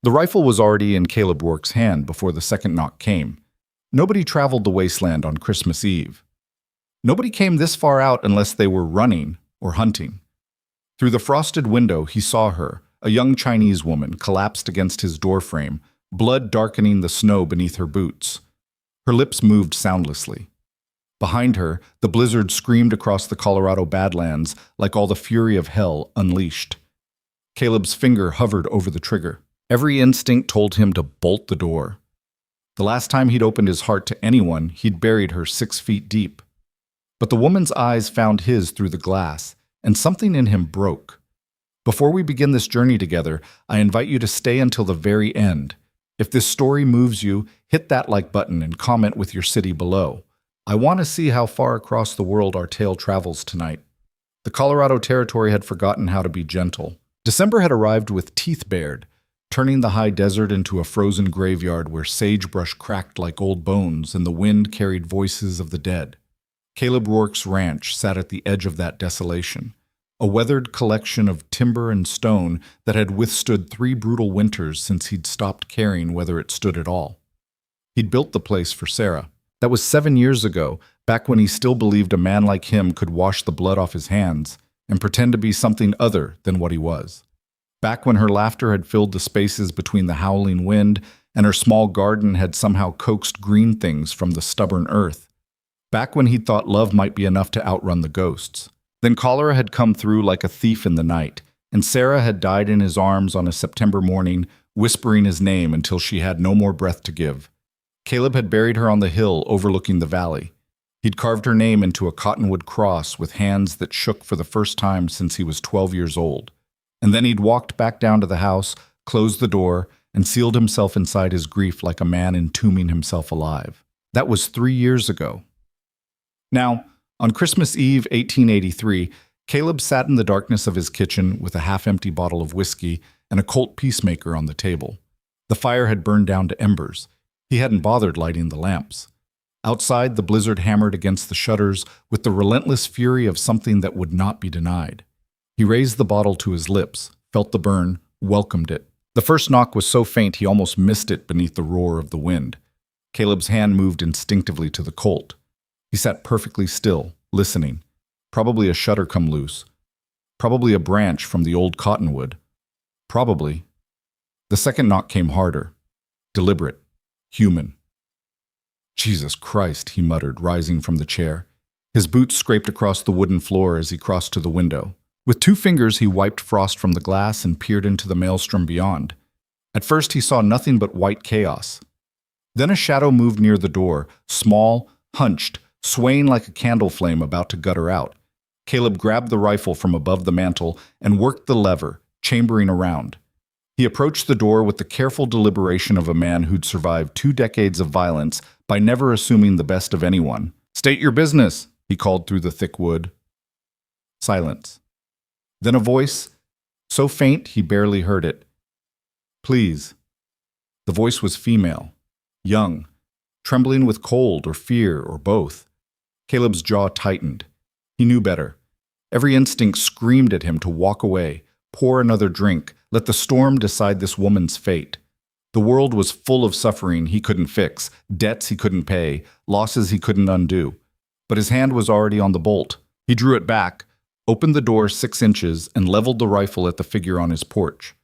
The rifle was already in Caleb Rourke's hand before the second knock came. Nobody traveled the wasteland on Christmas Eve. Nobody came this far out unless they were running or hunting. Through the frosted window, he saw her, a young Chinese woman, collapsed against his doorframe, blood darkening the snow beneath her boots. Her lips moved soundlessly. Behind her, the blizzard screamed across the Colorado Badlands like all the fury of hell unleashed. Caleb's finger hovered over the trigger. Every instinct told him to bolt the door. The last time he'd opened his heart to anyone, he'd buried her 6 feet deep. But the woman's eyes found his through the glass, and something in him broke. Before we begin this journey together, I invite you to stay until the very end. If this story moves you, hit that like button and comment with your city below. I want to see how far across the world our tale travels tonight. The Colorado Territory had forgotten how to be gentle. December had arrived with teeth bared, turning the high desert into a frozen graveyard where sagebrush cracked like old bones and the wind carried voices of the dead. Caleb Rourke's ranch sat at the edge of that desolation, a weathered collection of timber and stone that had withstood 3 brutal winters since he'd stopped caring whether it stood at all. He'd built the place for Sarah. That was 7 years ago, back when he still believed a man like him could wash the blood off his hands and pretend to be something other than what he was. Back when her laughter had filled the spaces between the howling wind and her small garden had somehow coaxed green things from the stubborn earth. Back when he'd thought love might be enough to outrun the ghosts. Then cholera had come through like a thief in the night, and Sarah had died in his arms on a September morning, whispering his name until she had no more breath to give. Caleb had buried her on the hill overlooking the valley. He'd carved her name into a cottonwood cross with hands that shook for the first time since he was 12 years old. And then he'd walked back down to the house, closed the door, and sealed himself inside his grief like a man entombing himself alive. That was 3 years ago. Now, on Christmas Eve 1883, Caleb sat in the darkness of his kitchen with a half-empty bottle of whiskey and a Colt Peacemaker on the table. The fire had burned down to embers. He hadn't bothered lighting the lamps. Outside, the blizzard hammered against the shutters with the relentless fury of something that would not be denied. He raised the bottle to his lips, felt the burn, welcomed it. The first knock was so faint he almost missed it beneath the roar of the wind. Caleb's hand moved instinctively to the Colt. He sat perfectly still, listening. Probably a shutter come loose. Probably a branch from the old cottonwood. Probably. The second knock came harder. Deliberate. Human. Jesus Christ, he muttered, rising from the chair. His boots scraped across the wooden floor as he crossed to the window. With 2 fingers, he wiped frost from the glass and peered into the maelstrom beyond. At first, he saw nothing but white chaos. Then a shadow moved near the door, small, hunched, swaying like a candle flame about to gutter out. Caleb grabbed the rifle from above the mantel and worked the lever, chambering around. He approached the door with the careful deliberation of a man who'd survived 2 decades of violence by never assuming the best of anyone. "State your business," he called through the thick wood. Silence. Then a voice, so faint he barely heard it. "Please." The voice was female, young, trembling with cold or fear or both. Caleb's jaw tightened. He knew better. Every instinct screamed at him to walk away, pour another drink, let the storm decide this woman's fate. The world was full of suffering he couldn't fix, debts he couldn't pay, losses he couldn't undo. But his hand was already on the bolt. He drew it back, opened the door 6 inches, and leveled the rifle at the figure on his porch.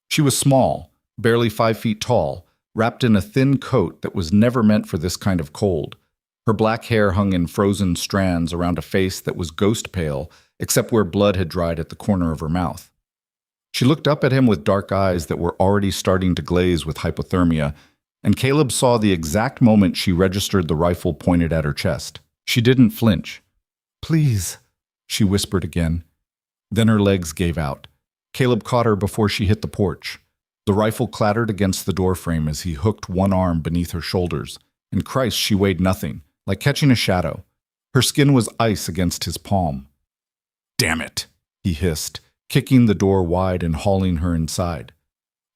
She was small, barely 5 feet tall, wrapped in a thin coat that was never meant for this kind of cold. Her black hair hung in frozen strands around a face that was ghost pale, except where blood had dried at the corner of her mouth. She looked up at him with dark eyes that were already starting to glaze with hypothermia, and Caleb saw the exact moment she registered the rifle pointed at her chest. She didn't flinch. "Please," she whispered again. Then her legs gave out. Caleb caught her before she hit the porch. The rifle clattered against the doorframe as he hooked one arm beneath her shoulders. And Christ, she weighed nothing, like catching a shadow. Her skin was ice against his palm. "Damn it," he hissed, kicking the door wide and hauling her inside.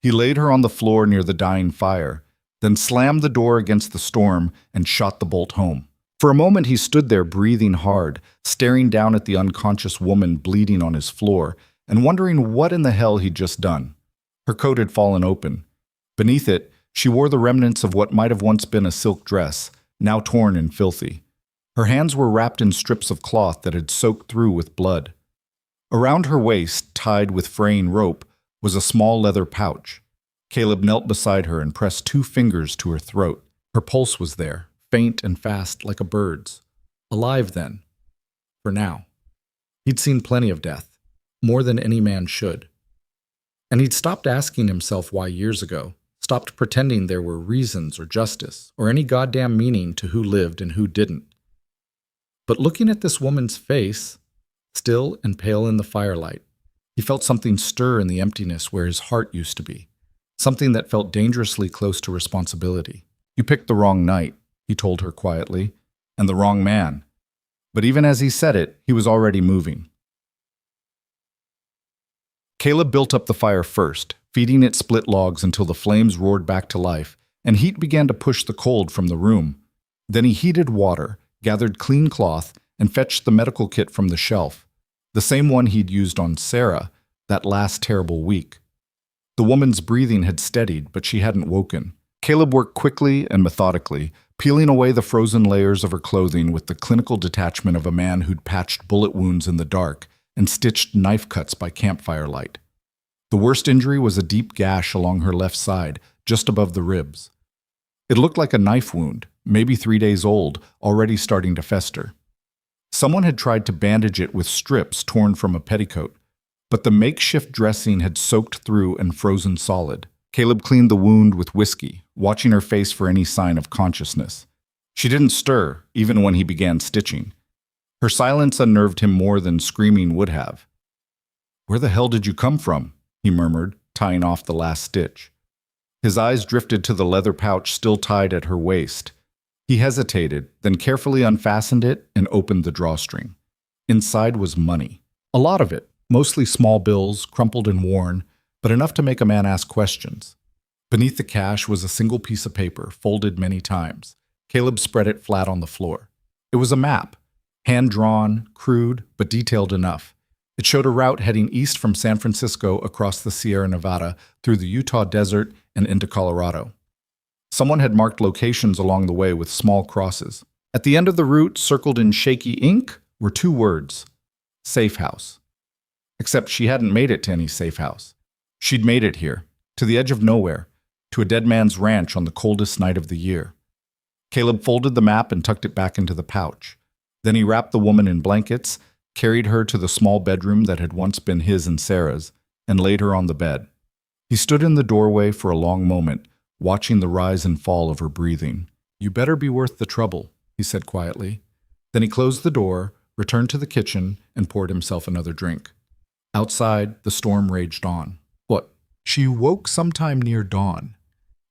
He laid her on the floor near the dying fire, then slammed the door against the storm and shot the bolt home. For a moment he stood there breathing hard, staring down at the unconscious woman bleeding on his floor, and wondering what in the hell he'd just done. Her coat had fallen open. Beneath it, she wore the remnants of what might have once been a silk dress, now torn and filthy. Her hands were wrapped in strips of cloth that had soaked through with blood. Around her waist, tied with fraying rope, was a small leather pouch. Caleb knelt beside her and pressed 2 fingers to her throat. Her pulse was there, faint and fast like a bird's. Alive then. For now. He'd seen plenty of death, more than any man should. And he'd stopped asking himself why years ago, stopped pretending there were reasons or justice or any goddamn meaning to who lived and who didn't. But looking at this woman's face, still and pale in the firelight, he felt something stir in the emptiness where his heart used to be, something that felt dangerously close to responsibility. You picked the wrong night, he told her quietly, and the wrong man. But even as he said it, he was already moving. Caleb built up the fire first, feeding it split logs until the flames roared back to life, and heat began to push the cold from the room. Then he heated water, gathered clean cloth, and fetched the medical kit from the shelf, the same one he'd used on Sarah that last terrible week. The woman's breathing had steadied, but she hadn't woken. Caleb worked quickly and methodically, peeling away the frozen layers of her clothing with the clinical detachment of a man who'd patched bullet wounds in the dark and stitched knife cuts by campfire light. The worst injury was a deep gash along her left side, just above the ribs. It looked like a knife wound, maybe 3 days old, already starting to fester. Someone had tried to bandage it with strips torn from a petticoat, but the makeshift dressing had soaked through and frozen solid. Caleb cleaned the wound with whiskey, watching her face for any sign of consciousness. She didn't stir, even when he began stitching. Her silence unnerved him more than screaming would have. "Where the hell did you come from?" he murmured, tying off the last stitch. His eyes drifted to the leather pouch still tied at her waist. He hesitated, then carefully unfastened it and opened the drawstring. Inside was money. A lot of it, mostly small bills, crumpled and worn, but enough to make a man ask questions. Beneath the cash was a single piece of paper, folded many times. Caleb spread it flat on the floor. It was a map, hand-drawn, crude, but detailed enough. It showed a route heading east from San Francisco across the Sierra Nevada, through the Utah desert, and into Colorado. Someone had marked locations along the way with small crosses. At the end of the route, circled in shaky ink, were 2 words: safe house. Except she hadn't made it to any safe house. She'd made it here, to the edge of nowhere, to a dead man's ranch on the coldest night of the year. Caleb folded the map and tucked it back into the pouch. Then he wrapped the woman in blankets, carried her to the small bedroom that had once been his and Sarah's, and laid her on the bed. He stood in the doorway for a long moment, watching the rise and fall of her breathing. "You better be worth the trouble," he said quietly. Then he closed the door, returned to the kitchen, and poured himself another drink. Outside, the storm raged on. What? She woke sometime near dawn.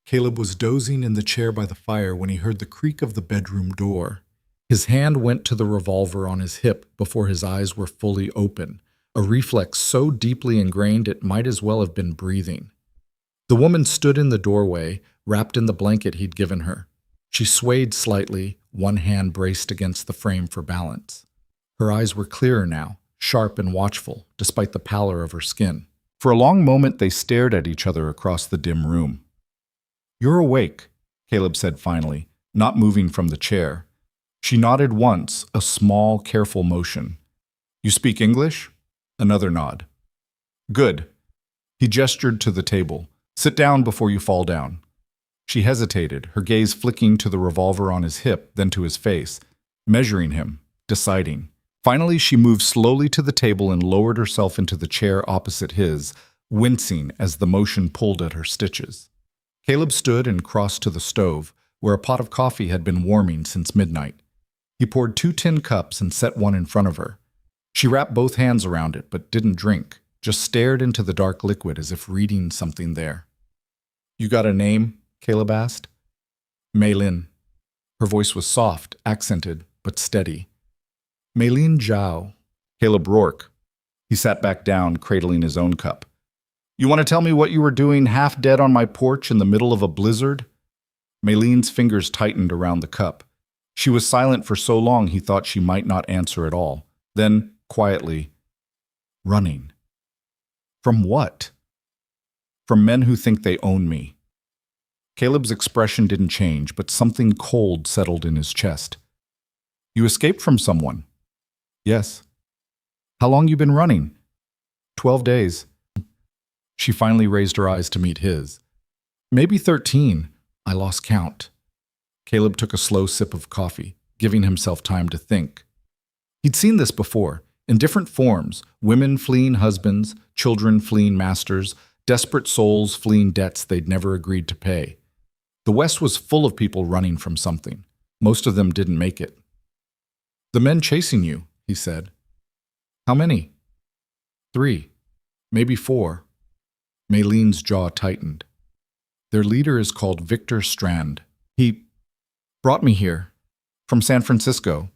Caleb was dozing in the chair by the fire when he heard the creak of the bedroom door. His hand went to the revolver on his hip before his eyes were fully open, a reflex so deeply ingrained it might as well have been breathing. The woman stood in the doorway, wrapped in the blanket he'd given her. She swayed slightly, one hand braced against the frame for balance. Her eyes were clearer now, sharp and watchful, despite the pallor of her skin. For a long moment they stared at each other across the dim room. "You're awake," Caleb said finally, not moving from the chair. She nodded once, a small, careful motion. "You speak English?" Another nod. "Good." He gestured to the table. "Sit down before you fall down." She hesitated, her gaze flicking to the revolver on his hip, then to his face, measuring him, deciding. Finally, she moved slowly to the table and lowered herself into the chair opposite his, wincing as the motion pulled at her stitches. Caleb stood and crossed to the stove, where a pot of coffee had been warming since midnight. He poured 2 tin cups and set one in front of her. She wrapped both hands around it, but didn't drink, just stared into the dark liquid as if reading something there. "You got a name?" Caleb asked. "Maylin." Her voice was soft, accented, but steady. "Maylin Zhao." Caleb Rourke. He sat back down, cradling his own cup. "You want to tell me what you were doing half dead on my porch in the middle of a blizzard?" Maylin's fingers tightened around the cup. She was silent for so long he thought she might not answer at all. Then, quietly, "Running." "From what?" "From men who think they own me." Caleb's expression didn't change, but something cold settled in his chest. You escaped from someone? Yes. How long you been running? 12 days. She finally raised her eyes to meet his. Maybe 13. I lost count. Caleb took a slow sip of coffee, giving himself time to think. He'd seen this before, in different forms, women fleeing husbands, children fleeing masters, desperate souls fleeing debts they'd never agreed to pay. The West was full of people running from something. Most of them didn't make it. The men chasing you, he said. How many? 3, maybe 4. Maylene's jaw tightened. Their leader is called Victor Strand. He brought me here, from San Francisco.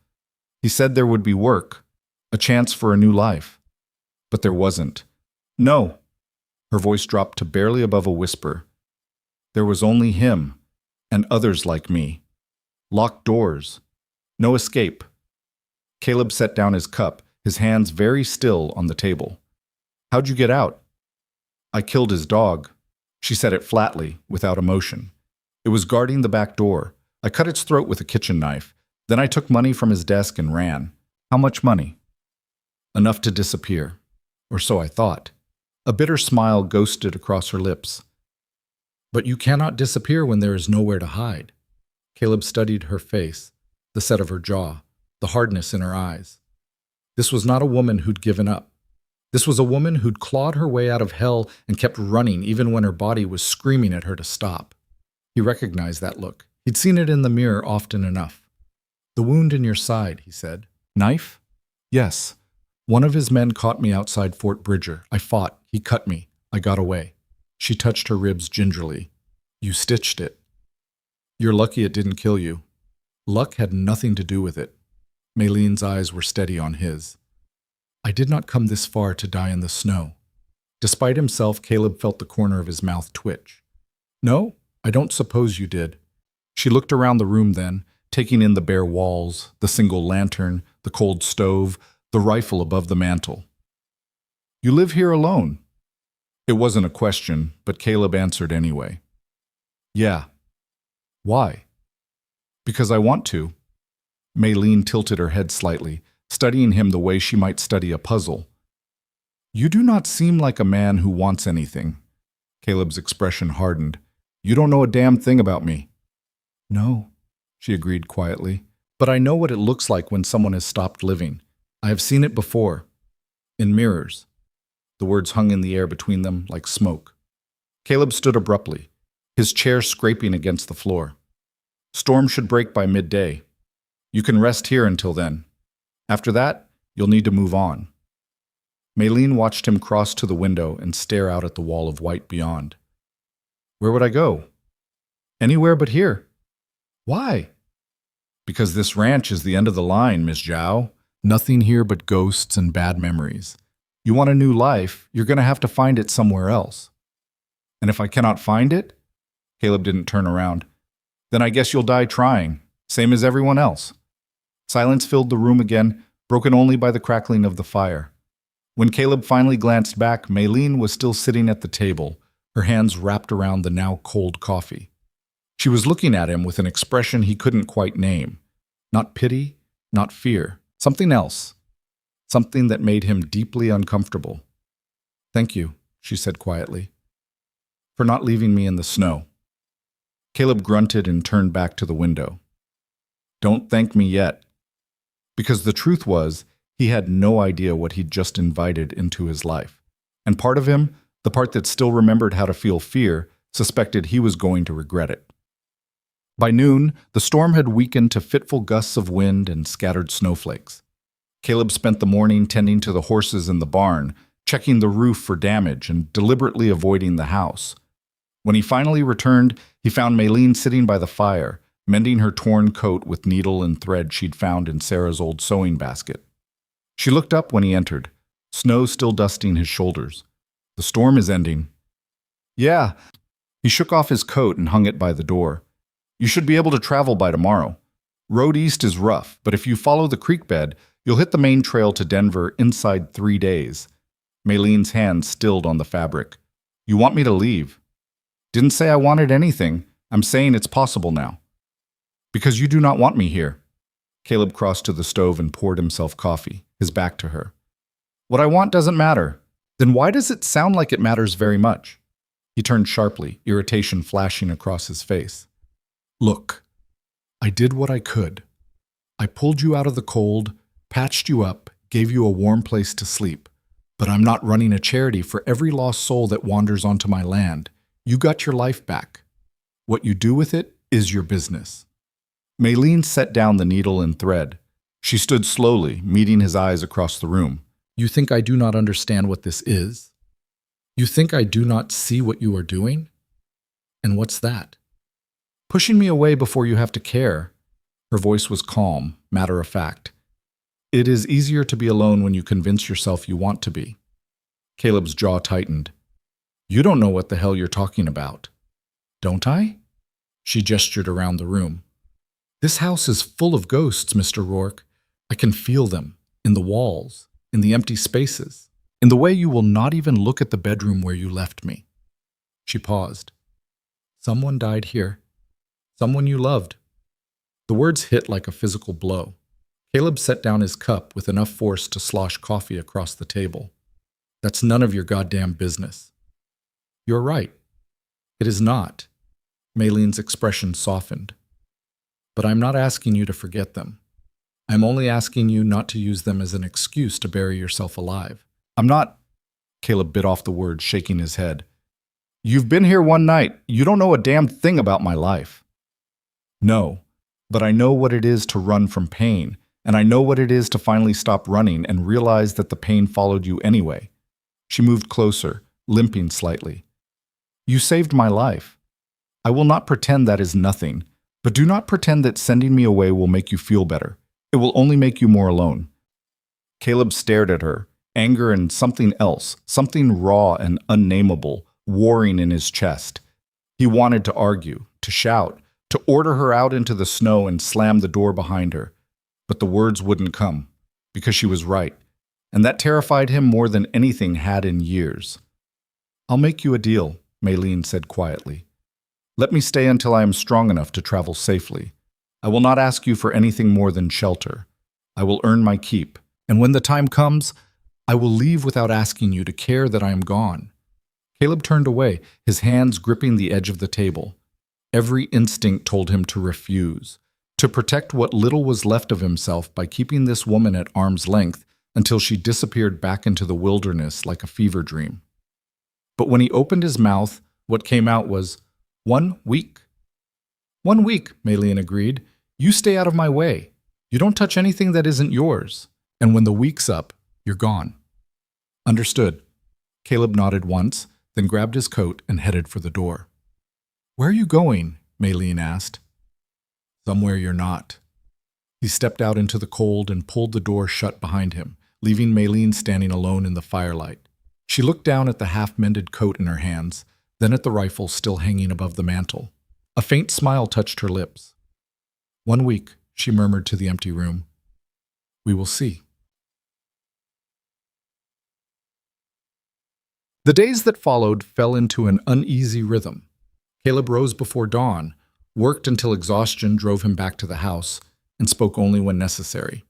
He said there would be work, a chance for a new life. But there wasn't. No. Her voice dropped to barely above a whisper. There was only him, and others like me. Locked doors. No escape. Caleb set down his cup, his hands very still on the table. How'd you get out? I killed his dog. She said it flatly, without emotion. It was guarding the back door. I cut its throat with a kitchen knife. Then I took money from his desk and ran. How much money? Enough to disappear. Or so I thought. A bitter smile ghosted across her lips. But you cannot disappear when there is nowhere to hide. Caleb studied her face, the set of her jaw, the hardness in her eyes. This was not a woman who'd given up. This was a woman who'd clawed her way out of hell and kept running even when her body was screaming at her to stop. He recognized that look. He'd seen it in the mirror often enough. The wound in your side, he said. Knife? Yes. One of his men caught me outside Fort Bridger. I fought. He cut me. I got away. She touched her ribs gingerly. You stitched it. You're lucky it didn't kill you. Luck had nothing to do with it. Maylene's eyes were steady on his. I did not come this far to die in the snow. Despite himself, Caleb felt the corner of his mouth twitch. No, I don't suppose you did. She looked around the room then, taking in the bare walls, the single lantern, the cold stove, the rifle above the mantel. You live here alone? It wasn't a question, but Caleb answered anyway. Yeah. Why? Because I want to. Maylene tilted her head slightly, studying him the way she might study a puzzle. You do not seem like a man who wants anything. Caleb's expression hardened. You don't know a damn thing about me. No, she agreed quietly, but I know what it looks like when someone has stopped living. I have seen it before. In mirrors. The words hung in the air between them like smoke. Caleb stood abruptly, his chair scraping against the floor. Storm should break by midday. You can rest here until then. After that, you'll need to move on. Maylene watched him cross to the window and stare out at the wall of white beyond. Where would I go? Anywhere but here. Why? Because this ranch is the end of the line, Miss Zhao. Nothing here but ghosts and bad memories. You want a new life, you're going to have to find it somewhere else. And if I cannot find it? Caleb didn't turn around. Then I guess you'll die trying, same as everyone else. Silence filled the room again, broken only by the crackling of the fire. When Caleb finally glanced back, Maylene was still sitting at the table, her hands wrapped around the now cold coffee. She was looking at him with an expression he couldn't quite name. Not pity, not fear, something else. Something that made him deeply uncomfortable. Thank you, she said quietly, for not leaving me in the snow. Caleb grunted and turned back to the window. Don't thank me yet. Because the truth was, he had no idea what he'd just invited into his life. And part of him, the part that still remembered how to feel fear, suspected he was going to regret it. By noon, the storm had weakened to fitful gusts of wind and scattered snowflakes. Caleb spent the morning tending to the horses in the barn, checking the roof for damage and deliberately avoiding the house. When he finally returned, he found Maylene sitting by the fire, mending her torn coat with needle and thread she'd found in Sarah's old sewing basket. She looked up when he entered, snow still dusting his shoulders. The storm is ending. Yeah. He shook off his coat and hung it by the door. You should be able to travel by tomorrow. Road east is rough, but if you follow the creek bed, you'll hit the main trail to Denver inside 3 days. Maylene's hand stilled on the fabric. You want me to leave? Didn't say I wanted anything. I'm saying it's possible now. Because you do not want me here. Caleb crossed to the stove and poured himself coffee, his back to her. What I want doesn't matter. Then why does it sound like it matters very much? He turned sharply, irritation flashing across his face. Look, I did what I could. I pulled you out of the cold, patched you up, gave you a warm place to sleep. But I'm not running a charity for every lost soul that wanders onto my land. You got your life back. What you do with it is your business. Maylene set down the needle and thread. She stood slowly, meeting his eyes across the room. You think I do not understand what this is? You think I do not see what you are doing? And what's that? Pushing me away before you have to care. Her voice was calm, matter of fact. It is easier to be alone when you convince yourself you want to be. Caleb's jaw tightened. You don't know what the hell you're talking about. Don't I? She gestured around the room. This house is full of ghosts, Mr. Rourke. I can feel them, in the walls, in the empty spaces, in the way you will not even look at the bedroom where you left me. She paused. Someone died here. Someone you loved. The words hit like a physical blow. Caleb set down his cup with enough force to slosh coffee across the table. That's none of your goddamn business. You're right. It is not. Maylene's expression softened. But I'm not asking you to forget them. I'm only asking you not to use them as an excuse to bury yourself alive. I'm not... Caleb bit off the words, shaking his head. You've been here one night. You don't know a damn thing about my life. No, but I know what it is to run from pain, and I know what it is to finally stop running and realize that the pain followed you anyway. She moved closer, limping slightly. You saved my life. I will not pretend that is nothing, but do not pretend that sending me away will make you feel better. It will only make you more alone. Caleb stared at her, anger and something else, something raw and unnameable, warring in his chest. He wanted to argue, to shout, to order her out into the snow and slam the door behind her. But the words wouldn't come, because she was right, and that terrified him more than anything had in years. I'll make you a deal, Maylene said quietly. Let me stay until I am strong enough to travel safely. I will not ask you for anything more than shelter. I will earn my keep, and when the time comes, I will leave without asking you to care that I am gone. Caleb turned away, his hands gripping the edge of the table. Every instinct told him to refuse, to protect what little was left of himself by keeping this woman at arm's length until she disappeared back into the wilderness like a fever dream. But when he opened his mouth, what came out was, 1 week. 1 week, Maylene agreed. You stay out of my way. You don't touch anything that isn't yours. And when the week's up, you're gone. Understood. Caleb nodded once, then grabbed his coat and headed for the door. Where are you going? Maylene asked. Somewhere you're not. He stepped out into the cold and pulled the door shut behind him, leaving Maylene standing alone in the firelight. She looked down at the half-mended coat in her hands, then at the rifle still hanging above the mantel. A faint smile touched her lips. 1 week, she murmured to the empty room. We will see. The days that followed fell into an uneasy rhythm. Caleb rose before dawn, worked until exhaustion drove him back to the house, and spoke only when necessary.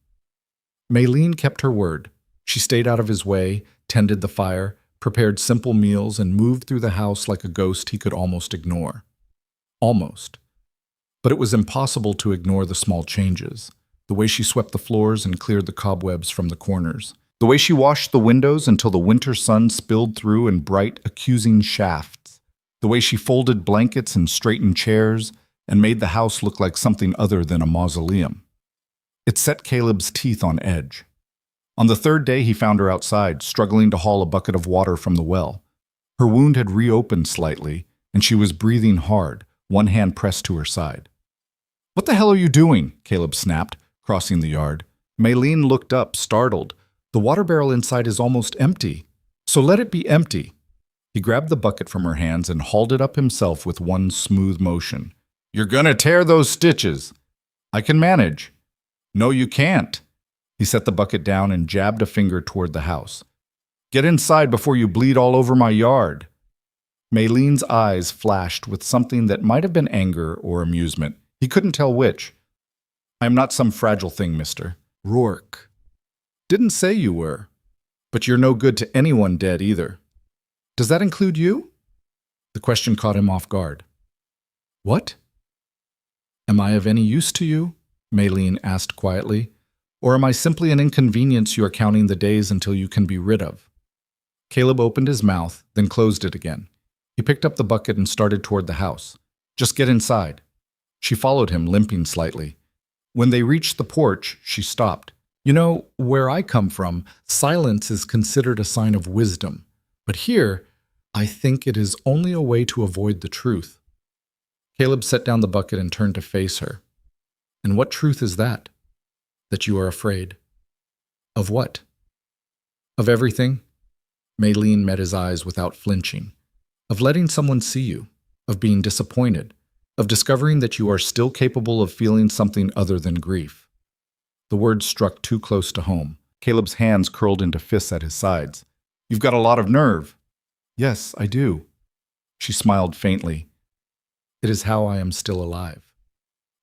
Maylene kept her word. She stayed out of his way, tended the fire, prepared simple meals, and moved through the house like a ghost he could almost ignore. Almost. But it was impossible to ignore the small changes, the way she swept the floors and cleared the cobwebs from the corners, the way she washed the windows until the winter sun spilled through in bright, accusing shafts, the way she folded blankets and straightened chairs and made the house look like something other than a mausoleum. It set Caleb's teeth on edge. On the third day, he found her outside, struggling to haul a bucket of water from the well. Her wound had reopened slightly, and she was breathing hard, one hand pressed to her side. What the hell are you doing? Caleb snapped, crossing the yard. Maylene looked up, startled. The water barrel inside is almost empty. So let it be empty. He grabbed the bucket from her hands and hauled it up himself with one smooth motion. You're gonna tear those stitches. I can manage. No, you can't. He set the bucket down and jabbed a finger toward the house. Get inside before you bleed all over my yard. Maylene's eyes flashed with something that might have been anger or amusement. He couldn't tell which. "I am not some fragile thing, Mr. Rourke. Didn't say you were. But you're no good to anyone dead either. Does that include you?" The question caught him off guard. "What? Am I of any use to you?" Maylene asked quietly. "Or am I simply an inconvenience you are counting the days until you can be rid of?" Caleb opened his mouth, then closed it again. He picked up the bucket and started toward the house. "Just get inside." She followed him, limping slightly. When they reached the porch, she stopped. "You know, where I come from, silence is considered a sign of wisdom. But here, I think it is only a way to avoid the truth." Caleb set down the bucket and turned to face her. "And what truth is that? That you are afraid?" "Of what?" "Of everything." Maylene met his eyes without flinching. "Of letting someone see you, of being disappointed, of discovering that you are still capable of feeling something other than grief." The words struck too close to home. Caleb's hands curled into fists at his sides. "You've got a lot of nerve." "Yes, I do." She smiled faintly. "It is how I am still alive."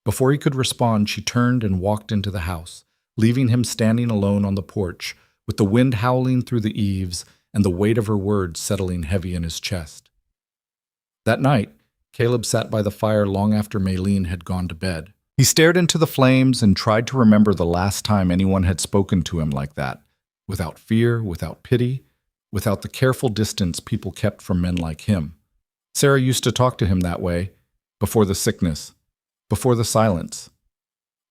Before he could respond, she turned and walked into the house, leaving him standing alone on the porch, with the wind howling through the eaves and the weight of her words settling heavy in his chest. That night, Caleb sat by the fire long after Maylene had gone to bed. He stared into the flames and tried to remember the last time anyone had spoken to him like that, without fear, without pity, without the careful distance people kept from men like him. Sarah used to talk to him that way, before the sickness, before the silence.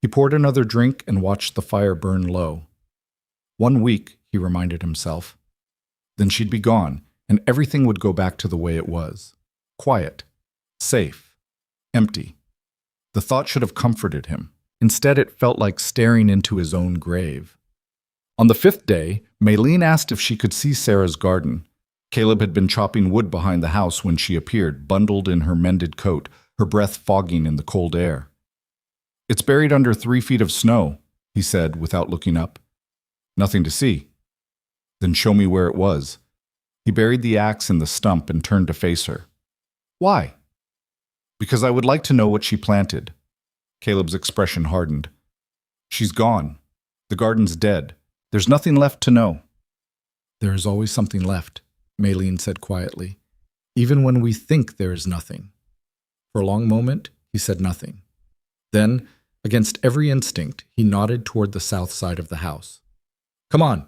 He poured another drink and watched the fire burn low. 1 week, he reminded himself. Then she'd be gone, and everything would go back to the way it was. Quiet, safe, empty. The thought should have comforted him. Instead, it felt like staring into his own grave. On the 5th day, Maylene asked if she could see Sarah's garden. Caleb had been chopping wood behind the house when she appeared, bundled in her mended coat, her breath fogging in the cold air. "It's buried under 3 feet of snow," he said without looking up. "Nothing to see." "Then show me where it was." He buried the axe in the stump and turned to face her. "Why?" "Because I would like to know what she planted." Caleb's expression hardened. "She's gone. The garden's dead. There's nothing left to know." "There is always something left," Maylene said quietly, "even when we think there is nothing." For a long moment, he said nothing. Then, against every instinct, he nodded toward the south side of the house. "Come on."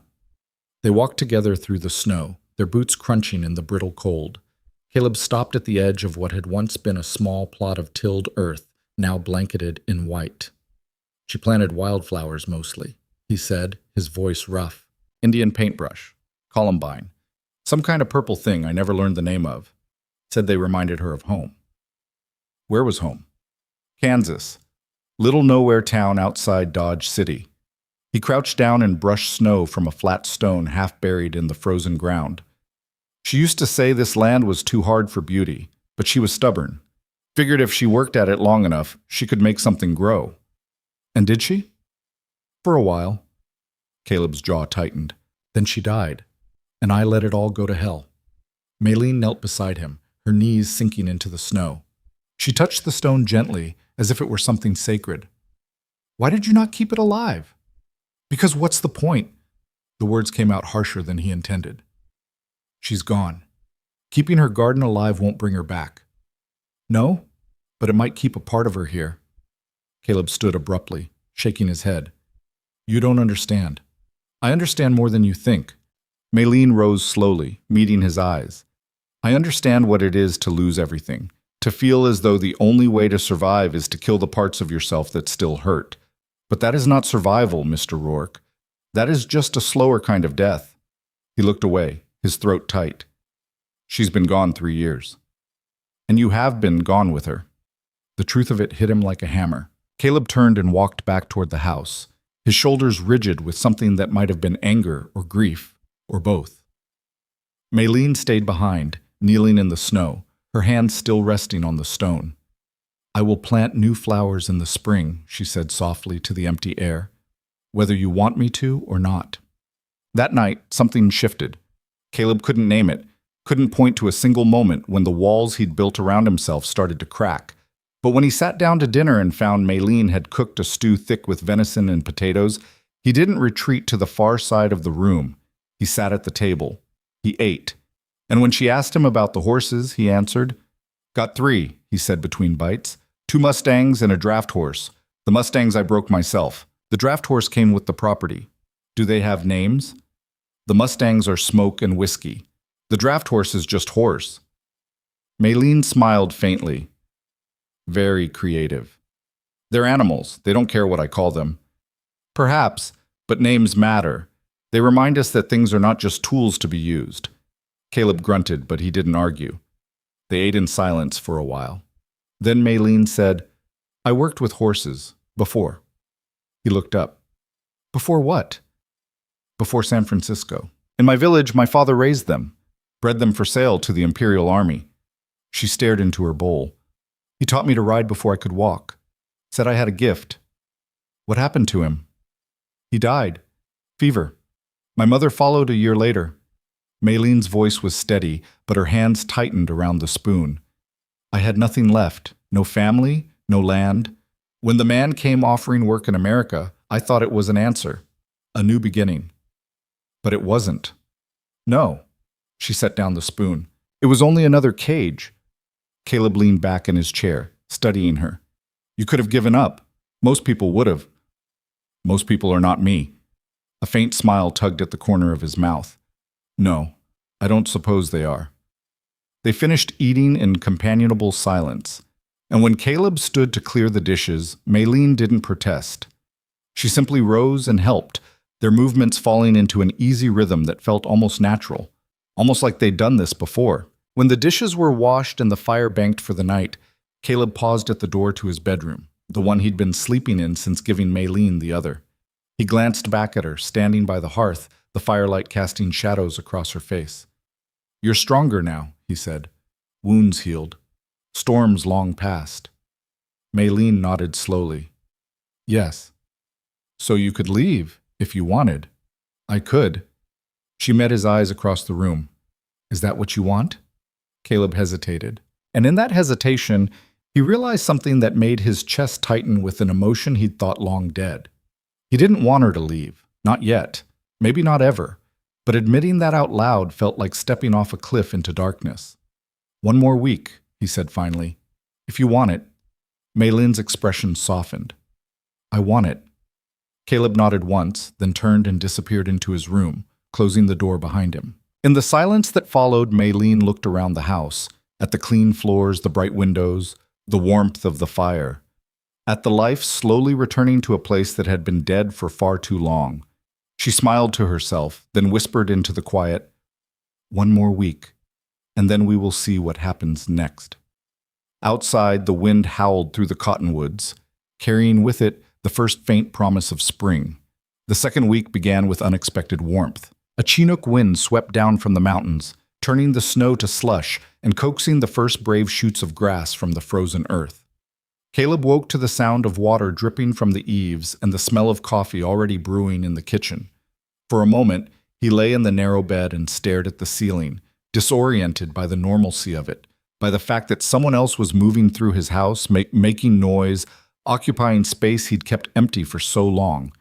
They walked together through the snow, their boots crunching in the brittle cold. Caleb stopped at the edge of what had once been a small plot of tilled earth, now blanketed in white. "She planted wildflowers mostly," he said, his voice rough. "Indian paintbrush, columbine, some kind of purple thing I never learned the name of. Said they reminded her of home." "Where was home?" "Kansas. Little nowhere town outside Dodge City." He crouched down and brushed snow from a flat stone half buried in the frozen ground. "She used to say this land was too hard for beauty, but she was stubborn. Figured if she worked at it long enough, she could make something grow." "And did she?" "For a while." Caleb's jaw tightened. "Then she died, and I let it all go to hell." Maylene knelt beside him, her knees sinking into the snow. She touched the stone gently, as if it were something sacred. "Why did you not keep it alive?" "Because what's the point?" The words came out harsher than he intended. "She's gone. Keeping her garden alive won't bring her back." "No, but it might keep a part of her here." Caleb stood abruptly, shaking his head. "You don't understand." "I understand more than you think." Maylene rose slowly, meeting his eyes. "I understand what it is to lose everything, to feel as though the only way to survive is to kill the parts of yourself that still hurt. But that is not survival, Mr. Rourke. That is just a slower kind of death." He looked away, his throat tight. "She's been gone 3 years. And you have been gone with her." The truth of it hit him like a hammer. Caleb turned and walked back toward the house, his shoulders rigid with something that might have been anger or grief, or both. Maylene stayed behind, kneeling in the snow, her hands still resting on the stone. "I will plant new flowers in the spring," she said softly to the empty air, "whether you want me to or not." That night, something shifted. Caleb couldn't name it, couldn't point to a single moment when the walls he'd built around himself started to crack. But when he sat down to dinner and found Maylene had cooked a stew thick with venison and potatoes, he didn't retreat to the far side of the room. He sat at the table. He ate. And when she asked him about the horses, he answered, "Got 3, he said between bites. 2 Mustangs and a draft horse. The Mustangs I broke myself. The draft horse came with the property. Do they have names? The Mustangs are Smoke and Whiskey. The draft horse is just Horse." Maylene smiled faintly. Very creative. They're animals. They don't care what I call them. Perhaps, but names matter. They remind us that things are not just tools to be used. Caleb grunted, but he didn't argue. They ate in silence for a while. Then Maylene said, "I worked with horses, before." He looked up. "Before what?" "Before San Francisco. In my village, my father raised them, bred them for sale to the Imperial Army." She stared into her bowl. "He taught me to ride before I could walk. Said I had a gift." "What happened to him?" "He died. Fever. My mother followed a year later." Maylene's voice was steady, but her hands tightened around the spoon. "I had nothing left. No family, no land. When the man came offering work in America, I thought it was an answer. A new beginning. But it wasn't." "No." She set down the spoon. "It was only another cage." Caleb leaned back in his chair, studying her. "You could have given up. Most people would have." "Most people are not me." A faint smile tugged at the corner of his mouth. "No, I don't suppose they are." They finished eating in companionable silence, and when Caleb stood to clear the dishes, Maylene didn't protest. She simply rose and helped, their movements falling into an easy rhythm that felt almost natural, almost like they'd done this before. When the dishes were washed and the fire banked for the night, Caleb paused at the door to his bedroom, the one he'd been sleeping in since giving Maylene the other. He glanced back at her, standing by the hearth, the firelight casting shadows across her face. "You're stronger now," he said. "Wounds healed. Storms long past." Maylene nodded slowly. "Yes." "So you could leave, if you wanted." "I could." She met his eyes across the room. "Is that what you want?" Caleb hesitated. And in that hesitation, he realized something that made his chest tighten with an emotion he'd thought long dead. He didn't want her to leave. Not yet. Maybe not ever. But admitting that out loud felt like stepping off a cliff into darkness. "One more week," he said finally. "If you want it." Maylene's expression softened. "I want it." Caleb nodded once, then turned and disappeared into his room, closing the door behind him. In the silence that followed, Maylene looked around the house, at the clean floors, the bright windows, the warmth of the fire, at the life slowly returning to a place that had been dead for far too long. She smiled to herself, then whispered into the quiet, "One more week, and then we will see what happens next." Outside, the wind howled through the cottonwoods, carrying with it the first faint promise of spring. The second week began with unexpected warmth. A Chinook wind swept down from the mountains, turning the snow to slush and coaxing the first brave shoots of grass from the frozen earth. Caleb woke to the sound of water dripping from the eaves and the smell of coffee already brewing in the kitchen. For a moment, he lay in the narrow bed and stared at the ceiling, disoriented by the normalcy of it, by the fact that someone else was moving through his house, making noise, occupying space he'd kept empty for so long.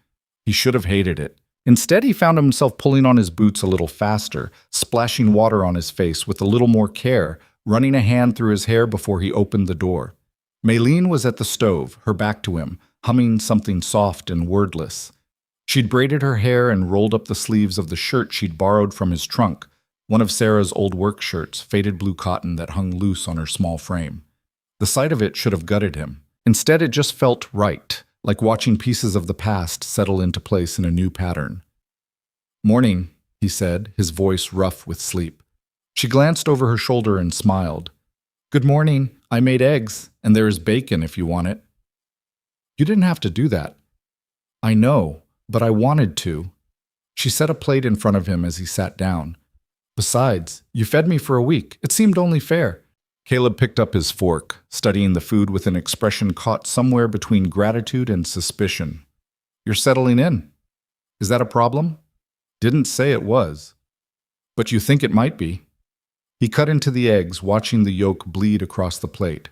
He should have hated it. Instead, he found himself pulling on his boots a little faster, splashing water on his face with a little more care, running a hand through his hair before he opened the door. Maylene was at the stove, her back to him, humming something soft and wordless. She'd braided her hair and rolled up the sleeves of the shirt she'd borrowed from his trunk, one of Sarah's old work shirts, faded blue cotton that hung loose on her small frame. The sight of it should have gutted him. Instead, it just felt right, like watching pieces of the past settle into place in a new pattern. "Morning," he said, his voice rough with sleep. She glanced over her shoulder and smiled. "Good morning. I made eggs, and there is bacon if you want it." "You didn't have to do that." "I know, but I wanted to." She set a plate in front of him as he sat down. "Besides, you fed me for a week. It seemed only fair." Caleb picked up his fork, studying the food with an expression caught somewhere between gratitude and suspicion. "You're settling in. Is that a problem?" "Didn't say it was." "But you think it might be." He cut into the eggs, watching the yolk bleed across the plate.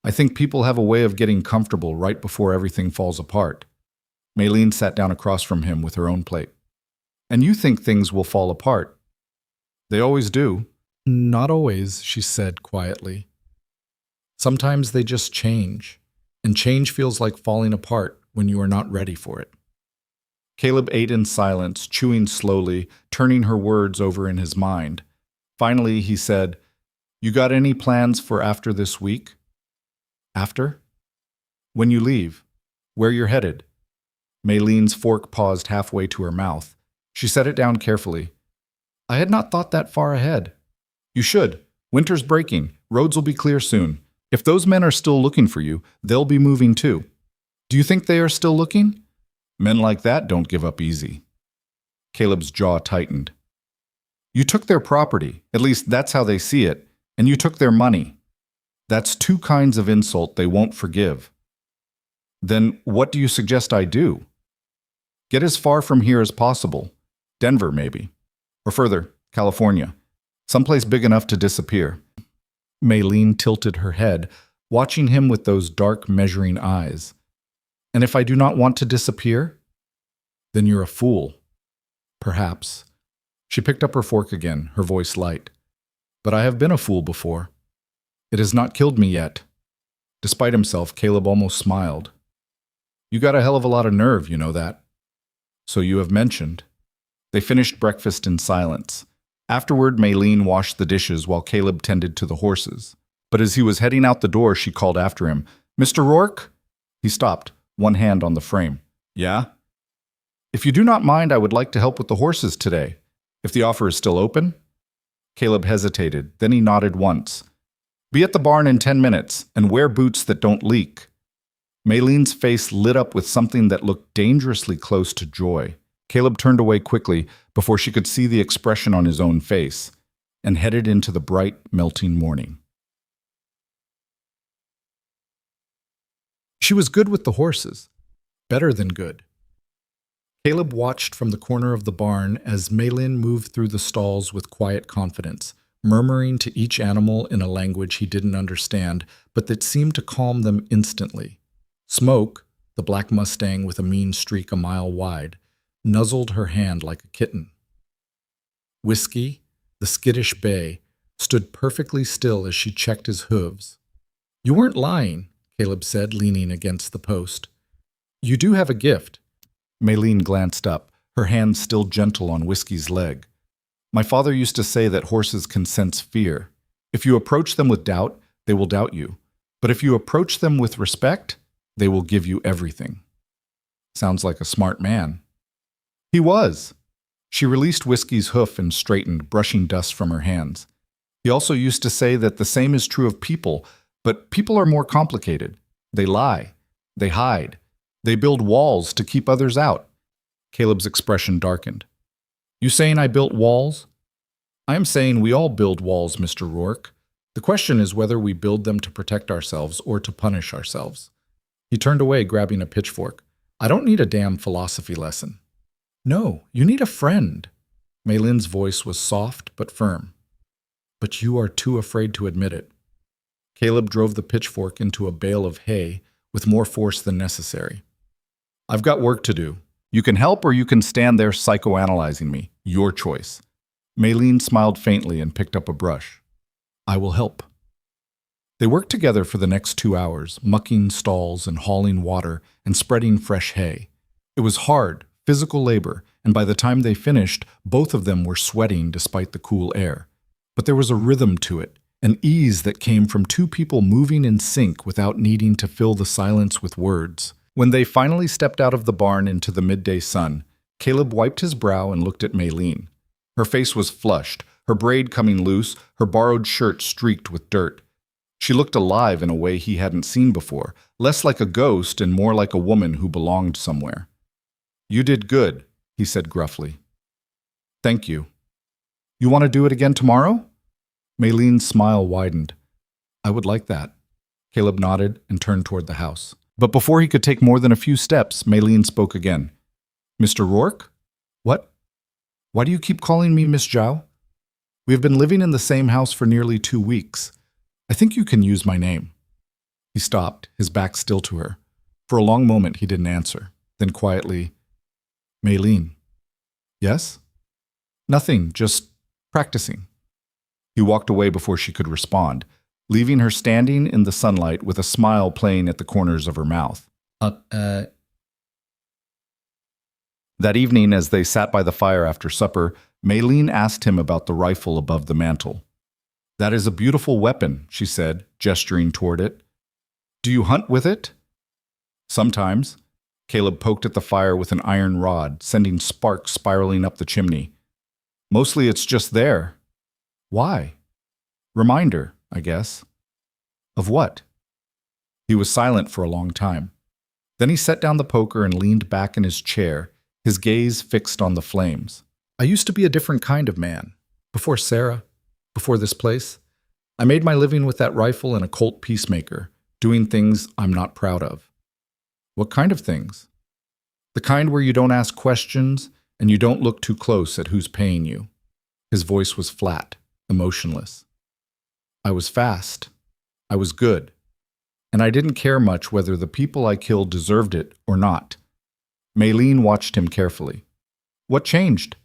I think people have a way of getting comfortable right before everything falls apart. Maylene sat down across from him with her own plate. And you think things will fall apart. They always do. Not always, she said quietly. Sometimes they just change, and change feels like falling apart when you are not ready for it. Caleb ate in silence, chewing slowly, turning her words over in his mind. Finally, he said, "You got any plans for after this week?" After? When you leave. Where you're headed. Maylene's fork paused halfway to her mouth. She set it down carefully. I had not thought that far ahead. You should. Winter's breaking. Roads will be clear soon. If those men are still looking for you, they'll be moving too. Do you think they are still looking? Men like that don't give up easy. Caleb's jaw tightened. You took their property, at least that's how they see it, and you took their money. That's two kinds of insult they won't forgive. Then what do you suggest I do? Get as far from here as possible. Denver, maybe. Or further, California. Someplace big enough to disappear. Maylene tilted her head, watching him with those dark, measuring eyes. And if I do not want to disappear? Then you're a fool. Perhaps. She picked up her fork again, her voice light. But I have been a fool before. It has not killed me yet. Despite himself, Caleb almost smiled. You got a hell of a lot of nerve, you know that. So you have mentioned. They finished breakfast in silence. Afterward, Maylene washed the dishes while Caleb tended to the horses. But as he was heading out the door, she called after him, Mr. Rourke? He stopped, one hand on the frame. Yeah? If you do not mind, I would like to help with the horses today, if the offer is still open. Caleb hesitated, then he nodded once. Be at the barn in 10 minutes, and wear boots that don't leak. Maylene's face lit up with something that looked dangerously close to joy. Caleb turned away quickly before she could see the expression on his own face, and headed into the bright, melting morning. She was good with the horses, better than good. Caleb watched from the corner of the barn as Maylene moved through the stalls with quiet confidence, murmuring to each animal in a language he didn't understand, but that seemed to calm them instantly. Smoke, the black Mustang with a mean streak a mile wide, nuzzled her hand like a kitten. Whiskey, the skittish bay, stood perfectly still as she checked his hooves. You weren't lying, Caleb said, leaning against the post. You do have a gift. Maylene glanced up, her hand still gentle on Whiskey's leg. My father used to say that horses can sense fear. If you approach them with doubt, they will doubt you. But if you approach them with respect, they will give you everything. Sounds like a smart man. He was. She released Whiskey's hoof and straightened, brushing dust from her hands. He also used to say that the same is true of people, but people are more complicated. They lie. They hide. They build walls to keep others out. Caleb's expression darkened. You saying I built walls? I am saying we all build walls, Mr. Rourke. The question is whether we build them to protect ourselves or to punish ourselves. He turned away, grabbing a pitchfork. I don't need a damn philosophy lesson. No, you need a friend. Maylene's voice was soft but firm. But you are too afraid to admit it. Caleb drove the pitchfork into a bale of hay with more force than necessary. I've got work to do. You can help or you can stand there psychoanalyzing me. Your choice. Maylene smiled faintly and picked up a brush. I will help. They worked together for the next 2 hours, mucking stalls and hauling water and spreading fresh hay. It was hard, physical labor, and by the time they finished, both of them were sweating despite the cool air. But there was a rhythm to it, an ease that came from two people moving in sync without needing to fill the silence with words. When they finally stepped out of the barn into the midday sun, Caleb wiped his brow and looked at Maylene. Her face was flushed, her braid coming loose, her borrowed shirt streaked with dirt. She looked alive in a way he hadn't seen before, less like a ghost and more like a woman who belonged somewhere. You did good, he said gruffly. Thank you. You want to do it again tomorrow? Maylene's smile widened. I would like that. Caleb nodded and turned toward the house. But before he could take more than a few steps, Maylene spoke again. Mr. Rourke? What? Why do you keep calling me Miss Zhao? We have been living in the same house for nearly 2 weeks. I think you can use my name." He stopped, his back still to her. For a long moment he didn't answer. Then quietly, "Maylene." "Yes?" "Nothing, just practicing." He walked away before she could respond, leaving her standing in the sunlight with a smile playing at the corners of her mouth. That evening, as they sat by the fire after supper, Maylene asked him about the rifle above the mantel. "That is a beautiful weapon," she said, gesturing toward it. "Do you hunt with it?" "Sometimes." Caleb poked at the fire with an iron rod, sending sparks spiraling up the chimney. "Mostly it's just there." "Why?" "Reminder, I guess." "Of what?" He was silent for a long time. Then he set down the poker and leaned back in his chair, his gaze fixed on the flames. "I used to be a different kind of man. Before Sarah, before this place. I made my living with that rifle and a Colt Peacemaker, doing things I'm not proud of." "What kind of things?" "The kind where you don't ask questions and you don't look too close at who's paying you." His voice was flat, emotionless. "I was fast. I was good. And I didn't care much whether the people I killed deserved it or not." Maylene watched him carefully. "What changed?"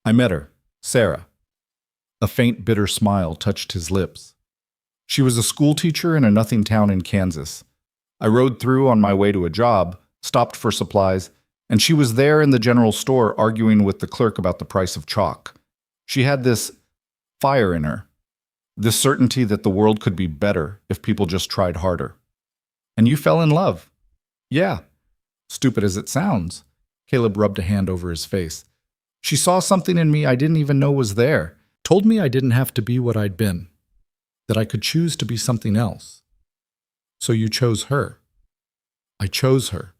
"I met her, Sarah." A faint, bitter smile touched his lips. "She was a schoolteacher in a nothing town in Kansas. I rode through on my way to a job, stopped for supplies, and she was there in the general store arguing with the clerk about the price of chalk. She had this fire in her, this certainty that the world could be better if people just tried harder. And you fell in love." "Yeah." "Stupid as it sounds." Caleb rubbed a hand over his face. "She saw something in me I didn't even know was there. Told me I didn't have to be what I'd been, that I could choose to be something else." "So you chose her." "I chose her.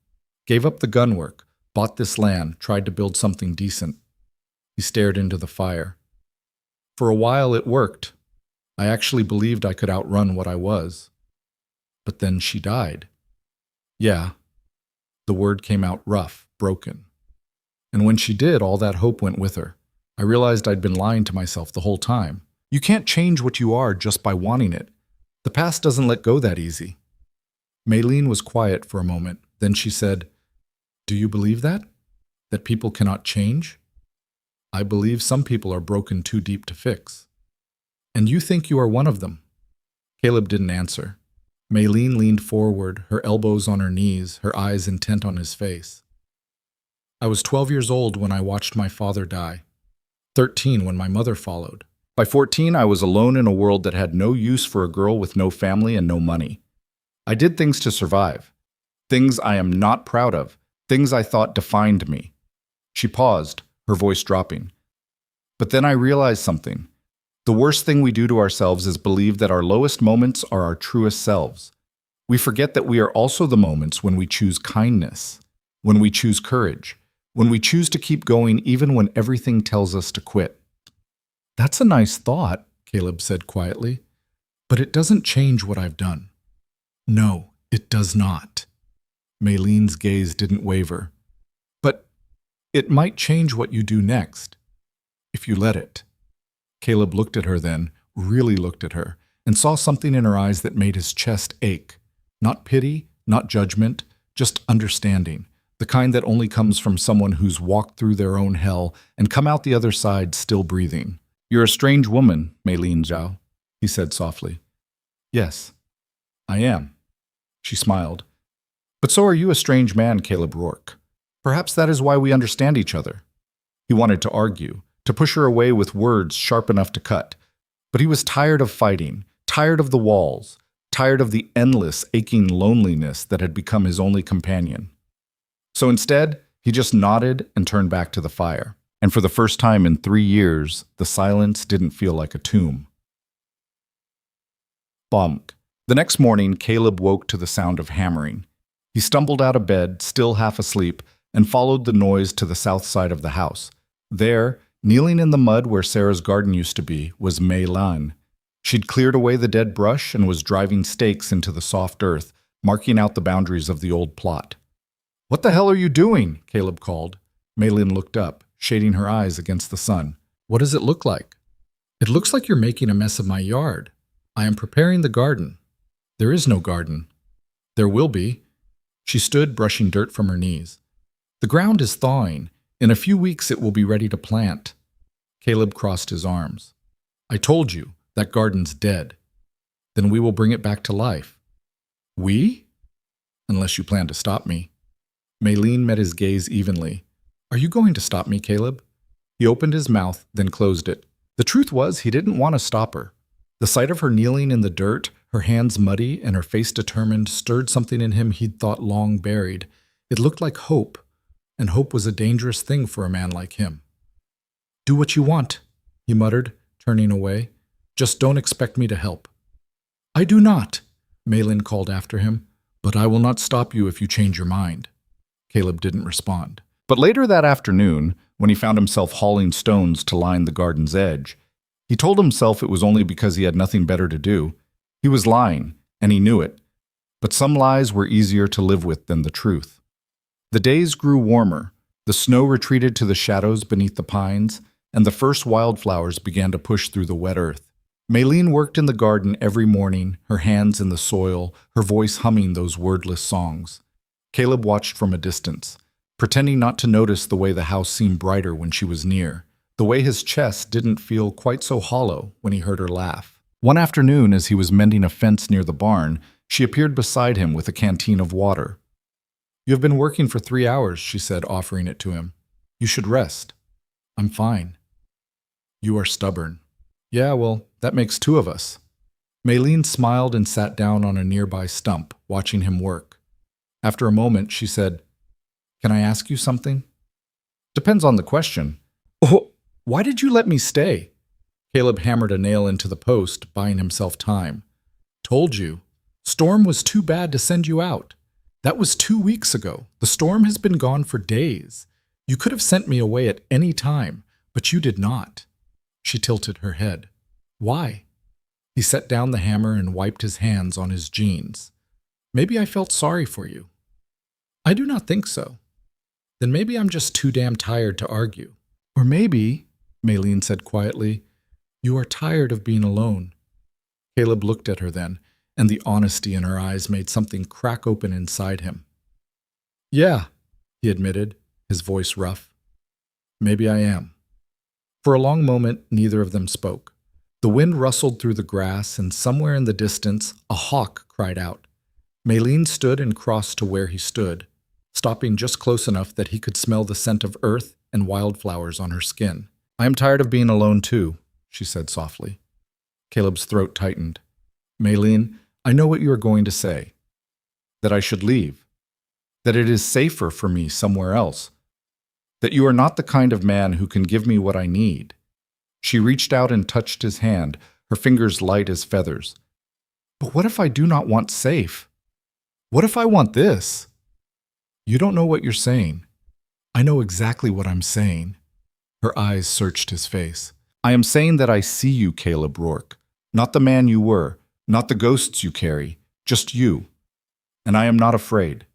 Gave up the gun work, bought this land, tried to build something decent." He stared into the fire. "For a while it worked. I actually believed I could outrun what I was. But then she died." "Yeah." The word came out rough, broken. "And when she did, all that hope went with her. I realized I'd been lying to myself the whole time. You can't change what you are just by wanting it. The past doesn't let go that easy." Maylene was quiet for a moment. Then she said, "Do you believe that? That people cannot change?" "I believe some people are broken too deep to fix." "And you think you are one of them?" Caleb didn't answer. Maylene leaned forward, her elbows on her knees, her eyes intent on his face. "I was 12 years old when I watched my father die. 13 when my mother followed. By 14, I was alone in a world that had no use for a girl with no family and no money. I did things to survive. Things I am not proud of. Things I thought defined me." She paused, her voice dropping. "But then I realized something. The worst thing we do to ourselves is believe that our lowest moments are our truest selves. We forget that we are also the moments when we choose kindness, when we choose courage, when we choose to keep going even when everything tells us to quit." "That's a nice thought," Caleb said quietly. "But it doesn't change what I've done." "No, it does not." Maylene's gaze didn't waver. "But it might change what you do next, if you let it." Caleb looked at her then, really looked at her, and saw something in her eyes that made his chest ache. Not pity, not judgment, just understanding, the kind that only comes from someone who's walked through their own hell and come out the other side still breathing. "You're a strange woman, Maylene Zhao," he said softly. "Yes, I am." She smiled. "But so are you a strange man, Caleb Rourke. Perhaps that is why we understand each other." He wanted to argue, to push her away with words sharp enough to cut. But he was tired of fighting, tired of the walls, tired of the endless, aching loneliness that had become his only companion. So instead, he just nodded and turned back to the fire. And for the first time in 3 years, the silence didn't feel like a tomb. Bonk. The next morning, Caleb woke to the sound of hammering. He stumbled out of bed, still half asleep, and followed the noise to the south side of the house. There, kneeling in the mud where Sarah's garden used to be, was Maylene. She'd cleared away the dead brush and was driving stakes into the soft earth, marking out the boundaries of the old plot. "What the hell are you doing?" Caleb called. Maylene looked up, shading her eyes against the sun. "What does it look like?" It looks like you're making a mess of my yard. I am preparing the garden. There is no garden. There will be. She stood, brushing dirt from her knees. The ground is thawing. In a few weeks it will be ready to plant. Caleb crossed his arms. I told you, that garden's dead. Then we will bring it back to life. We? Unless you plan to stop me. Maylene met his gaze evenly. Are you going to stop me, Caleb? He opened his mouth, then closed it. The truth was, he didn't want to stop her. The sight of her kneeling in the dirt, her hands muddy and her face determined, stirred something in him he'd thought long buried. It looked like hope, and hope was a dangerous thing for a man like him. Do what you want, he muttered, turning away. Just don't expect me to help. I do not, Maylin called after him, but I will not stop you if you change your mind. Caleb didn't respond. But later that afternoon, when he found himself hauling stones to line the garden's edge, he told himself it was only because he had nothing better to do. He was lying, and he knew it. But some lies were easier to live with than the truth. The days grew warmer, the snow retreated to the shadows beneath the pines, and the first wildflowers began to push through the wet earth. Maylene worked in the garden every morning, her hands in the soil, her voice humming those wordless songs. Caleb watched from a distance, pretending not to notice the way the house seemed brighter when she was near, the way his chest didn't feel quite so hollow when he heard her laugh. One afternoon, as he was mending a fence near the barn, she appeared beside him with a canteen of water. You have been working for 3 hours, she said, offering it to him. You should rest. I'm fine. You are stubborn. Yeah, well, that makes 2 of us. Maylene smiled and sat down on a nearby stump, watching him work. After a moment, she said, Can I ask you something? Depends on the question. Oh, why did you let me stay? Caleb hammered a nail into the post, buying himself time. Told you. Storm was too bad to send you out. That was 2 weeks ago. The storm has been gone for days. You could have sent me away at any time, but you did not. She tilted her head. Why? He set down the hammer and wiped his hands on his jeans. Maybe I felt sorry for you. I do not think so. Then maybe I'm just too damn tired to argue. Or maybe, Maylene said quietly, you are tired of being alone. Caleb looked at her then, and the honesty in her eyes made something crack open inside him. Yeah, he admitted, his voice rough. Maybe I am. For a long moment, neither of them spoke. The wind rustled through the grass, and somewhere in the distance, a hawk cried out. Maylene stood and crossed to where he stood, stopping just close enough that he could smell the scent of earth and wildflowers on her skin. I am tired of being alone too, she said softly. Caleb's throat tightened. Maylene, I know what you are going to say. That I should leave. That it is safer for me somewhere else. That you are not the kind of man who can give me what I need. She reached out and touched his hand, her fingers light as feathers. But what if I do not want safe? What if I want this? You don't know what you're saying. I know exactly what I'm saying. Her eyes searched his face. I am saying that I see you, Caleb Rourke. Not the man you were, not the ghosts you carry, just you. And I am not afraid.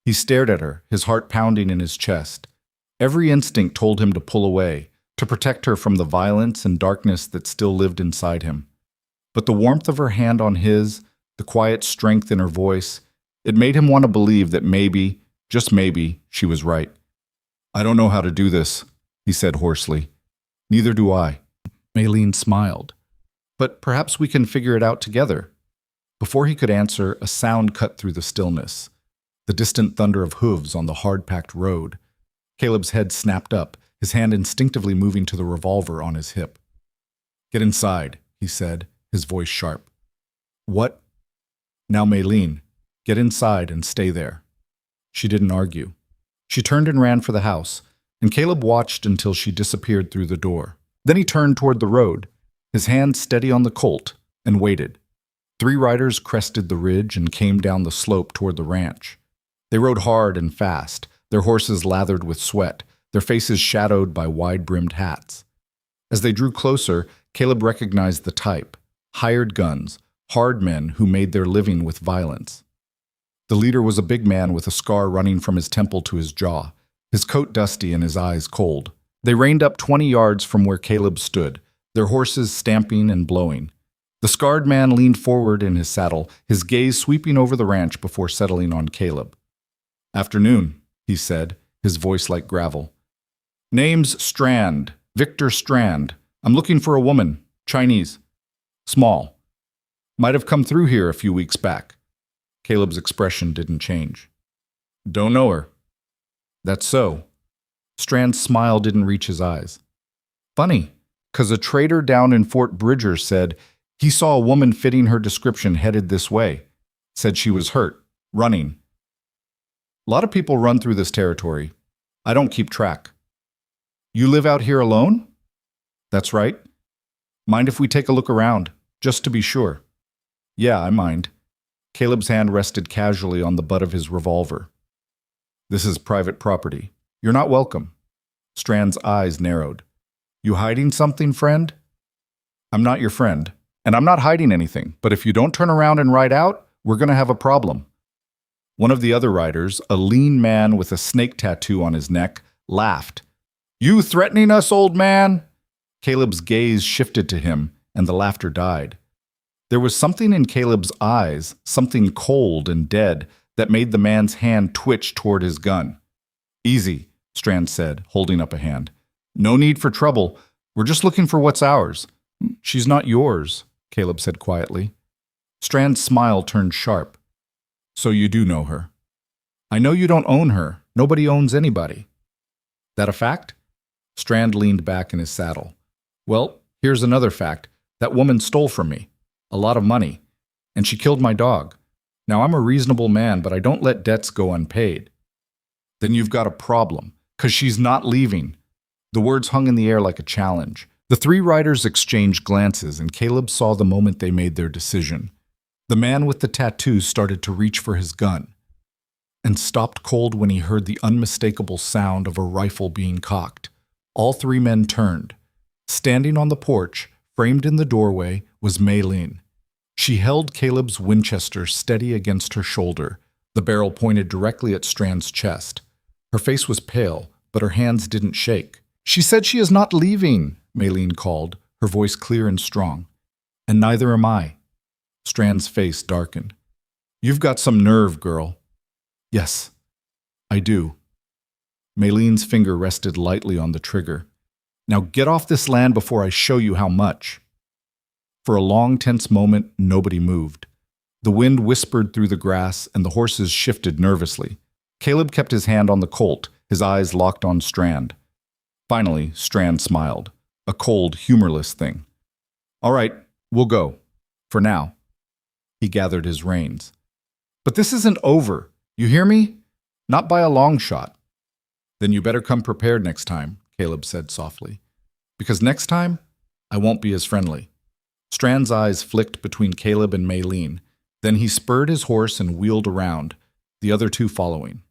He stared at her, his heart pounding in his chest. Every instinct told him to pull away, to protect her from the violence and darkness that still lived inside him. But the warmth of her hand on his, the quiet strength in her voice, it made him want to believe that maybe, just maybe, she was right. I don't know how to do this, he said hoarsely. Neither do I. Maylene smiled. But perhaps we can figure it out together. Before he could answer, a sound cut through the stillness. The distant thunder of hooves on the hard-packed road. Caleb's head snapped up, his hand instinctively moving to the revolver on his hip. Get inside, he said, his voice sharp. What? Now, Maylene, get inside and stay there. She didn't argue. She turned and ran for the house, and Caleb watched until she disappeared through the door. Then he turned toward the road, his hand steady on the Colt, and waited. 3 riders crested the ridge and came down the slope toward the ranch. They rode hard and fast, their horses lathered with sweat, their faces shadowed by wide-brimmed hats. As they drew closer, Caleb recognized the type, hired guns, hard men who made their living with violence. The leader was a big man with a scar running from his temple to his jaw, his coat dusty and his eyes cold. They reined up 20 yards from where Caleb stood, their horses stamping and blowing. The scarred man leaned forward in his saddle, his gaze sweeping over the ranch before settling on Caleb. "Afternoon," he said, his voice like gravel. "Name's Strand, Victor Strand. I'm looking for a woman, Chinese. Small. Might have come through here a few weeks back." Caleb's expression didn't change. "Don't know her." "That's so." Strand's smile didn't reach his eyes. "Funny, 'cause a trader down in Fort Bridger said he saw a woman fitting her description headed this way. Said she was hurt, running. A lot of people run through this territory. I don't keep track." "You live out here alone?" "That's right." "Mind if we take a look around, just to be sure?" "Yeah, I mind." Caleb's hand rested casually on the butt of his revolver. "This is private property. You're not welcome." Strand's eyes narrowed. "You hiding something, friend?" "I'm not your friend, and I'm not hiding anything, but if you don't turn around and ride out, we're going to have a problem." One of the other riders, a lean man with a snake tattoo on his neck, laughed. "You threatening us, old man?" Caleb's gaze shifted to him, and the laughter died. There was something in Caleb's eyes, something cold and dead, that made the man's hand twitch toward his gun. "Easy," Strand said, holding up a hand. "No need for trouble. We're just looking for what's ours." "She's not yours," Caleb said quietly. Strand's smile turned sharp. "So you do know her." "I know you don't own her. Nobody owns anybody." "That a fact?" Strand leaned back in his saddle. "Well, here's another fact. That woman stole from me. A lot of money. And she killed my dog. Now, I'm a reasonable man, but I don't let debts go unpaid." "Then you've got a problem, 'cause she's not leaving." The words hung in the air like a challenge. The three riders exchanged glances, and Caleb saw the moment they made their decision. The man with the tattoo started to reach for his gun, and stopped cold when he heard the unmistakable sound of a rifle being cocked. All three men turned. Standing on the porch, framed in the doorway, was Maylene. She held Caleb's Winchester steady against her shoulder, the barrel pointed directly at Strand's chest. Her face was pale, but her hands didn't shake. "She said she is not leaving," Maylene called, her voice clear and strong. "And neither am I." Strand's face darkened. "You've got some nerve, girl." "Yes, I do." Maylene's finger rested lightly on the trigger. "Now get off this land before I show you how much." For a long, tense moment, nobody moved. The wind whispered through the grass, and the horses shifted nervously. Caleb kept his hand on the colt, his eyes locked on Strand. Finally, Strand smiled, a cold, humorless thing. "All right, we'll go. For now." He gathered his reins. "But this isn't over. You hear me? Not by a long shot." "Then you better come prepared next time," Caleb said softly. "Because next time, I won't be as friendly." Strand's eyes flicked between Caleb and Maylene. Then he spurred his horse and wheeled around, the other two following.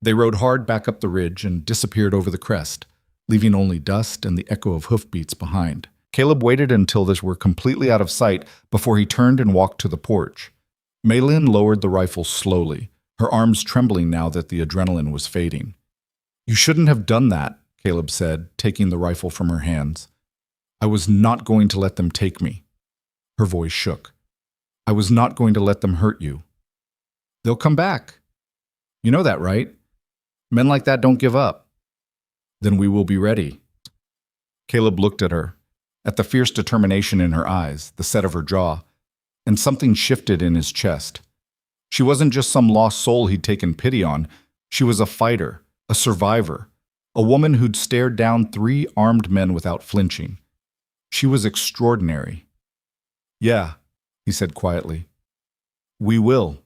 They rode hard back up the ridge and disappeared over the crest, leaving only dust and the echo of hoofbeats behind. Caleb waited until they were completely out of sight before he turned and walked to the porch. Maylene lowered the rifle slowly, her arms trembling now that the adrenaline was fading. "You shouldn't have done that," Caleb said, taking the rifle from her hands. "I was not going to let them take me." Her voice shook. "I was not going to let them hurt you." "They'll come back. You know that, right? Men like that don't give up." "Then we will be ready." Caleb looked at her, at the fierce determination in her eyes, the set of her jaw, and something shifted in his chest. She wasn't just some lost soul he'd taken pity on. She was a fighter, a survivor, a woman who'd stared down 3 armed men without flinching. She was extraordinary. "Yeah," he said quietly. "We will."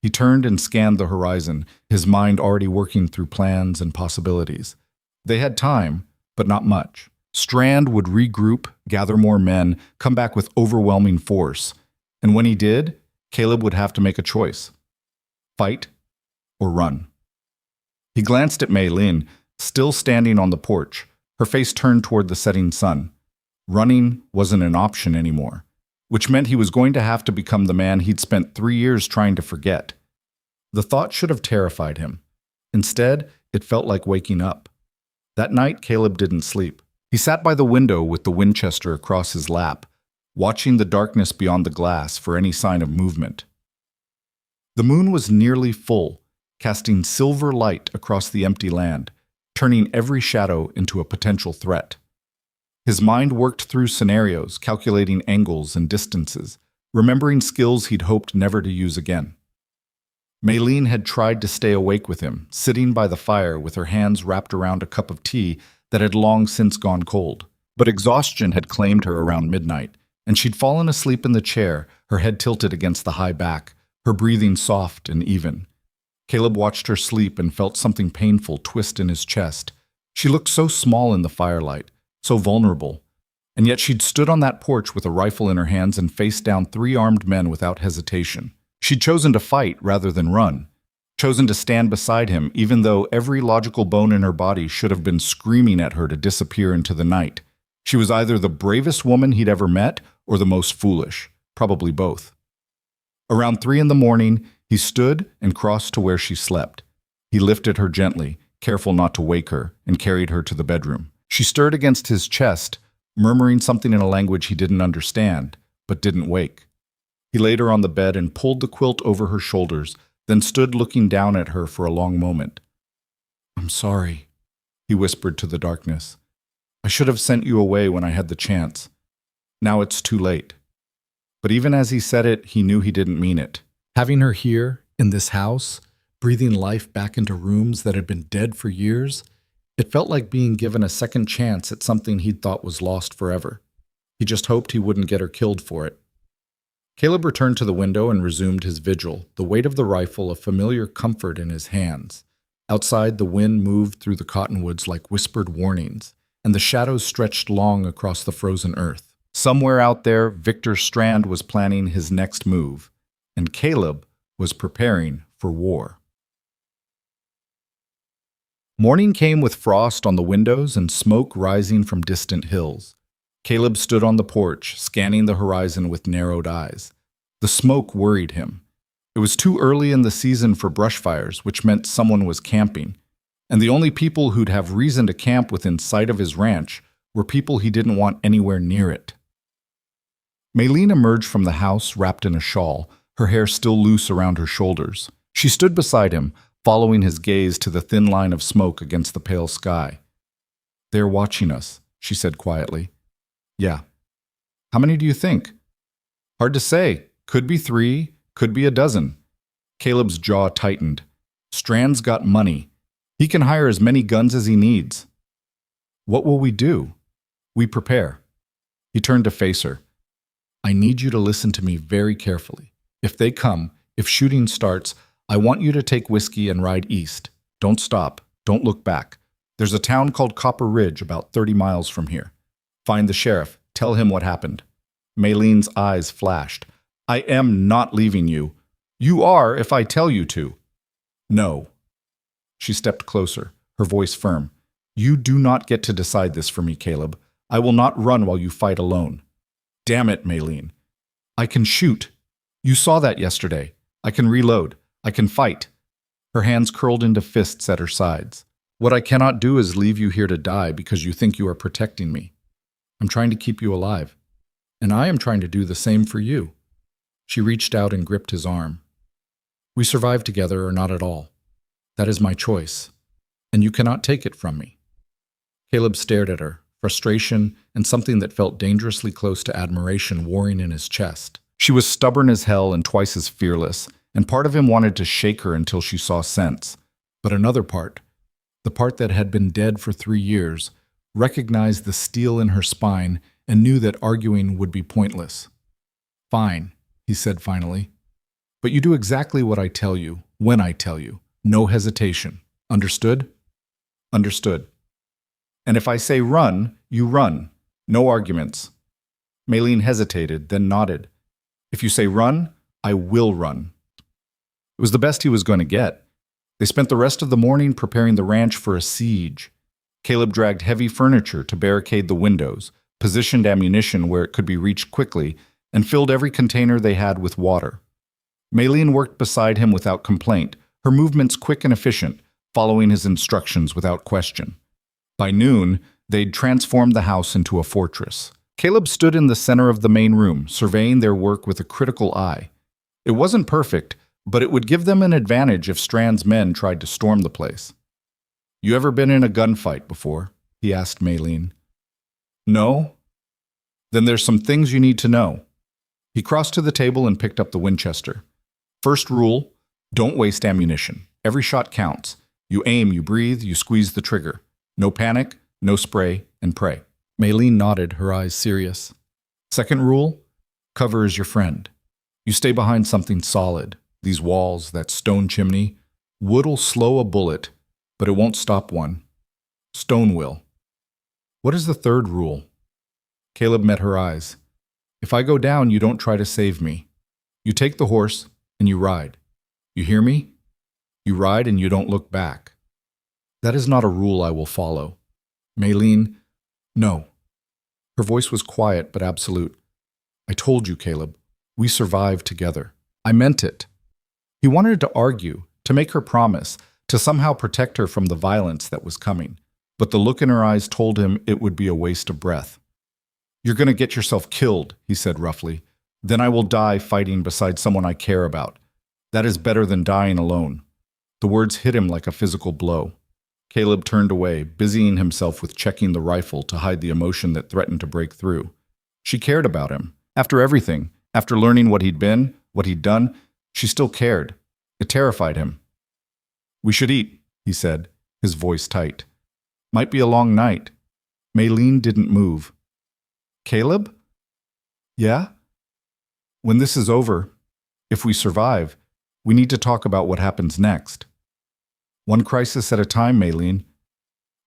He turned and scanned the horizon, his mind already working through plans and possibilities. They had time, but not much. Strand would regroup, gather more men, come back with overwhelming force. And when he did, Caleb would have to make a choice. Fight or run. He glanced at Maylene, still standing on the porch, her face turned toward the setting sun. Running wasn't an option anymore, which meant he was going to have to become the man he'd spent 3 years trying to forget. The thought should have terrified him. Instead, it felt like waking up. That night, Caleb didn't sleep. He sat by the window with the Winchester across his lap, watching the darkness beyond the glass for any sign of movement. The moon was nearly full, casting silver light across the empty land, turning every shadow into a potential threat. His mind worked through scenarios, calculating angles and distances, remembering skills he'd hoped never to use again. Maylene had tried to stay awake with him, sitting by the fire with her hands wrapped around a cup of tea that had long since gone cold. But exhaustion had claimed her around midnight, and she'd fallen asleep in the chair, her head tilted against the high back, her breathing soft and even. Caleb watched her sleep and felt something painful twist in his chest. She looked so small in the firelight, so vulnerable. And yet she'd stood on that porch with a rifle in her hands and faced down 3 armed men without hesitation. She'd chosen to fight rather than run, chosen to stand beside him even though every logical bone in her body should have been screaming at her to disappear into the night. She was either the bravest woman he'd ever met or the most foolish, probably both. Around 3 in the morning, he stood and crossed to where she slept. He lifted her gently, careful not to wake her, and carried her to the bedroom. She stirred against his chest, murmuring something in a language he didn't understand, but didn't wake. He laid her on the bed and pulled the quilt over her shoulders, then stood looking down at her for a long moment. "I'm sorry," he whispered to the darkness. "I should have sent you away when I had the chance. Now it's too late." But even as he said it, he knew he didn't mean it. Having her here, in this house, breathing life back into rooms that had been dead for years, it felt like being given a second chance at something he'd thought was lost forever. He just hoped he wouldn't get her killed for it. Caleb returned to the window and resumed his vigil, the weight of the rifle a familiar comfort in his hands. Outside, the wind moved through the cottonwoods like whispered warnings, and the shadows stretched long across the frozen earth. Somewhere out there, Victor Strand was planning his next move, and Caleb was preparing for war. Morning came with frost on the windows and smoke rising from distant hills. Caleb stood on the porch, scanning the horizon with narrowed eyes. The smoke worried him. It was too early in the season for brush fires, which meant someone was camping, and the only people who'd have reason to camp within sight of his ranch were people he didn't want anywhere near it. Maylene emerged from the house wrapped in a shawl, her hair still loose around her shoulders. She stood beside him, following his gaze to the thin line of smoke against the pale sky. "They're watching us," she said quietly. "Yeah. How many do you think?" "Hard to say. Could be 3, could be a dozen." Caleb's jaw tightened. Strand's got money. He can hire as many guns as he needs. "What will we do?" "We prepare." He turned to face her. "I need you to listen to me very carefully. If they come, if shooting starts, I want you to take whiskey and ride east. Don't stop. Don't look back. There's a town called Copper Ridge about 30 miles from here. Find the sheriff. Tell him what happened." Maylene's eyes flashed. "I am not leaving you. You are if I tell you to." "No." She stepped closer, her voice firm. "You do not get to decide this for me, Caleb. I will not run while you fight alone." "Damn it, Maylene. I can shoot. You saw that yesterday. I can reload. I can fight." Her hands curled into fists at her sides. "What I cannot do is leave you here to die because you think you are protecting me. I'm trying to keep you alive. And I am trying to do the same for you." She reached out and gripped his arm. "We survive together or not at all. That is my choice. And you cannot take it from me." Caleb stared at her, frustration and something that felt dangerously close to admiration warring in his chest. She was stubborn as hell and twice as fearless, and part of him wanted to shake her until she saw sense. But another part, the part that had been dead for 3 years, recognized the steel in her spine and knew that arguing would be pointless. "Fine," he said finally. "But you do exactly what I tell you, when I tell you. No hesitation. Understood?" "Understood." "And if I say run, you run. No arguments." Maylene hesitated, then nodded. "If you say run, I will run." It was the best he was going to get. They spent the rest of the morning preparing the ranch for a siege. Caleb dragged heavy furniture to barricade the windows, positioned ammunition where it could be reached quickly, and filled every container they had with water. Maylene worked beside him without complaint, her movements quick and efficient, following his instructions without question. By noon, They'd transformed the house into a fortress. Caleb stood in the center of the main room, surveying their work with a critical eye. It wasn't perfect, but it would give them an advantage if Strand's men tried to storm the place. "You ever been in a gunfight before?" he asked Maylene. "No?" "Then there's some things you need to know." He crossed to the table and picked up the Winchester. "First rule, don't waste ammunition. Every shot counts. You aim, you breathe, you squeeze the trigger. No panic, no spray, and pray." Maylene nodded, her eyes serious. "Second rule, cover is your friend. You stay behind something solid. These walls, that stone chimney. Wood'll slow a bullet, but it won't stop one. Stone will." "What is the third rule?" Caleb met her eyes. "If I go down, you don't try to save me. You take the horse and you ride. You hear me? You ride and you don't look back." "That is not a rule I will follow." "Maylene, no." Her voice was quiet but absolute. "I told you, Caleb. We survived together. I meant it." He wanted to argue, to make her promise, to somehow protect her from the violence that was coming. But the look in her eyes told him it would be a waste of breath. "You're going to get yourself killed," he said roughly. "Then I will die fighting beside someone I care about. That is better than dying alone." The words hit him like a physical blow. Caleb turned away, busying himself with checking the rifle to hide the emotion that threatened to break through. She cared about him. After everything, after learning what he'd been, what he'd done, she still cared. It terrified him. "We should eat," he said, his voice tight. "Might be a long night." Maylene didn't move. "Caleb?" "Yeah?" "When this is over, if we survive, we need to talk about what happens next." "One crisis at a time, Maylene."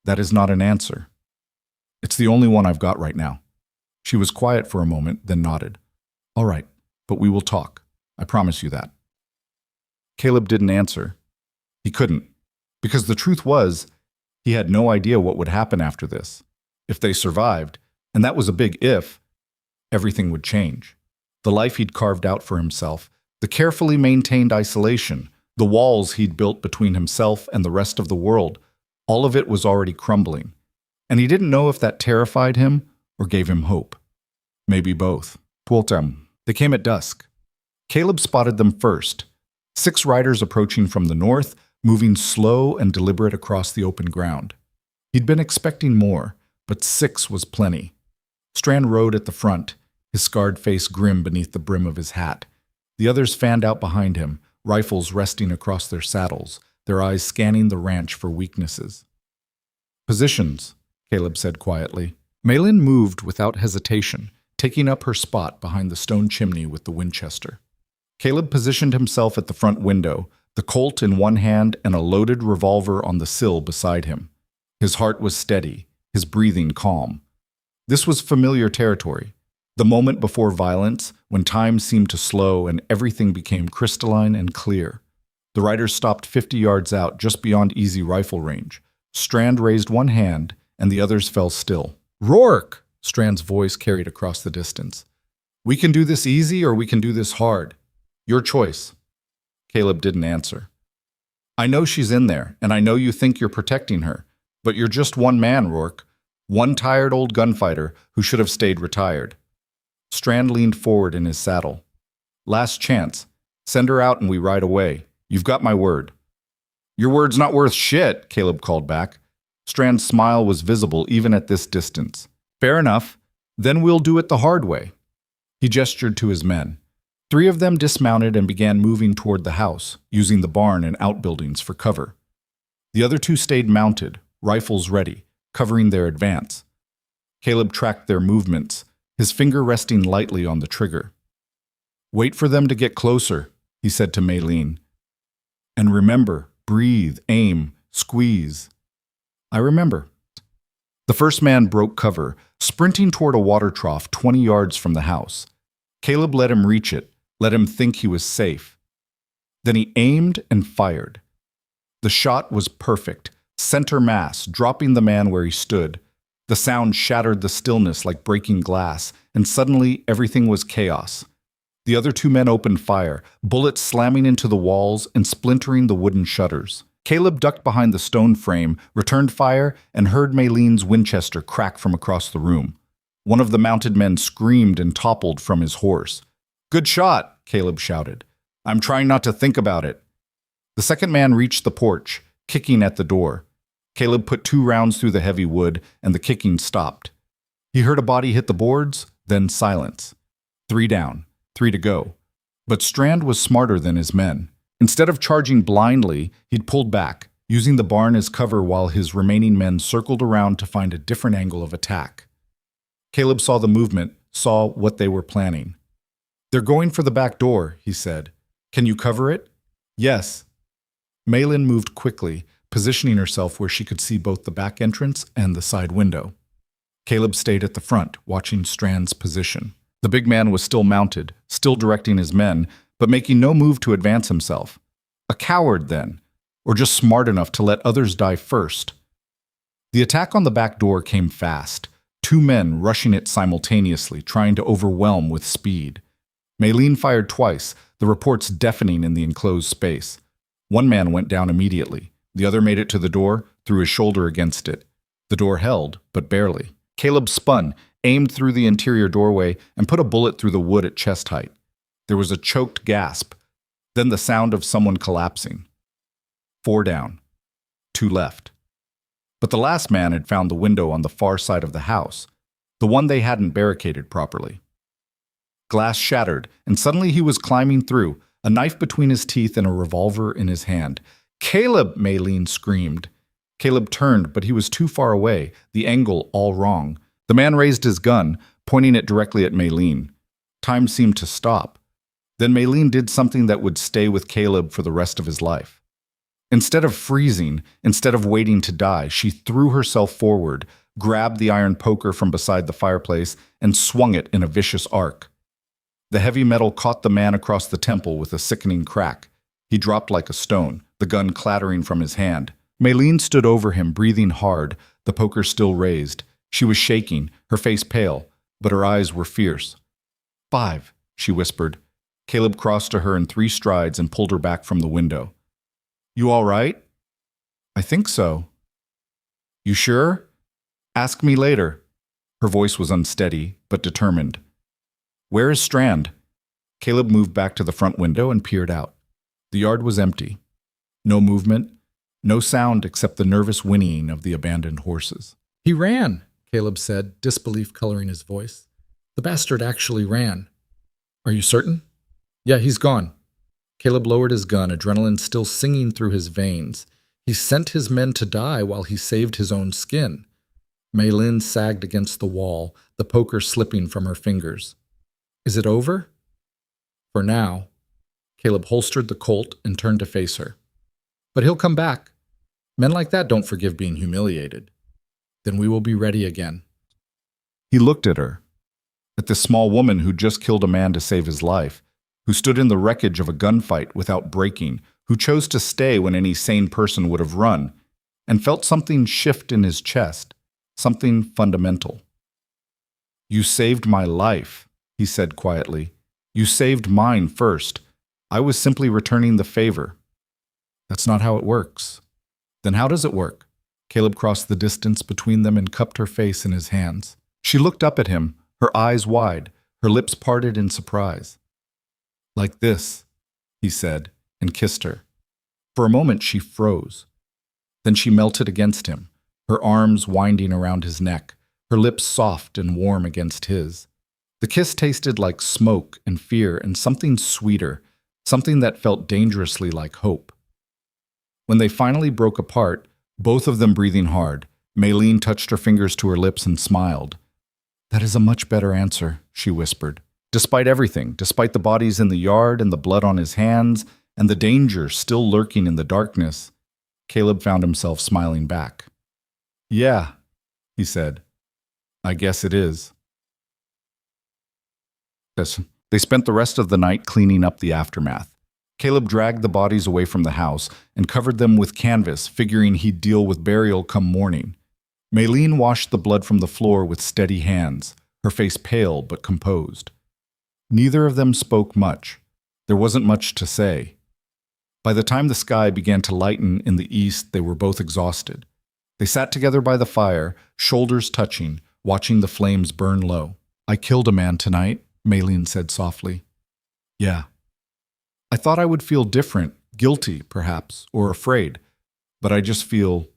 "That is not an answer." "It's the only one I've got right now." She was quiet for a moment, then nodded. "All right, but we will talk. I promise you that." Caleb didn't answer. He couldn't, because the truth was, he had no idea what would happen after this. If they survived, and that was a big if, everything would change. The life he'd carved out for himself, the carefully maintained isolation, the walls he'd built between himself and the rest of the world, all of it was already crumbling. And he didn't know if that terrified him or gave him hope. Maybe both. They came at dusk. Caleb spotted them first. 6 riders approaching from the north, moving slow and deliberate across the open ground. He'd been expecting more, but 6 was plenty. Strand rode at the front, his scarred face grim beneath the brim of his hat. The others fanned out behind him, rifles resting across their saddles, their eyes scanning the ranch for weaknesses. "Positions," Caleb said quietly. Maylene moved without hesitation, taking up her spot behind the stone chimney with the Winchester. Caleb positioned himself at the front window, the Colt in one hand and a loaded revolver on the sill beside him. His heart was steady, his breathing calm. This was familiar territory. The moment before violence, when time seemed to slow and everything became crystalline and clear. The riders stopped 50 yards out, just beyond easy rifle range. Strand raised one hand, and the others fell still. "Rourke!" Strand's voice carried across the distance. "We can do this easy or we can do this hard. Your choice." Caleb didn't answer. "I know she's in there, and I know you think you're protecting her, but you're just one man, Rourke. One tired old gunfighter who should have stayed retired." Strand leaned forward in his saddle. "Last chance. Send her out and we ride away. You've got my word." "Your word's not worth shit," Caleb called back. Strand's smile was visible even at this distance. "Fair enough. Then we'll do it the hard way." He gestured to his men. 3 of them dismounted and began moving toward the house, using the barn and outbuildings for cover. The other 2 stayed mounted, rifles ready, covering their advance. Caleb tracked their movements, his finger resting lightly on the trigger. "Wait for them to get closer," he said to Maylene. "And remember, breathe, aim, squeeze." "I remember." The first man broke cover, sprinting toward a water trough 20 yards from the house. Caleb let him reach it, let him think he was safe. Then he aimed and fired. The shot was perfect, center mass, dropping the man where he stood. The sound shattered the stillness like breaking glass, and suddenly everything was chaos. The other 2 men opened fire, bullets slamming into the walls and splintering the wooden shutters. Caleb ducked behind the stone frame, returned fire, and heard Maylene's Winchester crack from across the room. One of the mounted men screamed and toppled from his horse. "Good shot," Caleb shouted. "I'm trying not to think about it." The second man reached the porch, kicking at the door. Caleb put 2 rounds through the heavy wood, and the kicking stopped. He heard a body hit the boards, then silence. 3 down, 3 to go. But Strand was smarter than his men. Instead of charging blindly, he'd pulled back, using the barn as cover while his remaining men circled around to find a different angle of attack. Caleb saw the movement, saw what they were planning. "They're going for the back door," he said. "Can you cover it?" "Yes." Maylin moved quickly, positioning herself where she could see both the back entrance and the side window. Caleb stayed at the front, watching Strand's position. The big man was still mounted, still directing his men, but making no move to advance himself. A coward, then, or just smart enough to let others die first. The attack on the back door came fast, 2 men rushing it simultaneously, trying to overwhelm with speed. Mayleen fired twice, the reports deafening in the enclosed space. 1 man went down immediately. The other made it to the door, threw his shoulder against it. The door held, but barely. Caleb spun, aimed through the interior doorway, and put a bullet through the wood at chest height. There was a choked gasp, then the sound of someone collapsing. 4 down, 2 left. But the last man had found the window on the far side of the house, the one they hadn't barricaded properly. Glass shattered, and suddenly he was climbing through, a knife between his teeth and a revolver in his hand. "Caleb!" Mayleen screamed. Caleb turned, but he was too far away, the angle all wrong. The man raised his gun, pointing it directly at Mayleen. Time seemed to stop. Then Mayleen did something that would stay with Caleb for the rest of his life. Instead of freezing, instead of waiting to die, she threw herself forward, grabbed the iron poker from beside the fireplace, and swung it in a vicious arc. The heavy metal caught the man across the temple with a sickening crack. He dropped like a stone, the gun clattering from his hand. Mayleen stood over him, breathing hard, the poker still raised. She was shaking, her face pale, but her eyes were fierce. 5, she whispered. Caleb crossed to her in 3 strides and pulled her back from the window. "You all right?" "I think so." "You sure?" "Ask me later." Her voice was unsteady, but determined. "Where is Strand?" Caleb moved back to the front window and peered out. The yard was empty. No movement, no sound except the nervous whinnying of the abandoned horses. "He ran," Caleb said, disbelief coloring his voice. "The bastard actually ran." "Are you certain?" "Yeah, he's gone." Caleb lowered his gun, adrenaline still singing through his veins. He sent his men to die while he saved his own skin. Maylin sagged against the wall, the poker slipping from her fingers. "Is it over?" "For now." Caleb holstered the Colt and turned to face her. "But he'll come back. Men like that don't forgive being humiliated. Then we will be ready again." He looked at her, at this small woman who'd just killed a man to save his life, who stood in the wreckage of a gunfight without breaking, who chose to stay when any sane person would have run, and felt something shift in his chest, something fundamental. "You saved my life," he said quietly. "You saved mine first. I was simply returning the favor." "That's not how it works." "Then how does it work?" Caleb crossed the distance between them and cupped her face in his hands. She looked up at him, her eyes wide, her lips parted in surprise. "Like this," he said, and kissed her. For a moment she froze. Then she melted against him, her arms winding around his neck, her lips soft and warm against his. The kiss tasted like smoke and fear and something sweeter, something that felt dangerously like hope. When they finally broke apart, both of them breathing hard, Mayleen touched her fingers to her lips and smiled. "That is a much better answer," she whispered. Despite everything, despite the bodies in the yard and the blood on his hands and the danger still lurking in the darkness, Caleb found himself smiling back. "Yeah," he said. "I guess it is." They spent the rest of the night cleaning up the aftermath. Caleb dragged the bodies away from the house and covered them with canvas, figuring he'd deal with burial come morning. Mayleen washed the blood from the floor with steady hands, her face pale but composed. Neither of them spoke much. There wasn't much to say. By the time the sky began to lighten in the east, they were both exhausted. They sat together by the fire, shoulders touching, watching the flames burn low. "I killed a man tonight," Maylene said softly. "Yeah. I thought I would feel different, guilty, perhaps, or afraid, but I just feel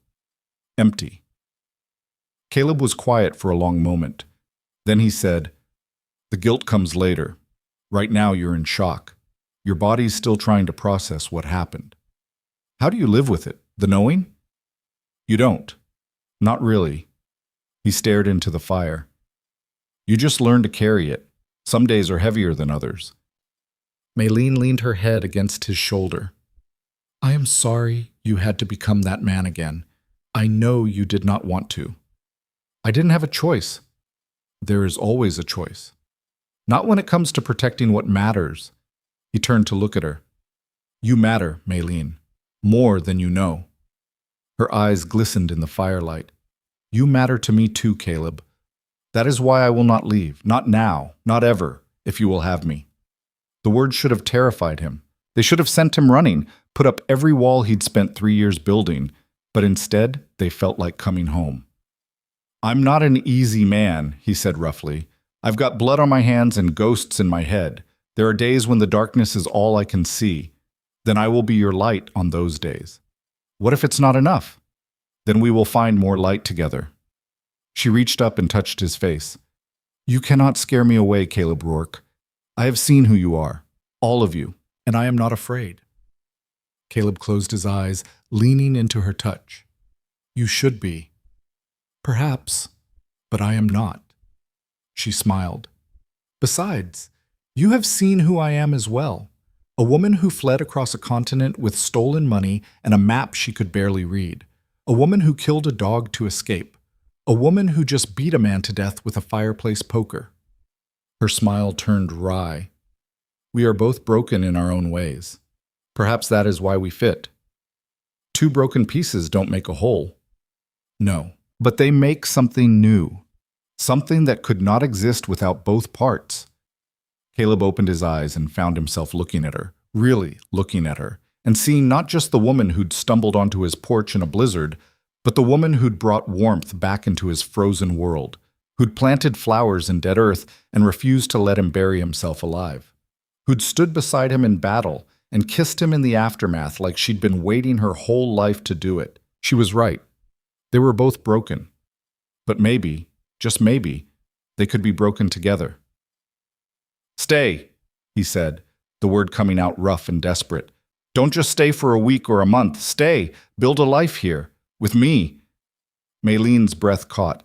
empty." Caleb was quiet for a long moment. Then he said, "The guilt comes later. Right now you're in shock. Your body's still trying to process what happened. How do you live with it? The knowing?" "You don't. Not really." He stared into the fire. "You just learn to carry it. Some days are heavier than others." Maylene leaned her head against his shoulder. "I am sorry you had to become that man again. I know you did not want to." "I didn't have a choice." "There is always a choice. Not when it comes to protecting what matters." He turned to look at her. "You matter, Maylene, more than you know." Her eyes glistened in the firelight. "You matter to me too, Caleb. That is why I will not leave, not now, not ever, if you will have me." The words should have terrified him. They should have sent him running, put up every wall he'd spent 3 years building, but instead they felt like coming home. "I'm not an easy man," he said roughly. "I've got blood on my hands and ghosts in my head. There are days when the darkness is all I can see. Then I will be your light on those days. What if it's not enough? Then we will find more light together." She reached up and touched his face. "You cannot scare me away, Caleb Rourke. I have seen who you are, all of you, and I am not afraid." Caleb closed his eyes, leaning into her touch. "You should be. Perhaps, but I am not." She smiled. "Besides, you have seen who I am as well. A woman who fled across a continent with stolen money and a map she could barely read. A woman who killed a dog to escape. A woman who just beat a man to death with a fireplace poker." Her smile turned wry. "We are both broken in our own ways. Perhaps that is why we fit. 2 broken pieces don't make a whole." "No, but they make something new. Something that could not exist without both parts." Caleb opened his eyes and found himself looking at her, really looking at her, and seeing not just the woman who'd stumbled onto his porch in a blizzard, but the woman who'd brought warmth back into his frozen world, who'd planted flowers in dead earth and refused to let him bury himself alive, who'd stood beside him in battle and kissed him in the aftermath like she'd been waiting her whole life to do it. She was right. They were both broken. But maybe, just maybe, they could be broken together. "Stay," he said, the word coming out rough and desperate. "Don't just stay for a week or a month. Stay. Build a life here. With me." Maylene's breath caught.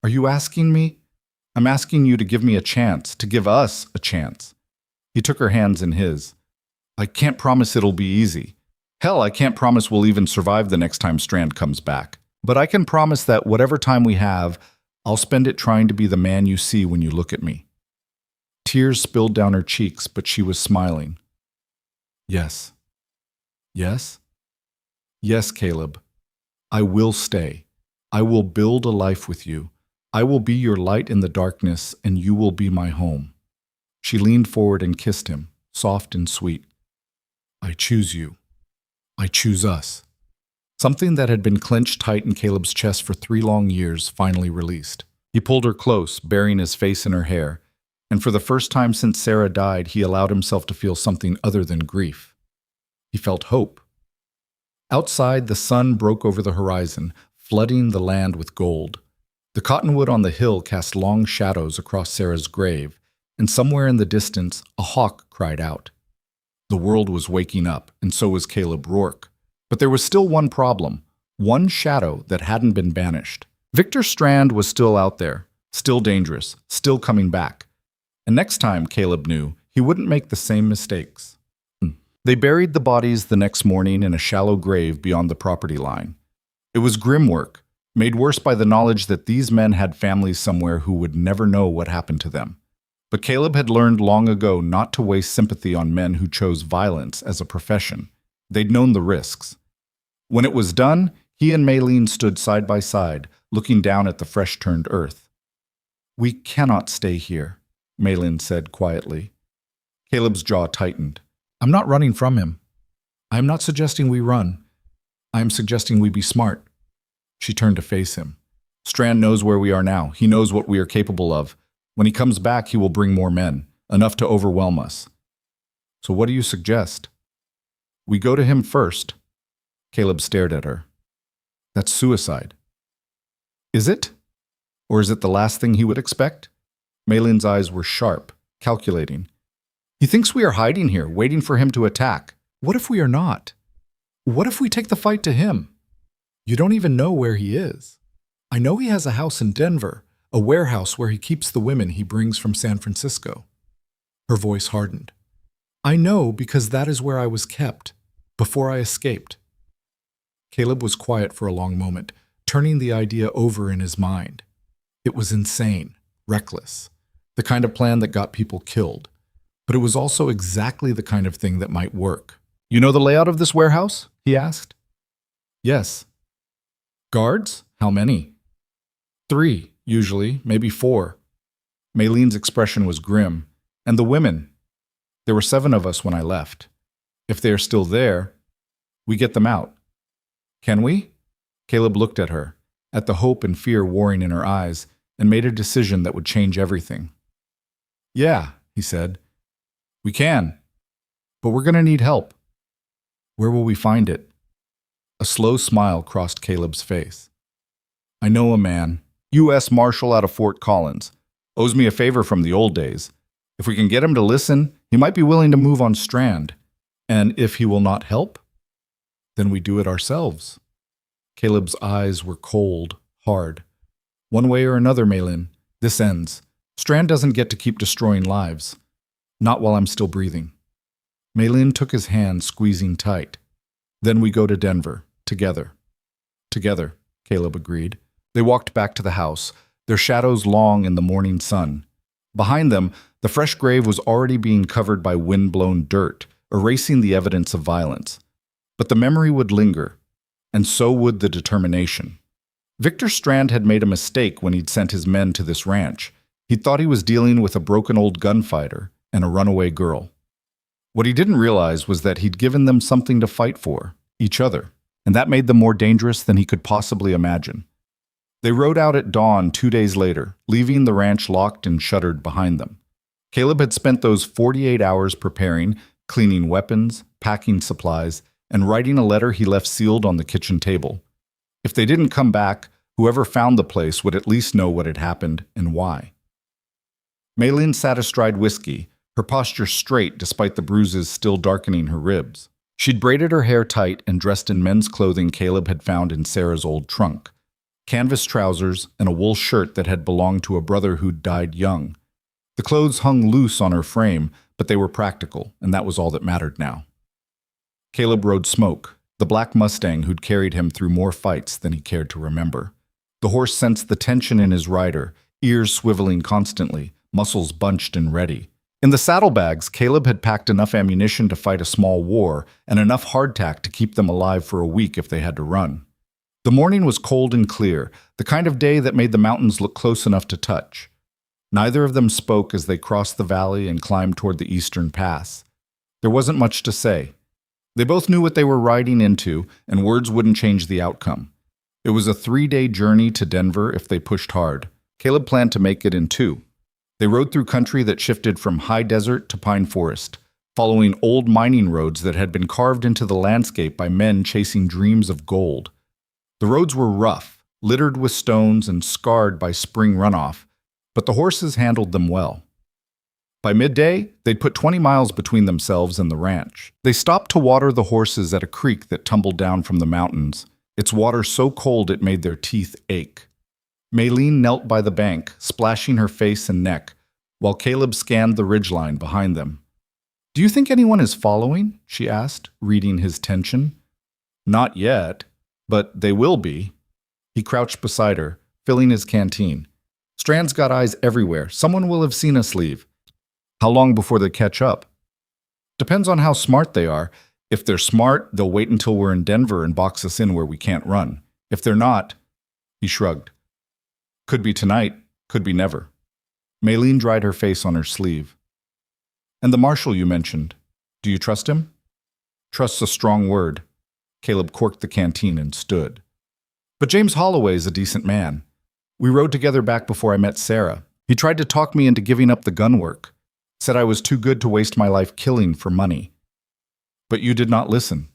"Are you asking me?" "I'm asking you to give me a chance, to give us a chance." He took her hands in his. "I can't promise it'll be easy. Hell, I can't promise we'll even survive the next time Strand comes back. But I can promise that whatever time we have, I'll spend it trying to be the man you see when you look at me." Tears spilled down her cheeks, but she was smiling. "Yes. Yes? Yes, Caleb. I will stay. I will build a life with you. I will be your light in the darkness, and you will be my home." She leaned forward and kissed him, soft and sweet. "I choose you. I choose us." Something that had been clenched tight in Caleb's chest for 3 long years finally released. He pulled her close, burying his face in her hair, and for the first time since Sarah died, he allowed himself to feel something other than grief. He felt hope. Outside, the sun broke over the horizon, flooding the land with gold. The cottonwood on the hill cast long shadows across Sarah's grave, and somewhere in the distance, a hawk cried out. The world was waking up, and so was Caleb Rourke. But there was still one problem, one shadow that hadn't been banished. Victor Strand was still out there, still dangerous, still coming back. And next time, Caleb knew, he wouldn't make the same mistakes. They buried the bodies the next morning in a shallow grave beyond the property line. It was grim work, made worse by the knowledge that these men had families somewhere who would never know what happened to them. But Caleb had learned long ago not to waste sympathy on men who chose violence as a profession. They'd known the risks. When it was done, he and Maylene stood side by side, looking down at the fresh-turned earth. "We cannot stay here," Maylene said quietly. Caleb's jaw tightened. "I'm not running from him." I am not suggesting we run. I am suggesting we be smart. She turned to face him. Strand knows where we are now. He knows what we are capable of. When he comes back, he will bring more men, enough to overwhelm us. So what do you suggest? We go to him first. Caleb stared at her. That's suicide. Is it? Or is it the last thing he would expect? Maylin's eyes were sharp, calculating. He thinks we are hiding here, waiting for him to attack. What if we are not? What if we take the fight to him? You don't even know where he is. I know he has a house in Denver, a warehouse where he keeps the women he brings from San Francisco. Her voice hardened. I know because that is where I was kept, before I escaped. Caleb was quiet for a long moment, turning the idea over in his mind. It was insane, reckless, the kind of plan that got people killed. But it was also exactly the kind of thing that might work. You know the layout of this warehouse? He asked. Yes. Guards? How many? 3, usually, maybe 4. Maylin's expression was grim. And the women? There were 7 of us when I left. If they are still there, we get them out. Can we? Caleb looked at her, at the hope and fear warring in her eyes, and made a decision that would change everything. Yeah, he said. We can. But we're going to need help. Where will we find it? A slow smile crossed Caleb's face. I know a man, U.S. Marshal out of Fort Collins, owes me a favor from the old days. If we can get him to listen, he might be willing to move on Strand. And if he will not help, then we do it ourselves. Caleb's eyes were cold, hard. One way or another, Maylin, this ends. Strand doesn't get to keep destroying lives. Not while I'm still breathing. Maylin took his hand, squeezing tight. Then we go to Denver, together. Together, Caleb agreed. They walked back to the house, their shadows long in the morning sun. Behind them, the fresh grave was already being covered by wind-blown dirt, erasing the evidence of violence. But the memory would linger, and so would the determination. Victor Strand had made a mistake when he'd sent his men to this ranch. He'd thought he was dealing with a broken old gunfighter and a runaway girl. What he didn't realize was that he'd given them something to fight for, each other, and that made them more dangerous than he could possibly imagine. They rode out at dawn 2 days later, leaving the ranch locked and shuttered behind them. Caleb had spent those 48 hours preparing, cleaning weapons, packing supplies, and writing a letter he left sealed on the kitchen table. If they didn't come back, whoever found the place would at least know what had happened and why. Maylin sat astride whiskey, her posture straight despite the bruises still darkening her ribs. She'd braided her hair tight and dressed in men's clothing Caleb had found in Sarah's old trunk. Canvas trousers and a wool shirt that had belonged to a brother who'd died young. The clothes hung loose on her frame, but they were practical, and that was all that mattered now. Caleb rode Smoke, the black Mustang who'd carried him through more fights than he cared to remember. The horse sensed the tension in his rider, ears swiveling constantly, muscles bunched and ready. In the saddlebags, Caleb had packed enough ammunition to fight a small war and enough hardtack to keep them alive for a week if they had to run. The morning was cold and clear, the kind of day that made the mountains look close enough to touch. Neither of them spoke as they crossed the valley and climbed toward the eastern pass. There wasn't much to say. They both knew what they were riding into, and words wouldn't change the outcome. It was a 3-day journey to Denver if they pushed hard. Caleb planned to make it in 2. They rode through country that shifted from high desert to pine forest, following old mining roads that had been carved into the landscape by men chasing dreams of gold. The roads were rough, littered with stones and scarred by spring runoff, but the horses handled them well. By midday, they'd put 20 miles between themselves and the ranch. They stopped to water the horses at a creek that tumbled down from the mountains, its water so cold it made their teeth ache. Maylin knelt by the bank, splashing her face and neck, while Caleb scanned the ridgeline behind them. "Do you think anyone is following?" she asked, reading his tension. "Not yet, but they will be." He crouched beside her, filling his canteen. "Strand's got eyes everywhere. Someone will have seen us leave. How long before they catch up?" "Depends on how smart they are. If they're smart, they'll wait until we're in Denver and box us in where we can't run. If they're not," he shrugged. "Could be tonight, could be never." Maylin dried her face on her sleeve. "And the marshal you mentioned, do you trust him?" Trust's a strong word. Caleb corked the canteen and stood. But James Holloway's a decent man. We rode together back before I met Sarah. He tried to talk me into giving up the gun work. Said I was too good to waste my life killing for money. But you did not listen.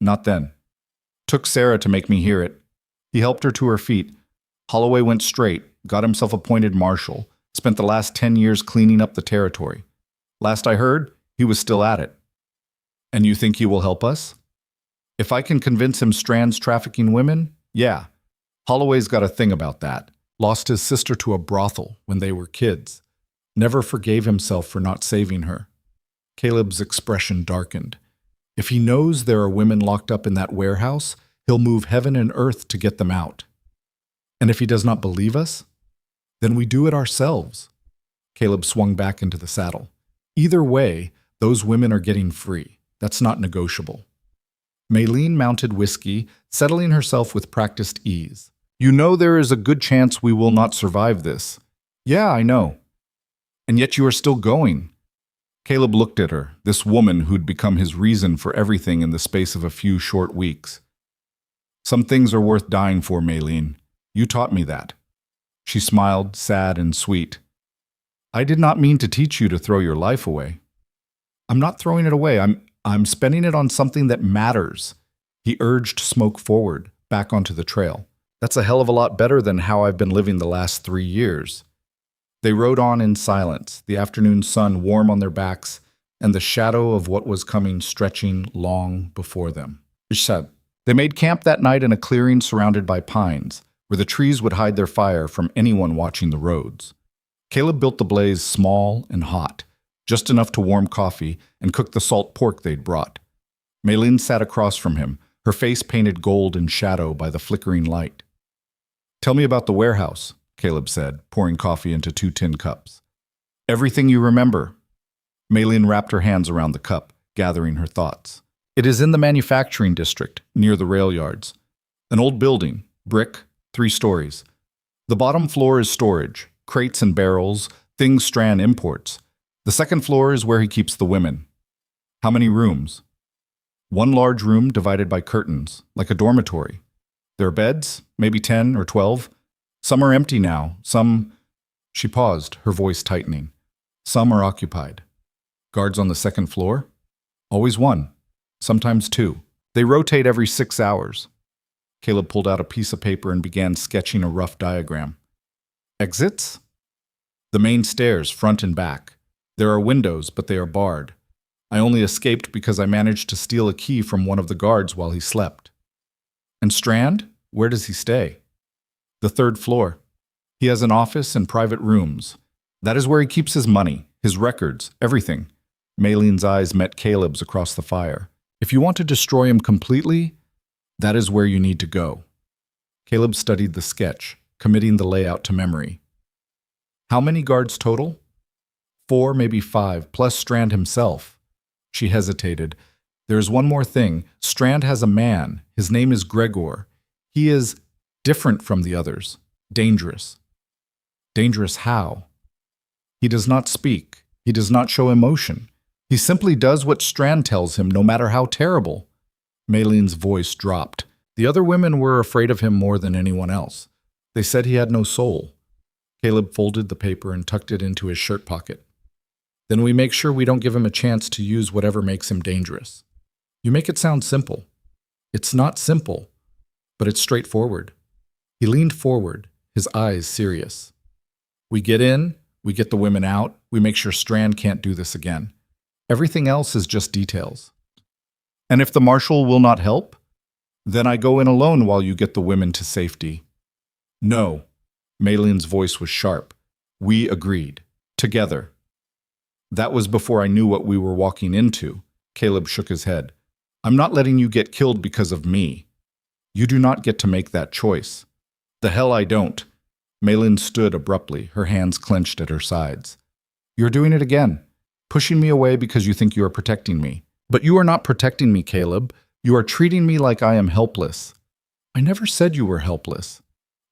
Not then. Took Sarah to make me hear it. He helped her to her feet. Holloway went straight, got himself appointed marshal, spent the last 10 years cleaning up the territory. Last I heard, he was still at it. And you think he will help us? If I can convince him Strand's trafficking women, yeah. Holloway's got a thing about that. Lost his sister to a brothel when they were kids. Never forgave himself for not saving her. Caleb's expression darkened. If he knows there are women locked up in that warehouse, he'll move heaven and earth to get them out. And if he does not believe us, then we do it ourselves. Caleb swung back into the saddle. Either way, those women are getting free. That's not negotiable. Maylene mounted whiskey, settling herself with practiced ease. You know there is a good chance we will not survive this. Yeah, I know. And yet you are still going. Caleb looked at her, this woman who'd become his reason for everything in the space of a few short weeks. Some things are worth dying for, Maylene. You taught me that. She smiled, sad and sweet. I did not mean to teach you to throw your life away. I'm not throwing it away. I'm spending it on something that matters. He urged Smoke forward, back onto the trail. That's a hell of a lot better than how I've been living the last 3 years. They rode on in silence, the afternoon sun warm on their backs, and the shadow of what was coming stretching long before them. They made camp that night in a clearing surrounded by pines, where the trees would hide their fire from anyone watching the roads. Caleb built the blaze small and hot, just enough to warm coffee and cook the salt pork they'd brought. Maylene sat across from him, her face painted gold in shadow by the flickering light. Tell me about the warehouse, Caleb said, pouring coffee into 2 tin cups. Everything you remember. Maylene wrapped her hands around the cup, gathering her thoughts. It is in the manufacturing district, near the rail yards. An old building, brick, 3 stories. The bottom floor is storage, crates and barrels, things Strand imports. The second floor is where he keeps the women. How many rooms? 1 large room divided by curtains, like a dormitory. There are beds, maybe 10 or 12. Some are empty now, some... She paused, her voice tightening. Some are occupied. Guards on the second floor? Always 1, sometimes 2. They rotate every 6 hours. Caleb pulled out a piece of paper and began sketching a rough diagram. Exits? The main stairs, front and back. There are windows, but they are barred. I only escaped because I managed to steal a key from one of the guards while he slept. And Strand? Where does he stay? The 3rd floor. He has an office and private rooms. That is where he keeps his money, his records, everything. Maylene's eyes met Caleb's across the fire. If you want to destroy him completely, that is where you need to go. Caleb studied the sketch, committing the layout to memory. How many guards total? 4, maybe 5, plus Strand himself. She hesitated. There is one more thing. Strand has a man. His name is Gregor. He is different from the others. Dangerous. Dangerous how? He does not speak. He does not show emotion. He simply does what Strand tells him, no matter how terrible. Maylene's voice dropped. The other women were afraid of him more than anyone else. They said he had no soul. Caleb folded the paper and tucked it into his shirt pocket. Then we make sure we don't give him a chance to use whatever makes him dangerous. You make it sound simple. It's not simple, but it's straightforward. He leaned forward, his eyes serious. We get in, we get the women out, we make sure Strand can't do this again. Everything else is just details. And if the marshal will not help, then I go in alone while you get the women to safety. No. Maylene's voice was sharp. We agreed. Together. That was before I knew what we were walking into. Caleb shook his head. I'm not letting you get killed because of me. You do not get to make that choice. The hell I don't. Maylene stood abruptly, her hands clenched at her sides. You're doing it again, pushing me away because you think you are protecting me. But you are not protecting me, Caleb. You are treating me like I am helpless. I never said you were helpless.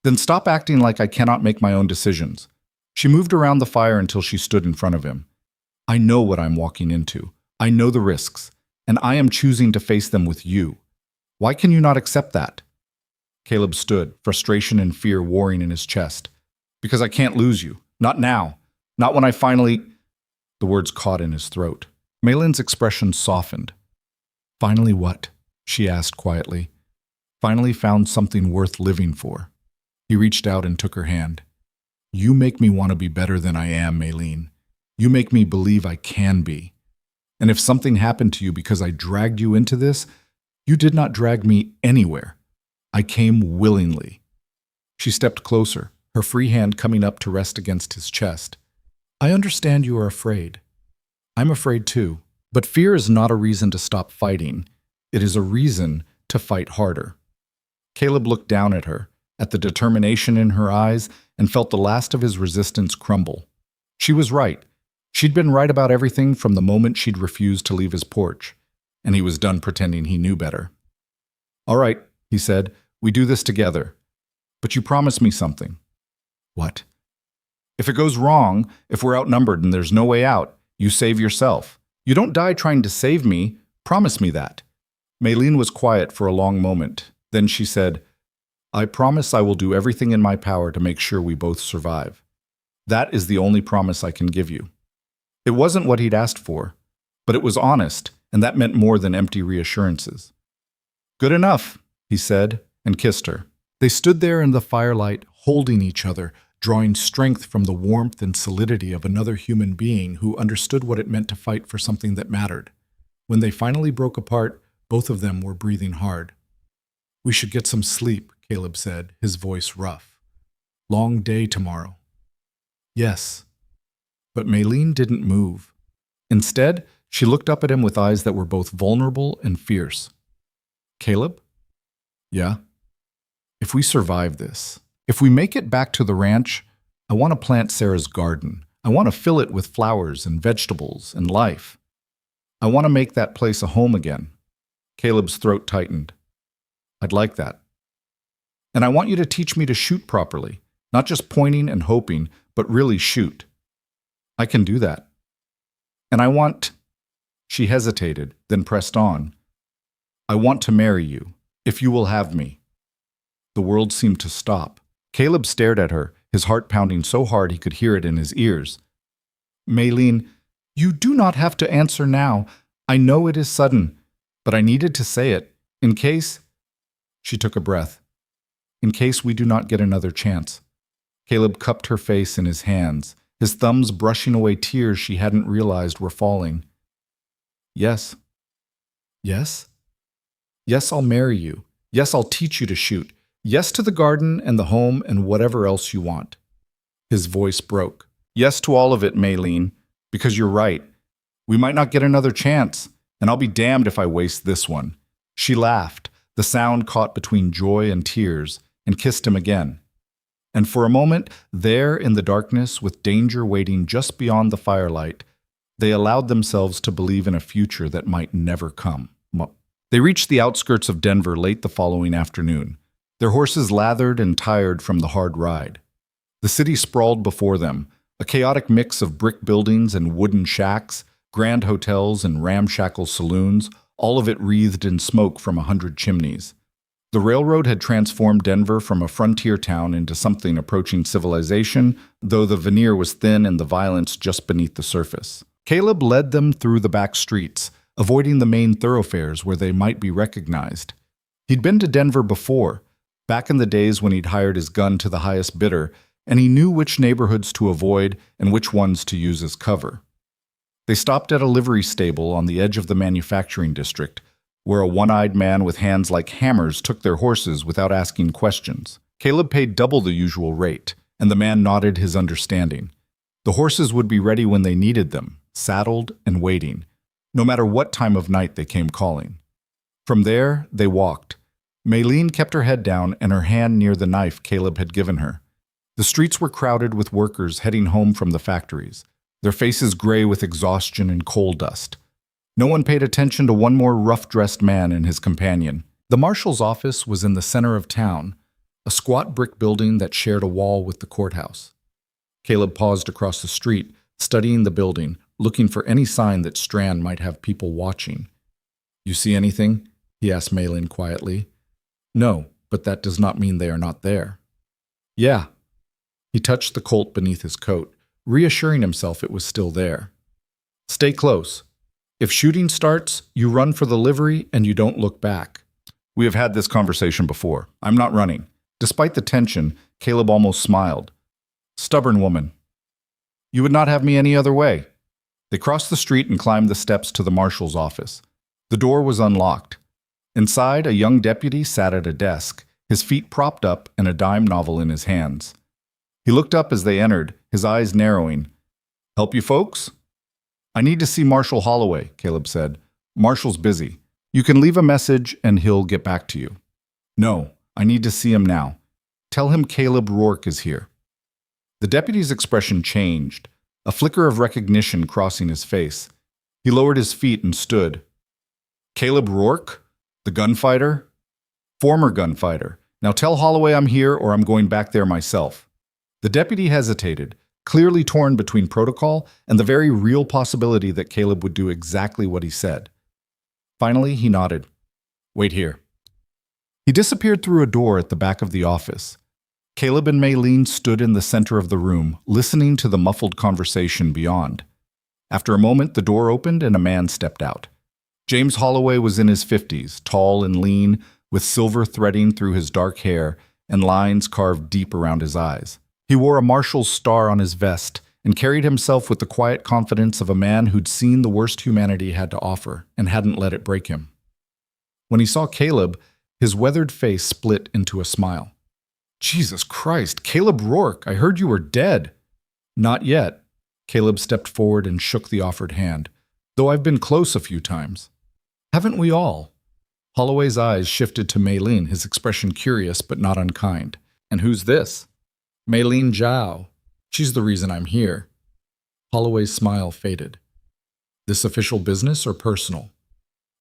Then stop acting like I cannot make my own decisions. She moved around the fire until she stood in front of him. I know what I'm walking into. I know the risks. and I am choosing to face them with you. Why can you not accept that? Caleb stood, frustration and fear warring in his chest. Because I can't lose you. Not now. Not when I finally... The words caught in his throat. Maylin's expression softened. Finally what? She asked quietly. Finally found something worth living for. He reached out and took her hand. You make me want to be better than I am, Maylin. You make me believe I can be. And if something happened to you because I dragged you into this, you did not drag me anywhere. I came willingly. She stepped closer, her free hand coming up to rest against his chest. I understand you are afraid. I'm afraid too. But fear is not a reason to stop fighting. It is a reason to fight harder. Caleb looked down at her, at the determination in her eyes, and felt the last of his resistance crumble. She was right. She'd been right about everything from the moment she'd refused to leave his porch, and he was done pretending he knew better. All right, he said, we do this together. But you promise me something. What? If it goes wrong, if we're outnumbered and there's no way out, you save yourself. You don't die trying to save me. Promise me that. Maylin was quiet for a long moment. Then she said, I promise I will do everything in my power to make sure we both survive. That is the only promise I can give you. It wasn't what he'd asked for, but it was honest, and that meant more than empty reassurances. Good enough, he said, and kissed her. They stood there in the firelight, holding each other, drawing strength from the warmth and solidity of another human being who understood what it meant to fight for something that mattered. When they finally broke apart, both of them were breathing hard. We should get some sleep, Caleb said, his voice rough. Long day tomorrow. Yes. But Maylin didn't move. Instead, she looked up at him with eyes that were both vulnerable and fierce. Caleb? Yeah? If we survive this, if we make it back to the ranch, I want to plant Sarah's garden. I want to fill it with flowers and vegetables and life. I want to make that place a home again. Caleb's throat tightened. I'd like that. And I want you to teach me to shoot properly, not just pointing and hoping, but really shoot. I can do that. And I want... She hesitated, then pressed on. I want to marry you, if you will have me. The world seemed to stop. Caleb stared at her, his heart pounding so hard he could hear it in his ears. Maylin, you do not have to answer now. I know it is sudden, but I needed to say it, in case... She took a breath. In case we do not get another chance. Caleb cupped her face in his hands, his thumbs brushing away tears she hadn't realized were falling. Yes. Yes? Yes, I'll marry you. Yes, I'll teach you to shoot. Yes to the garden and the home and whatever else you want. His voice broke. Yes to all of it, Maylin, because you're right. We might not get another chance, and I'll be damned if I waste this one. She laughed, the sound caught between joy and tears, and kissed him again. And for a moment, there in the darkness, with danger waiting just beyond the firelight, they allowed themselves to believe in a future that might never come. They reached the outskirts of Denver late the following afternoon, their horses lathered and tired from the hard ride. The city sprawled before them, a chaotic mix of brick buildings and wooden shacks, grand hotels and ramshackle saloons, all of it wreathed in smoke from 100 chimneys. The railroad had transformed Denver from a frontier town into something approaching civilization, though the veneer was thin and the violence just beneath the surface. Caleb led them through the back streets, avoiding the main thoroughfares where they might be recognized. He'd been to Denver before, back in the days when he'd hired his gun to the highest bidder, and he knew which neighborhoods to avoid and which ones to use as cover. They stopped at a livery stable on the edge of the manufacturing district, where a one-eyed man with hands like hammers took their horses without asking questions. Caleb paid double the usual rate, and the man nodded his understanding. The horses would be ready when they needed them, saddled and waiting, no matter what time of night they came calling. From there, they walked. Maylin kept her head down and her hand near the knife Caleb had given her. The streets were crowded with workers heading home from the factories, their faces gray with exhaustion and coal dust. No one paid attention to one more rough-dressed man and his companion. The marshal's office was in the center of town, a squat brick building that shared a wall with the courthouse. Caleb paused across the street, studying the building, looking for any sign that Strand might have people watching. You see anything? He asked Maylin quietly. No, but that does not mean they are not there. Yeah. He touched the Colt beneath his coat, reassuring himself it was still there. Stay close. If shooting starts, you run for the livery and you don't look back. We have had this conversation before. I'm not running. Despite the tension, Caleb almost smiled. Stubborn woman. You would not have me any other way. They crossed the street and climbed the steps to the marshal's office. The door was unlocked. Inside, a young deputy sat at a desk, his feet propped up and a dime novel in his hands. He looked up as they entered, his eyes narrowing. Help you folks? I need to see Marshal Holloway, Caleb said. Marshal's busy. You can leave a message and he'll get back to you. No, I need to see him now. Tell him Caleb Rourke is here. The deputy's expression changed, a flicker of recognition crossing his face. He lowered his feet and stood. Caleb Rourke? The gunfighter? Former gunfighter. Now tell Holloway I'm here or I'm going back there myself. The deputy hesitated, clearly torn between protocol and the very real possibility that Caleb would do exactly what he said. Finally, he nodded. Wait here. He disappeared through a door at the back of the office. Caleb and Maylin stood in the center of the room, listening to the muffled conversation beyond. After a moment, the door opened and a man stepped out. James Holloway was in his 50s, tall and lean, with silver threading through his dark hair and lines carved deep around his eyes. He wore a marshal's star on his vest and carried himself with the quiet confidence of a man who'd seen the worst humanity had to offer and hadn't let it break him. When he saw Caleb, his weathered face split into a smile. Jesus Christ, Caleb Rourke, I heard you were dead. Not yet. Caleb stepped forward and shook the offered hand, though I've been close a few times. Haven't we all? Holloway's eyes shifted to Maylin, his expression curious but not unkind. And who's this? Maylin Zhao. She's the reason I'm here. Holloway's smile faded. This official business or personal?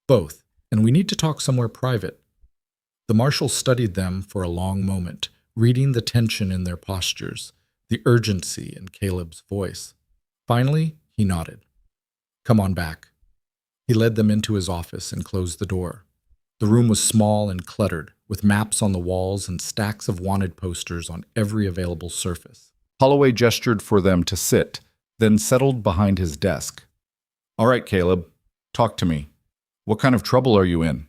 Both, and we need to talk somewhere private. The marshal studied them for a long moment, reading the tension in their postures, the urgency in Caleb's voice. Finally, he nodded. Come on back. He led them into his office and closed the door. The room was small and cluttered, with maps on the walls and stacks of wanted posters on every available surface. Holloway gestured for them to sit, then settled behind his desk. All right, Caleb, talk to me. What kind of trouble are you in?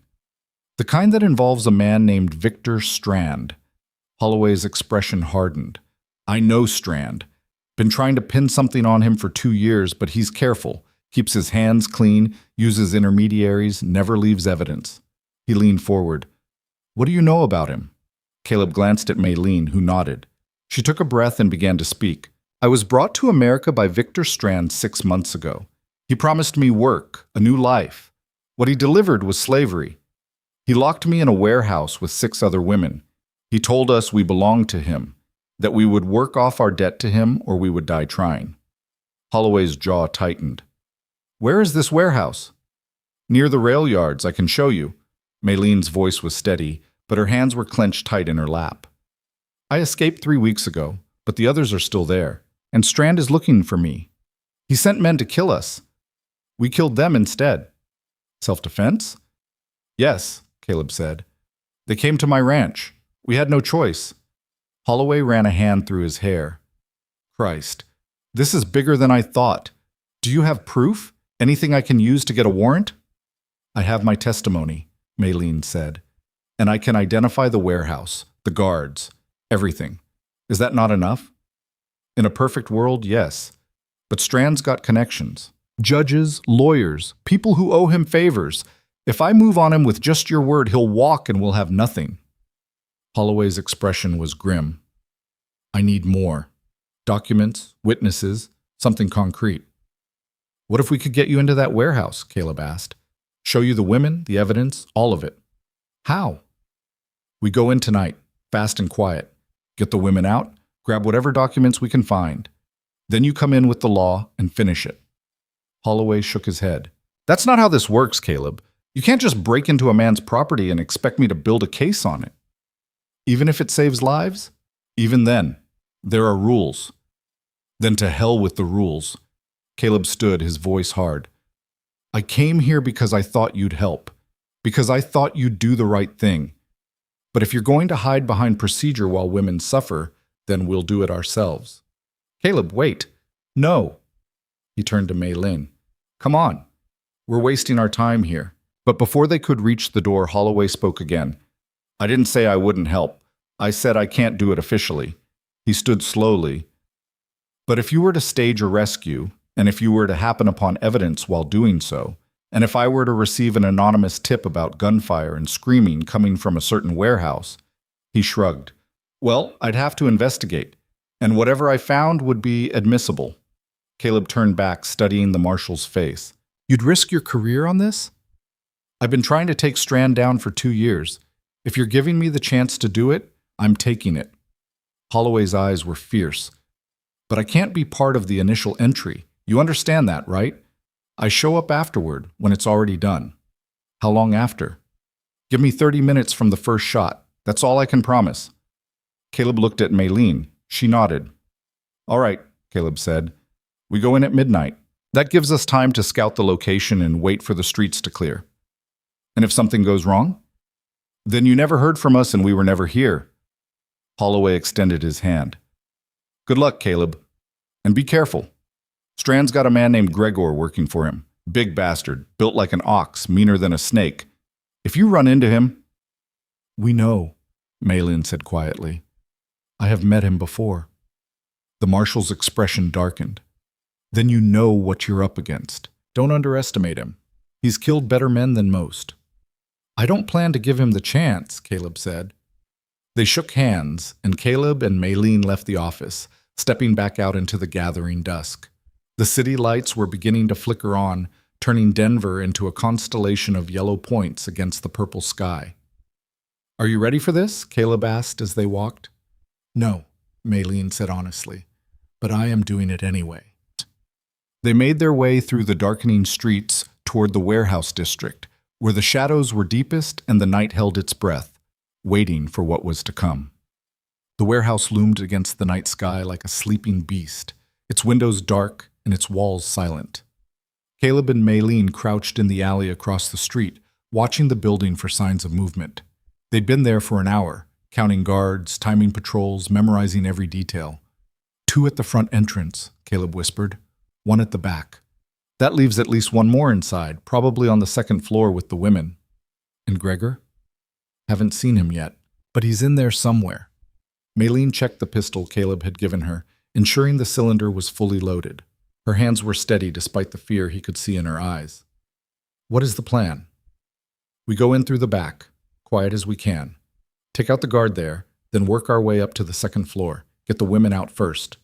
The kind that involves a man named Victor Strand. Holloway's expression hardened. I know Strand. Been trying to pin something on him for 2 years, but he's careful. Keeps his hands clean, uses intermediaries, never leaves evidence. He leaned forward. What do you know about him? Caleb glanced at Maylin, who nodded. She took a breath and began to speak. I was brought to America by Victor Strand 6 months ago. He promised me work, a new life. What he delivered was slavery. He locked me in a warehouse with 6 other women. He told us we belonged to him, that we would work off our debt to him or we would die trying. Holloway's jaw tightened. Where is this warehouse? Near the rail yards, I can show you. Maylin's voice was steady, but her hands were clenched tight in her lap. I escaped 3 weeks ago, but the others are still there, and Strand is looking for me. He sent men to kill us. We killed them instead. Self-defense? Yes, Caleb said. They came to my ranch. We had no choice. Holloway ran a hand through his hair. Christ, this is bigger than I thought. Do you have proof? Anything I can use to get a warrant? I have my testimony, Maylin said, and I can identify the warehouse, the guards, everything. Is that not enough? In a perfect world, yes. But Strand's got connections. Judges, lawyers, people who owe him favors. If I move on him with just your word, he'll walk and we'll have nothing. Holloway's expression was grim. I need more. Documents, witnesses, something concrete. What if we could get you into that warehouse? Caleb asked. Show you the women, the evidence, all of it. How? We go in tonight, fast and quiet. Get the women out, grab whatever documents we can find. Then you come in with the law and finish it. Holloway shook his head. That's not how this works, Caleb. You can't just break into a man's property and expect me to build a case on it. Even if it saves lives? Even then, there are rules. Then to hell with the rules. Caleb stood, his voice hard. I came here because I thought you'd help. Because I thought you'd do the right thing. But if you're going to hide behind procedure while women suffer, then we'll do it ourselves. Caleb, wait. No. He turned to Mei Lin. Come on. We're wasting our time here. But before they could reach the door, Holloway spoke again. I didn't say I wouldn't help. I said I can't do it officially. He stood slowly. But if you were to stage a rescue, and if you were to happen upon evidence while doing so, and if I were to receive an anonymous tip about gunfire and screaming coming from a certain warehouse, he shrugged. Well, I'd have to investigate, and whatever I found would be admissible. Caleb turned back, studying the marshal's face. You'd risk your career on this? I've been trying to take Strand down for 2 years. If you're giving me the chance to do it, I'm taking it. Holloway's eyes were fierce. But I can't be part of the initial entry. You understand that, right? I show up afterward, when it's already done. How long after? Give me 30 minutes from the first shot. That's all I can promise. Caleb looked at Mei Lin. She nodded. All right, Caleb said. We go in at midnight. That gives us time to scout the location and wait for the streets to clear. And if something goes wrong? Then you never heard from us and we were never here. Holloway extended his hand. Good luck, Caleb. And be careful. Strand's got a man named Gregor working for him. Big bastard, built like an ox, meaner than a snake. If you run into him... We know, Mei Lin said quietly. I have met him before. The marshal's expression darkened. Then you know what you're up against. Don't underestimate him. He's killed better men than most. I don't plan to give him the chance, Caleb said. They shook hands, and Caleb and Mei Lin left the office, stepping back out into the gathering dusk. The city lights were beginning to flicker on, turning Denver into a constellation of yellow points against the purple sky. Are you ready for this? Caleb asked as they walked. No, Mei Lin said honestly, but I am doing it anyway. They made their way through the darkening streets toward the warehouse district, where the shadows were deepest and the night held its breath, waiting for what was to come. The warehouse loomed against the night sky like a sleeping beast, its windows dark and its walls silent. Caleb and Mei Lin crouched in the alley across the street, watching the building for signs of movement. They'd been there for an hour, counting guards, timing patrols, memorizing every detail. 2 at the front entrance, Caleb whispered. 1 at the back. That leaves at least 1 more inside, probably on the 2nd floor with the women. And Gregor? Haven't seen him yet, but he's in there somewhere. Mei Lin checked the pistol Caleb had given her, ensuring the cylinder was fully loaded. Her hands were steady despite the fear he could see in her eyes. What is the plan? We go in through the back, quiet as we can. Take out the guard there, then work our way up to the 2nd floor. Get the women out first.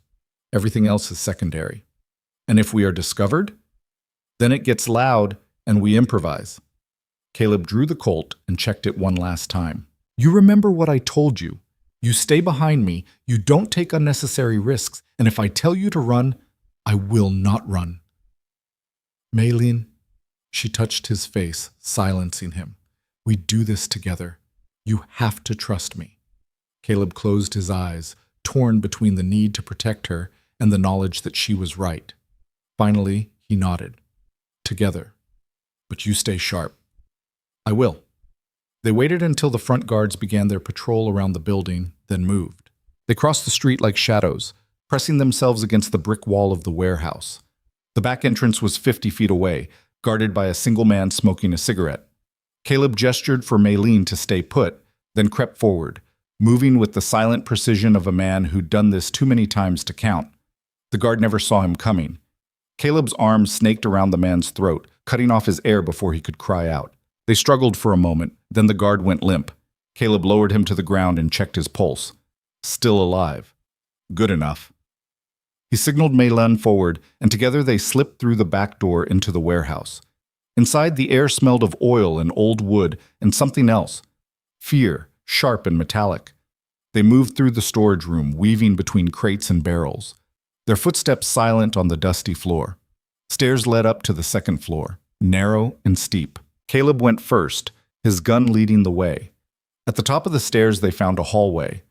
Everything else is secondary. And if we are discovered, then it gets loud and we improvise. Caleb drew the Colt and checked it one last time. You remember what I told you. You stay behind me, you don't take unnecessary risks, and if I tell you to run, I will not run. Mei Lin, she touched his face, silencing him. We do this together. You have to trust me. Caleb closed his eyes, torn between the need to protect her and the knowledge that she was right. Finally, he nodded. Together. But you stay sharp. I will. They waited until the front guards began their patrol around the building, then moved. They crossed the street like shadows, pressing themselves against the brick wall of the warehouse. The back entrance was 50 feet away, guarded by a single man smoking a cigarette. Caleb gestured for Mei Lin to stay put, then crept forward, moving with the silent precision of a man who'd done this too many times to count. The guard never saw him coming. Caleb's arms snaked around the man's throat, cutting off his air before he could cry out. They struggled for a moment, then the guard went limp. Caleb lowered him to the ground and checked his pulse. Still alive. Good enough. He signaled Mei Lin forward, and together they slipped through the back door into the warehouse. Inside, the air smelled of oil and old wood and something else. Fear, sharp and metallic. They moved through the storage room, weaving between crates and barrels. Their footsteps silent on the dusty floor. Stairs led up to the 2nd floor, narrow and steep. Caleb went first, his gun leading the way. At the top of the stairs they found a hallway.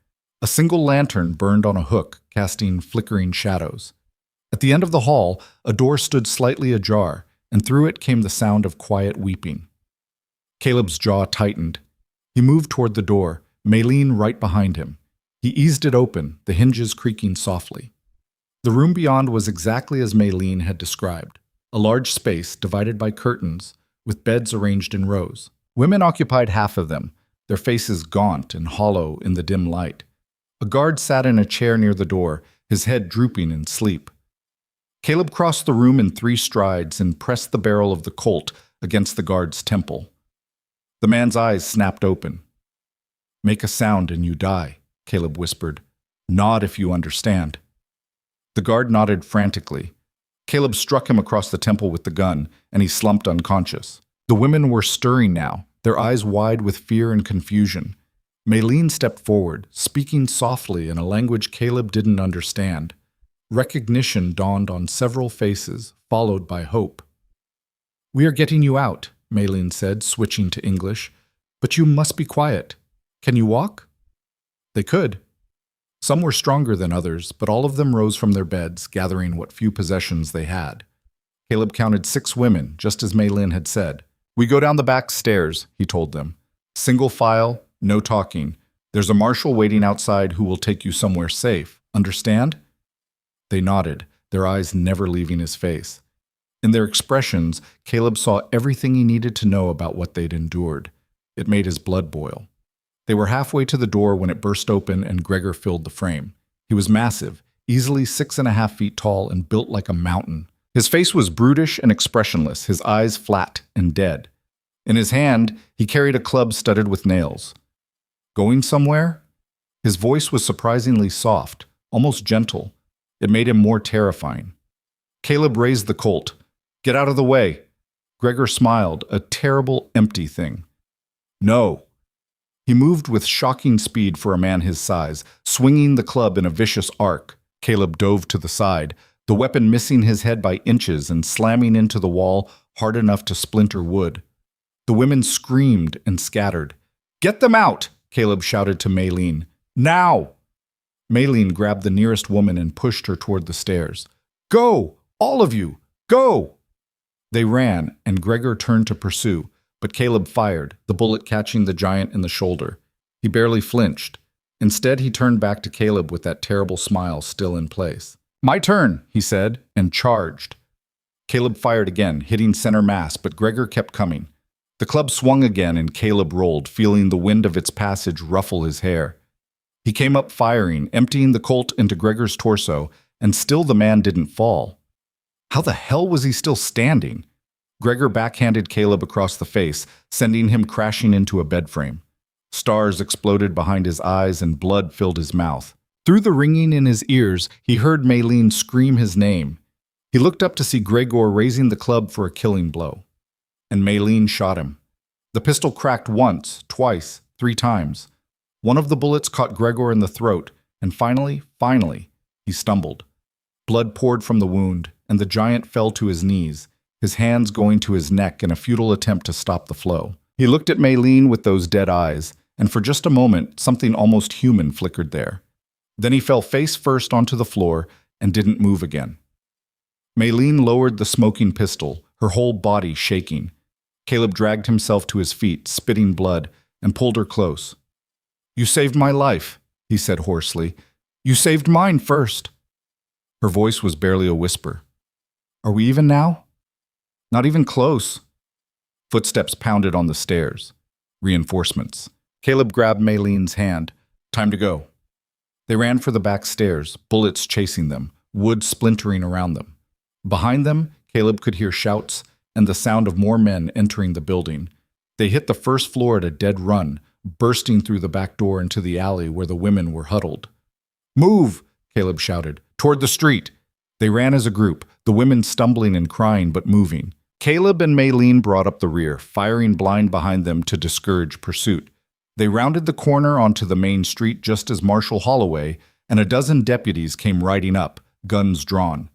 A single lantern burned on a hook, casting flickering shadows. At the end of the hall, a door stood slightly ajar, and through it came the sound of quiet weeping. Caleb's jaw tightened. He moved toward the door, Maylene right behind him. He eased it open, the hinges creaking softly. The room beyond was exactly as Maylene had described, a large space divided by curtains, with beds arranged in rows. Women occupied half of them, their faces gaunt and hollow in the dim light. A guard sat in a chair near the door, his head drooping in sleep. Caleb crossed the room in 3 strides and pressed the barrel of the Colt against the guard's temple. The man's eyes snapped open. "Make a sound and you die," Caleb whispered. "Nod if you understand." The guard nodded frantically. Caleb struck him across the temple with the gun, and he slumped unconscious. The women were stirring now, their eyes wide with fear and confusion. Maylene stepped forward, speaking softly in a language Caleb didn't understand. Recognition dawned on several faces, followed by hope. "We are getting you out," Maylene said, switching to English. "But you must be quiet. Can you walk?" They could. Some were stronger than others, but all of them rose from their beds, gathering what few possessions they had. Caleb counted 6 women, just as Maylene had said. "We go down the back stairs," he told them. "Single file, no talking. There's a marshal waiting outside who will take you somewhere safe. Understand?" They nodded, their eyes never leaving his face. In their expressions, Caleb saw everything he needed to know about what they'd endured. It made his blood boil. They were halfway to the door when it burst open and Gregor filled the frame. He was massive, easily 6.5 feet tall and built like a mountain. His face was brutish and expressionless, his eyes flat and dead. In his hand, he carried a club studded with nails. "Going somewhere?" His voice was surprisingly soft, almost gentle. It made him more terrifying. Caleb raised the Colt. "Get out of the way." Gregor smiled, a terrible, empty thing. "No." He moved with shocking speed for a man his size, swinging the club in a vicious arc. Caleb dove to the side, the weapon missing his head by inches and slamming into the wall hard enough to splinter wood. The women screamed and scattered. "Get them out!" Caleb shouted to Maylene. "Now!" Maylene grabbed the nearest woman and pushed her toward the stairs. "Go! All of you! Go!" They ran, and Gregor turned to pursue, but Caleb fired, the bullet catching the giant in the shoulder. He barely flinched. Instead, he turned back to Caleb with that terrible smile still in place. "My turn," he said, and charged. Caleb fired again, hitting center mass, but Gregor kept coming. The club swung again, and Caleb rolled, feeling the wind of its passage ruffle his hair. He came up firing, emptying the Colt into Gregor's torso, and still the man didn't fall. How the hell was he still standing? Gregor backhanded Caleb across the face, sending him crashing into a bed frame. Stars exploded behind his eyes and blood filled his mouth. Through the ringing in his ears, he heard Maylene scream his name. He looked up to see Gregor raising the club for a killing blow. And Maylene shot him. The pistol cracked once, twice, 3 times. One of the bullets caught Gregor in the throat, and finally, he stumbled. Blood poured from the wound, and the giant fell to his knees, his hands going to his neck in a futile attempt to stop the flow. He looked at Maylene with those dead eyes, and for just a moment, something almost human flickered there. Then he fell face first onto the floor and didn't move again. Maylene lowered the smoking pistol, her whole body shaking. Caleb dragged himself to his feet, spitting blood, and pulled her close. "You saved my life," he said hoarsely. "You saved mine first." Her voice was barely a whisper. "Are we even now?" "Not even close." Footsteps pounded on the stairs. Reinforcements. Caleb grabbed Maylene's hand. "Time to go." They ran for the back stairs, bullets chasing them, wood splintering around them. Behind them, Caleb could hear shouts and the sound of more men entering the building. They hit the first floor at a dead run, bursting through the back door into the alley where the women were huddled. "Move!" Caleb shouted. "Toward the street!" They ran as a group, the women stumbling and crying but moving. Caleb and Maylene brought up the rear, firing blind behind them to discourage pursuit. They rounded the corner onto the main street just as Marshal Holloway and a dozen deputies came riding up, guns drawn.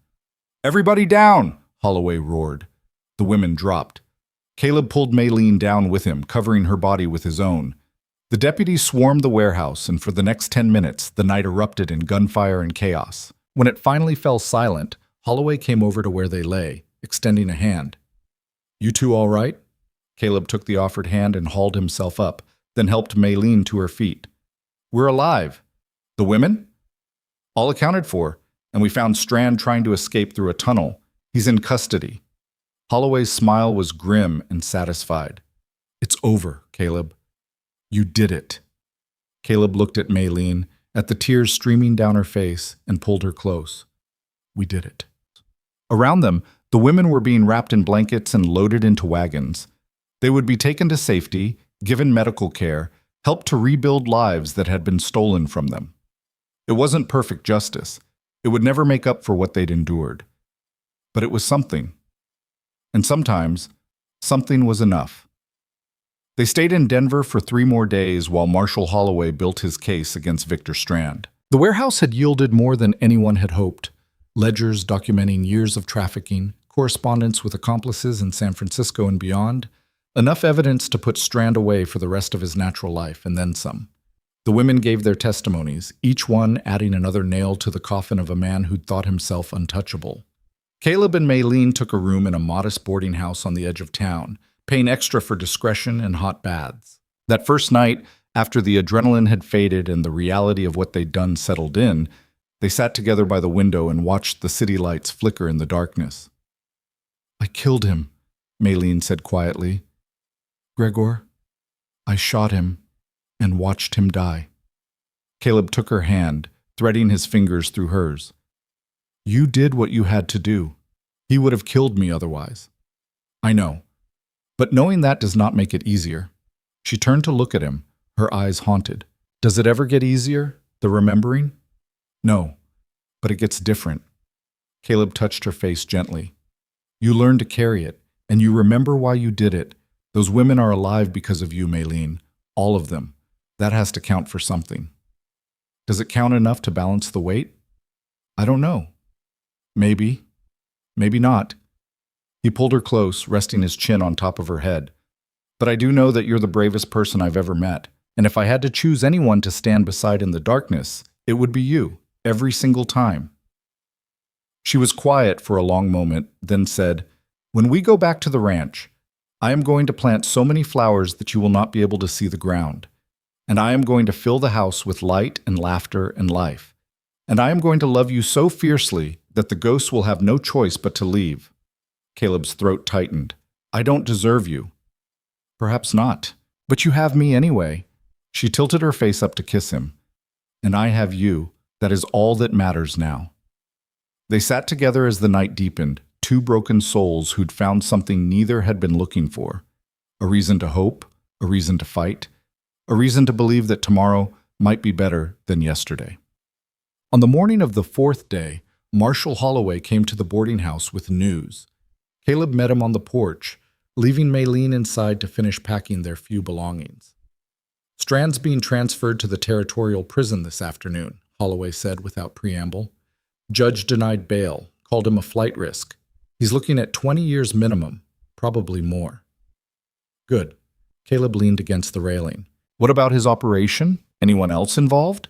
"Everybody down!" Holloway roared. The women dropped. Caleb pulled Maylene down with him, covering her body with his own. The deputies swarmed the warehouse, and for the next 10 minutes, the night erupted in gunfire and chaos. When it finally fell silent, Holloway came over to where they lay, extending a hand. "You two all right?" Caleb took the offered hand and hauled himself up, then helped Maylene to her feet. We're alive. The women? All accounted for, and we found Strand trying to escape through a tunnel. He's in custody. Holloway's smile was grim and satisfied. It's over, Caleb. You did it. Caleb looked at Maylene, at the tears streaming down her face, and pulled her close. We did it. Around them, the women were being wrapped in blankets and loaded into wagons. They would be taken to safety, given medical care, helped to rebuild lives that had been stolen from them. It wasn't perfect justice. It would never make up for what they'd endured. But it was something. And sometimes, something was enough. They stayed in Denver for 3 more days while Marshall Holloway built his case against Victor Strand. The warehouse had yielded more than anyone had hoped. Ledgers documenting years of trafficking, correspondence with accomplices in San Francisco and beyond, enough evidence to put Strand away for the rest of his natural life and then some. The women gave their testimonies, each one adding another nail to the coffin of a man who'd thought himself untouchable. Caleb and Maylene took a room in a modest boarding house on the edge of town, paying extra for discretion and hot baths. That first night, after the adrenaline had faded and the reality of what they'd done settled in, they sat together by the window and watched the city lights flicker in the darkness. I killed him, Maylene said quietly. Gregor, I shot him and watched him die. Caleb took her hand, threading his fingers through hers. You did what you had to do. He would have killed me otherwise. I know. But knowing that does not make it easier. She turned to look at him, her eyes haunted. Does it ever get easier, the remembering? No, but it gets different. Caleb touched her face gently. You learn to carry it, and you remember why you did it. Those women are alive because of you, Maylene. All of them. That has to count for something. Does it count enough to balance the weight? I don't know. Maybe. Maybe not. He pulled her close, resting his chin on top of her head. But I do know that you're the bravest person I've ever met, and if I had to choose anyone to stand beside in the darkness, it would be you, every single time. She was quiet for a long moment, then said, When we go back to the ranch, I am going to plant so many flowers that you will not be able to see the ground. And I am going to fill the house with light and laughter and life. And I am going to love you so fiercely that the ghosts will have no choice but to leave. Caleb's throat tightened. I don't deserve you. Perhaps not, but you have me anyway. She tilted her face up to kiss him. And I have you. That is all that matters now. They sat together as the night deepened, 2 broken souls who'd found something neither had been looking for. A reason to hope, a reason to fight, a reason to believe that tomorrow might be better than yesterday. On the morning of the 4th day, Marshall Holloway came to the boarding house with news. Caleb met him on the porch, leaving Maylene inside to finish packing their few belongings. Strand's being transferred to the territorial prison this afternoon, Holloway said without preamble. Judge denied bail, called him a flight risk. He's looking at 20 years minimum, probably more. Good. Caleb leaned against the railing. What about his operation? Anyone else involved?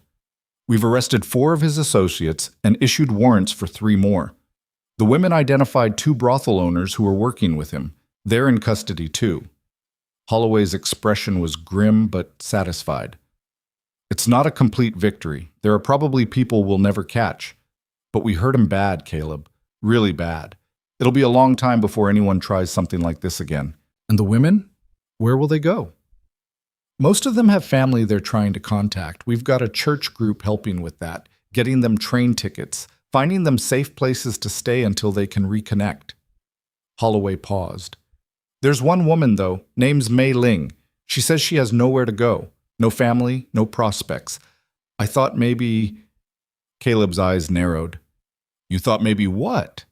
We've arrested 4 of his associates and issued warrants for 3 more. The women identified 2 brothel owners who were working with him. They're in custody too. Holloway's expression was grim but satisfied. It's not a complete victory. There are probably people we'll never catch. But we hurt him bad, Caleb. Really bad. It'll be a long time before anyone tries something like this again. And the women? Where will they go? Most of them have family they're trying to contact. We've got a church group helping with that, getting them train tickets, finding them safe places to stay until they can reconnect. Holloway paused. There's one woman, though, name's Mei Ling. She says she has nowhere to go. No family, no prospects. I thought maybe... Caleb's eyes narrowed. You thought maybe what?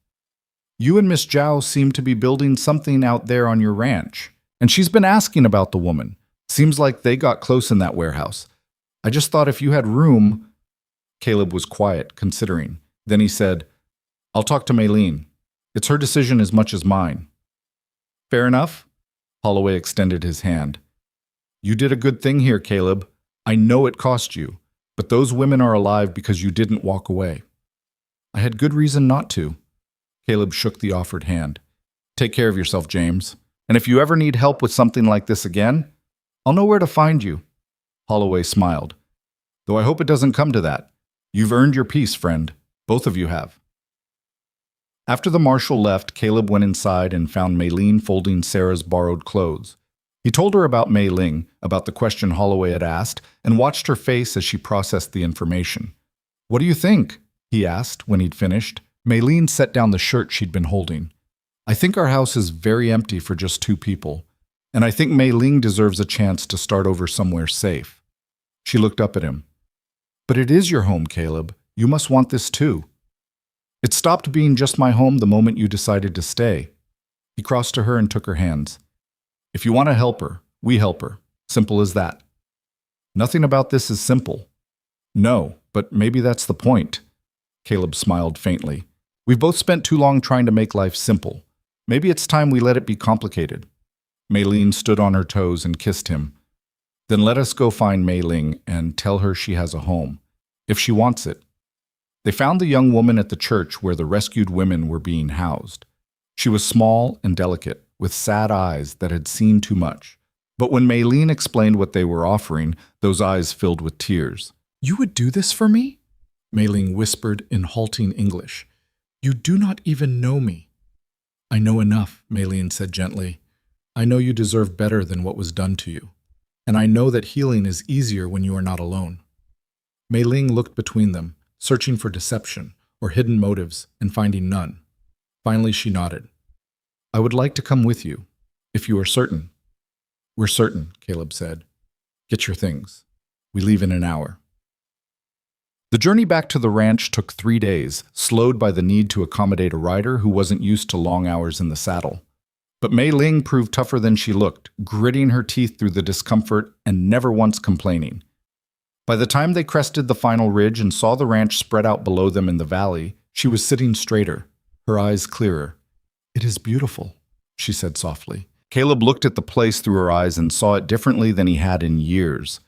You and Miss Zhao seem to be building something out there on your ranch. And she's been asking about the woman. Seems like they got close in that warehouse. I just thought if you had room... Caleb was quiet, considering. Then he said, I'll talk to Maylene. It's her decision as much as mine. Fair enough? Holloway extended his hand. You did a good thing here, Caleb. I know it cost you, but those women are alive because you didn't walk away. I had good reason not to. Caleb shook the offered hand. Take care of yourself, James. And if you ever need help with something like this again, I'll know where to find you." Holloway smiled. "Though I hope it doesn't come to that. You've earned your peace, friend. Both of you have." After the marshal left, Caleb went inside and found Maylene folding Sarah's borrowed clothes. He told her about Mei Ling, about the question Holloway had asked, and watched her face as she processed the information. "What do you think?" he asked when he'd finished. Maylene set down the shirt she'd been holding. "I think our house is very empty for just 2 people, and I think Mei Ling deserves a chance to start over somewhere safe." She looked up at him. "But it is your home, Caleb. You must want this too." "It stopped being just my home the moment you decided to stay." He crossed to her and took her hands. "If you want to help her, we help her. Simple as that." "Nothing about this is simple." "No, but maybe that's the point." Caleb smiled faintly. "We've both spent too long trying to make life simple. Maybe it's time we let it be complicated." Maylene stood on her toes and kissed him. "Then let us go find Mei Ling and tell her she has a home, if she wants it." They found the young woman at the church where the rescued women were being housed. She was small and delicate, with sad eyes that had seen too much. But when Maylene explained what they were offering, those eyes filled with tears. "You would do this for me?" Maylene whispered in halting English. "You do not even know me." "I know enough," Maylene said gently. "I know you deserve better than what was done to you. And I know that healing is easier when you are not alone." Maylene looked between them, searching for deception or hidden motives and finding none. Finally, she nodded. "I would like to come with you, if you are certain." "We're certain," Caleb said. "Get your things. We leave in an hour." The journey back to the ranch took 3 days, slowed by the need to accommodate a rider who wasn't used to long hours in the saddle. But Mei Ling proved tougher than she looked, gritting her teeth through the discomfort and never once complaining. By the time they crested the final ridge and saw the ranch spread out below them in the valley, she was sitting straighter, her eyes clearer. "It is beautiful," she said softly. Caleb looked at the place through her eyes and saw it differently than he had in years.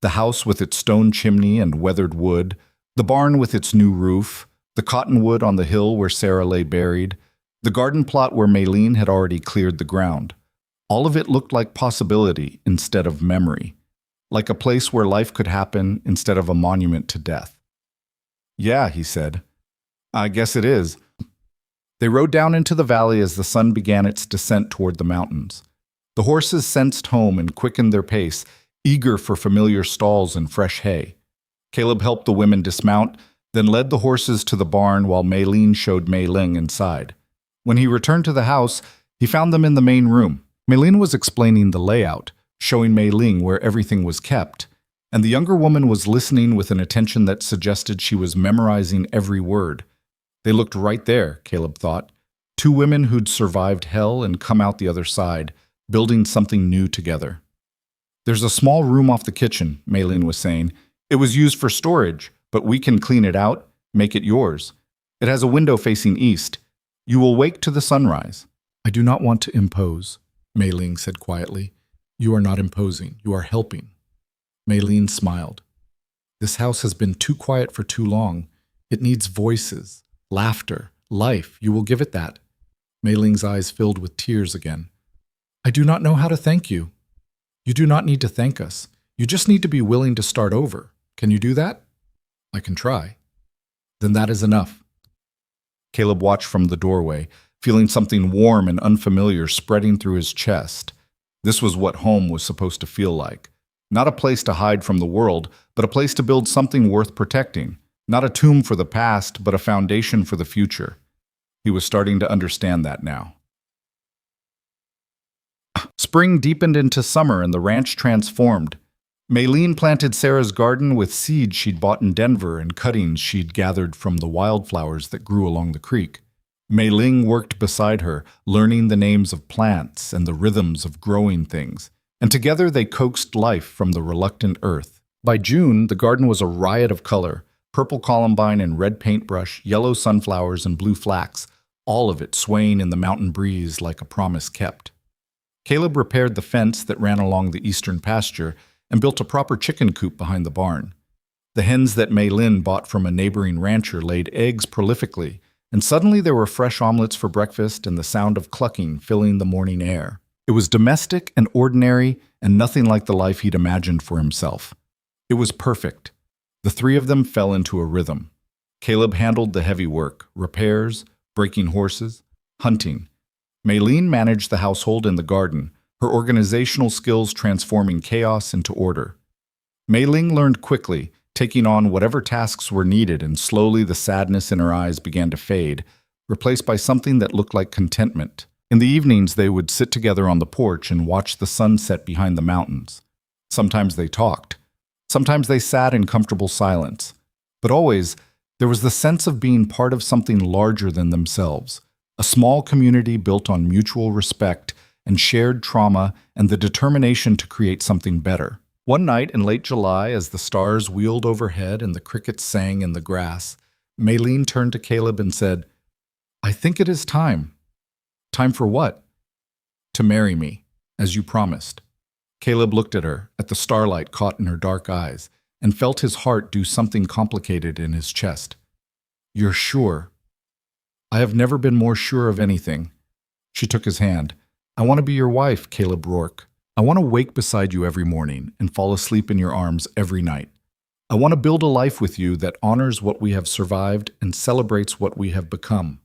The house with its stone chimney and weathered wood, the barn with its new roof, the cottonwood on the hill where Sarah lay buried, the garden plot where Maylene had already cleared the ground. All of it looked like possibility instead of memory, like a place where life could happen instead of a monument to death. "Yeah," he said. "I guess it is." They rode down into the valley as the sun began its descent toward the mountains. The horses sensed home and quickened their pace, eager for familiar stalls and fresh hay. Caleb helped the women dismount, then led the horses to the barn while Maylene showed Mei Ling inside. When he returned to the house, he found them in the main room. Maylene was explaining the layout, showing Mei Ling where everything was kept, and the younger woman was listening with an attention that suggested she was memorizing every word. They looked right there, Caleb thought. 2 women who'd survived hell and come out the other side, building something new together. "There's a small room off the kitchen," Maylene was saying. "It was used for storage, but we can clean it out, make it yours. It has a window facing east. You will wake to the sunrise." "I do not want to impose," Maylene said quietly. "You are not imposing. You are helping." Maylene smiled. "This house has been too quiet for too long. It needs voices, laughter, life. You will give it that." Maylene's eyes filled with tears again. "I do not know how to thank you." "You do not need to thank us. You just need to be willing to start over. Can you do that?" "I can try." "Then that is enough." Caleb watched from the doorway, feeling something warm and unfamiliar spreading through his chest. This was what home was supposed to feel like. Not a place to hide from the world, but a place to build something worth protecting. Not a tomb for the past, but a foundation for the future. He was starting to understand that now. Spring deepened into summer and the ranch transformed. Maylene planted Sarah's garden with seeds she'd bought in Denver and cuttings she'd gathered from the wildflowers that grew along the creek. Mei Ling worked beside her, learning the names of plants and the rhythms of growing things, and together they coaxed life from the reluctant earth. By June, the garden was a riot of color: purple columbine and red paintbrush, yellow sunflowers and blue flax, all of it swaying in the mountain breeze like a promise kept. Caleb repaired the fence that ran along the eastern pasture and built a proper chicken coop behind the barn. The hens that Mei Lin bought from a neighboring rancher laid eggs prolifically, and suddenly there were fresh omelets for breakfast and the sound of clucking filling the morning air. It was domestic and ordinary and nothing like the life he'd imagined for himself. It was perfect. The three of them fell into a rhythm. Caleb handled the heavy work, repairs, breaking horses, hunting. Maylene managed the household and the garden, her organizational skills transforming chaos into order. Mei-ling learned quickly, taking on whatever tasks were needed, and slowly the sadness in her eyes began to fade, replaced by something that looked like contentment. In the evenings, they would sit together on the porch and watch the sun set behind the mountains. Sometimes they talked. Sometimes they sat in comfortable silence. But always, there was the sense of being part of something larger than themselves, a small community built on mutual respect and shared trauma and the determination to create something better. One night in late July, as the stars wheeled overhead and the crickets sang in the grass, Maylene turned to Caleb and said, "I think it is time." "Time for what?" "To marry me, as you promised." Caleb looked at her, at the starlight caught in her dark eyes, and felt his heart do something complicated in his chest. "You're sure?" "I have never been more sure of anything." She took his hand. "I want to be your wife, Caleb Rourke. I want to wake beside you every morning and fall asleep in your arms every night. I want to build a life with you that honors what we have survived and celebrates what we have become."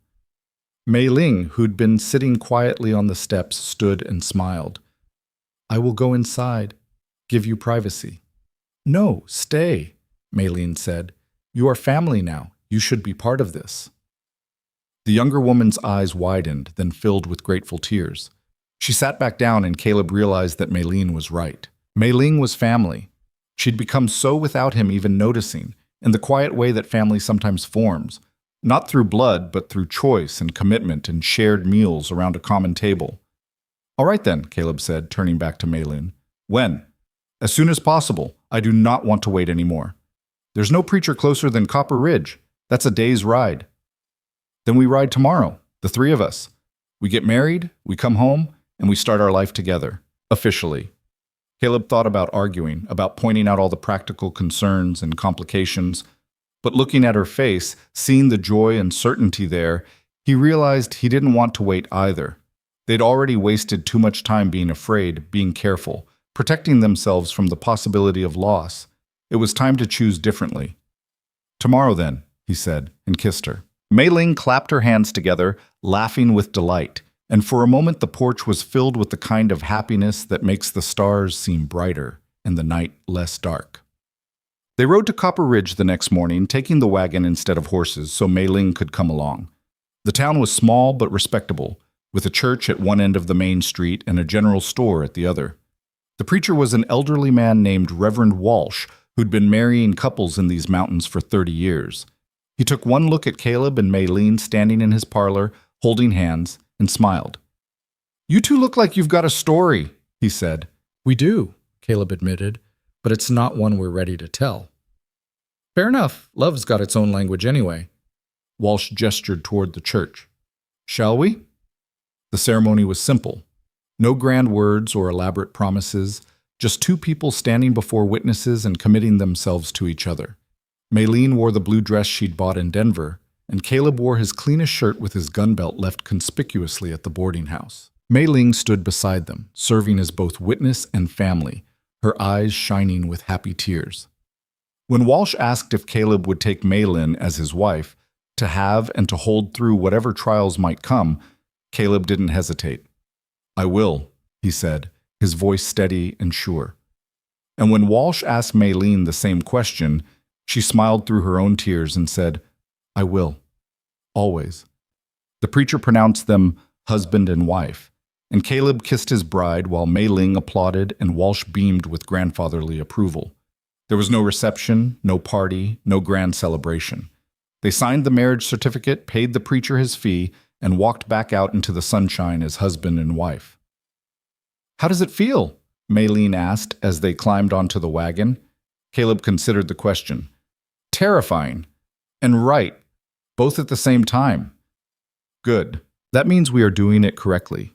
Mei Ling, who'd been sitting quietly on the steps, stood and smiled. "I will go inside, give you privacy." "No, stay," Maylene said. "You are family now. You should be part of this." The younger woman's eyes widened, then filled with grateful tears. She sat back down and Caleb realized that Maylene was right. Mei-ling was family. She'd become so without him even noticing, in the quiet way that family sometimes forms, not through blood, but through choice and commitment and shared meals around a common table. "All right then," Caleb said, turning back to Maylene. "When?" "As soon as possible. I do not want to wait anymore. There's no preacher closer than Copper Ridge. That's a day's ride." "Then we ride tomorrow, the three of us. We get married, we come home, and we start our life together, officially." Caleb thought about arguing, about pointing out all the practical concerns and complications, but looking at her face, seeing the joy and certainty there, he realized he didn't want to wait either. They'd already wasted too much time being afraid, being careful, protecting themselves from the possibility of loss. It was time to choose differently. "Tomorrow then," he said, and kissed her. Mei-ling clapped her hands together, laughing with delight, and for a moment the porch was filled with the kind of happiness that makes the stars seem brighter and the night less dark. They rode to Copper Ridge the next morning, taking the wagon instead of horses so Mei-ling could come along. The town was small but respectable, with a church at one end of the main street and a general store at the other. The preacher was an elderly man named Reverend Walsh, who'd been marrying couples in these mountains for 30 years. He took one look at Caleb and Maylene standing in his parlor, holding hands, and smiled. "You two look like you've got a story," he said. "We do," Caleb admitted, "but it's not one we're ready to tell." "Fair enough. Love's got its own language anyway." Walsh gestured toward the church. "Shall we?" The ceremony was simple. No grand words or elaborate promises, just two people standing before witnesses and committing themselves to each other. Maylene wore the blue dress she'd bought in Denver, and Caleb wore his cleanest shirt with his gun belt left conspicuously at the boarding house. Mei-ling stood beside them, serving as both witness and family, her eyes shining with happy tears. When Walsh asked if Caleb would take Mei-ling as his wife, to have and to hold through whatever trials might come, Caleb didn't hesitate. "I will," he said, his voice steady and sure. And when Walsh asked Maylene the same question, she smiled through her own tears and said, "I will. Always." The preacher pronounced them husband and wife, and Caleb kissed his bride while Mei-ling applauded and Walsh beamed with grandfatherly approval. There was no reception, no party, no grand celebration. They signed the marriage certificate, paid the preacher his fee, and walked back out into the sunshine as husband and wife. "How does it feel?" Maylene asked as they climbed onto the wagon. Caleb considered the question. "Terrifying. And right. Both at the same time." "Good. That means we are doing it correctly."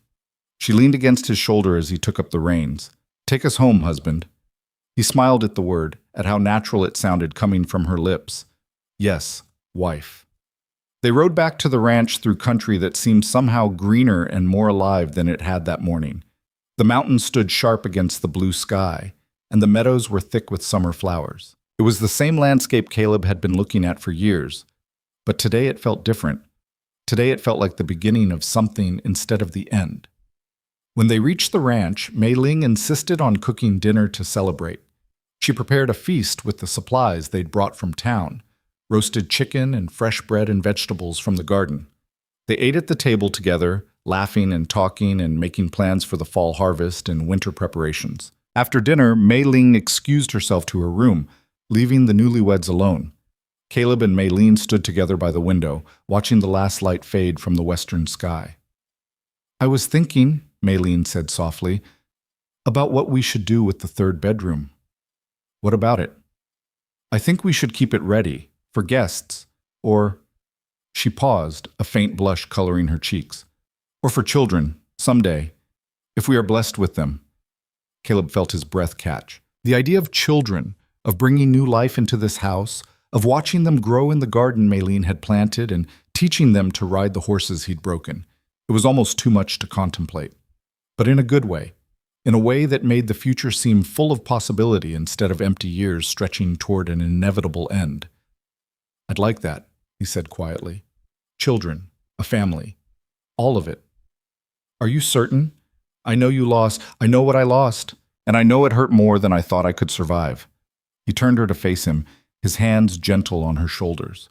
She leaned against his shoulder as he took up the reins. "Take us home, husband." He smiled at the word, at how natural it sounded coming from her lips. "Yes, wife." They rode back to the ranch through country that seemed somehow greener and more alive than it had that morning. The mountains stood sharp against the blue sky, and the meadows were thick with summer flowers. It was the same landscape Caleb had been looking at for years, but today it felt different. Today it felt like the beginning of something instead of the end. When they reached the ranch, Mei Ling insisted on cooking dinner to celebrate. She prepared a feast with the supplies they'd brought from town, roasted chicken and fresh bread and vegetables from the garden. They ate at the table together, laughing and talking and making plans for the fall harvest and winter preparations. After dinner, Mei Ling excused herself to her room, leaving the newlyweds alone. Caleb and Mei Ling stood together by the window, watching the last light fade from the western sky. "I was thinking," Mei Ling said softly, "about what we should do with the third bedroom." "What about it?" "I think we should keep it ready, for guests, or—" She paused, a faint blush coloring her cheeks. "Or for children, someday, if we are blessed with them." Caleb felt his breath catch. The idea of children, of bringing new life into this house, of watching them grow in the garden Mei Ling had planted and teaching them to ride the horses he'd broken. It was almost too much to contemplate. But in a good way, in a way that made the future seem full of possibility instead of empty years stretching toward an inevitable end. "I'd like that," he said quietly. "Children, a family, all of it." "Are you certain? I know you lost. I know what I lost, and I know it hurt more than I thought I could survive." He turned her to face him, his hands gentle on her shoulders.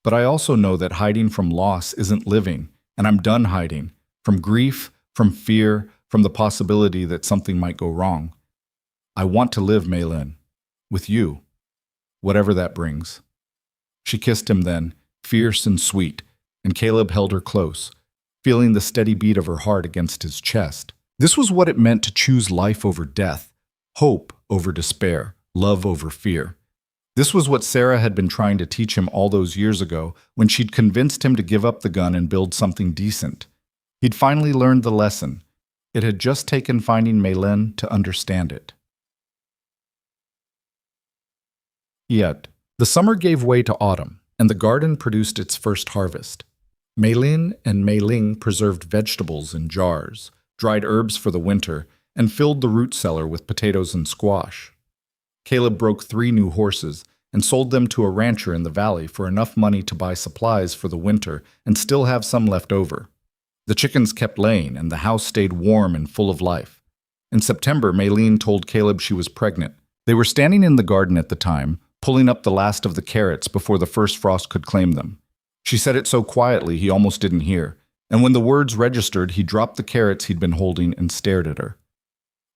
"But I also know that hiding from loss isn't living, and I'm done hiding, from grief, from fear, from the possibility that something might go wrong. I want to live, Mei Ling, with you, whatever that brings." She kissed him then, fierce and sweet, and Caleb held her close, feeling the steady beat of her heart against his chest. This was what it meant to choose life over death, hope over despair, love over fear. This was what Sarah had been trying to teach him all those years ago when she'd convinced him to give up the gun and build something decent. He'd finally learned the lesson. It had just taken finding Mei Ling to understand it. Yet, the summer gave way to autumn, and the garden produced its first harvest. Mei Ling and Mei Ling preserved vegetables in jars, dried herbs for the winter, and filled the root cellar with potatoes and squash. Caleb broke 3 new horses and sold them to a rancher in the valley for enough money to buy supplies for the winter and still have some left over. The chickens kept laying, and the house stayed warm and full of life. In September, Mei Ling told Caleb she was pregnant. They were standing in the garden at the time, pulling up the last of the carrots before the first frost could claim them. She said it so quietly he almost didn't hear, and when the words registered, he dropped the carrots he'd been holding and stared at her.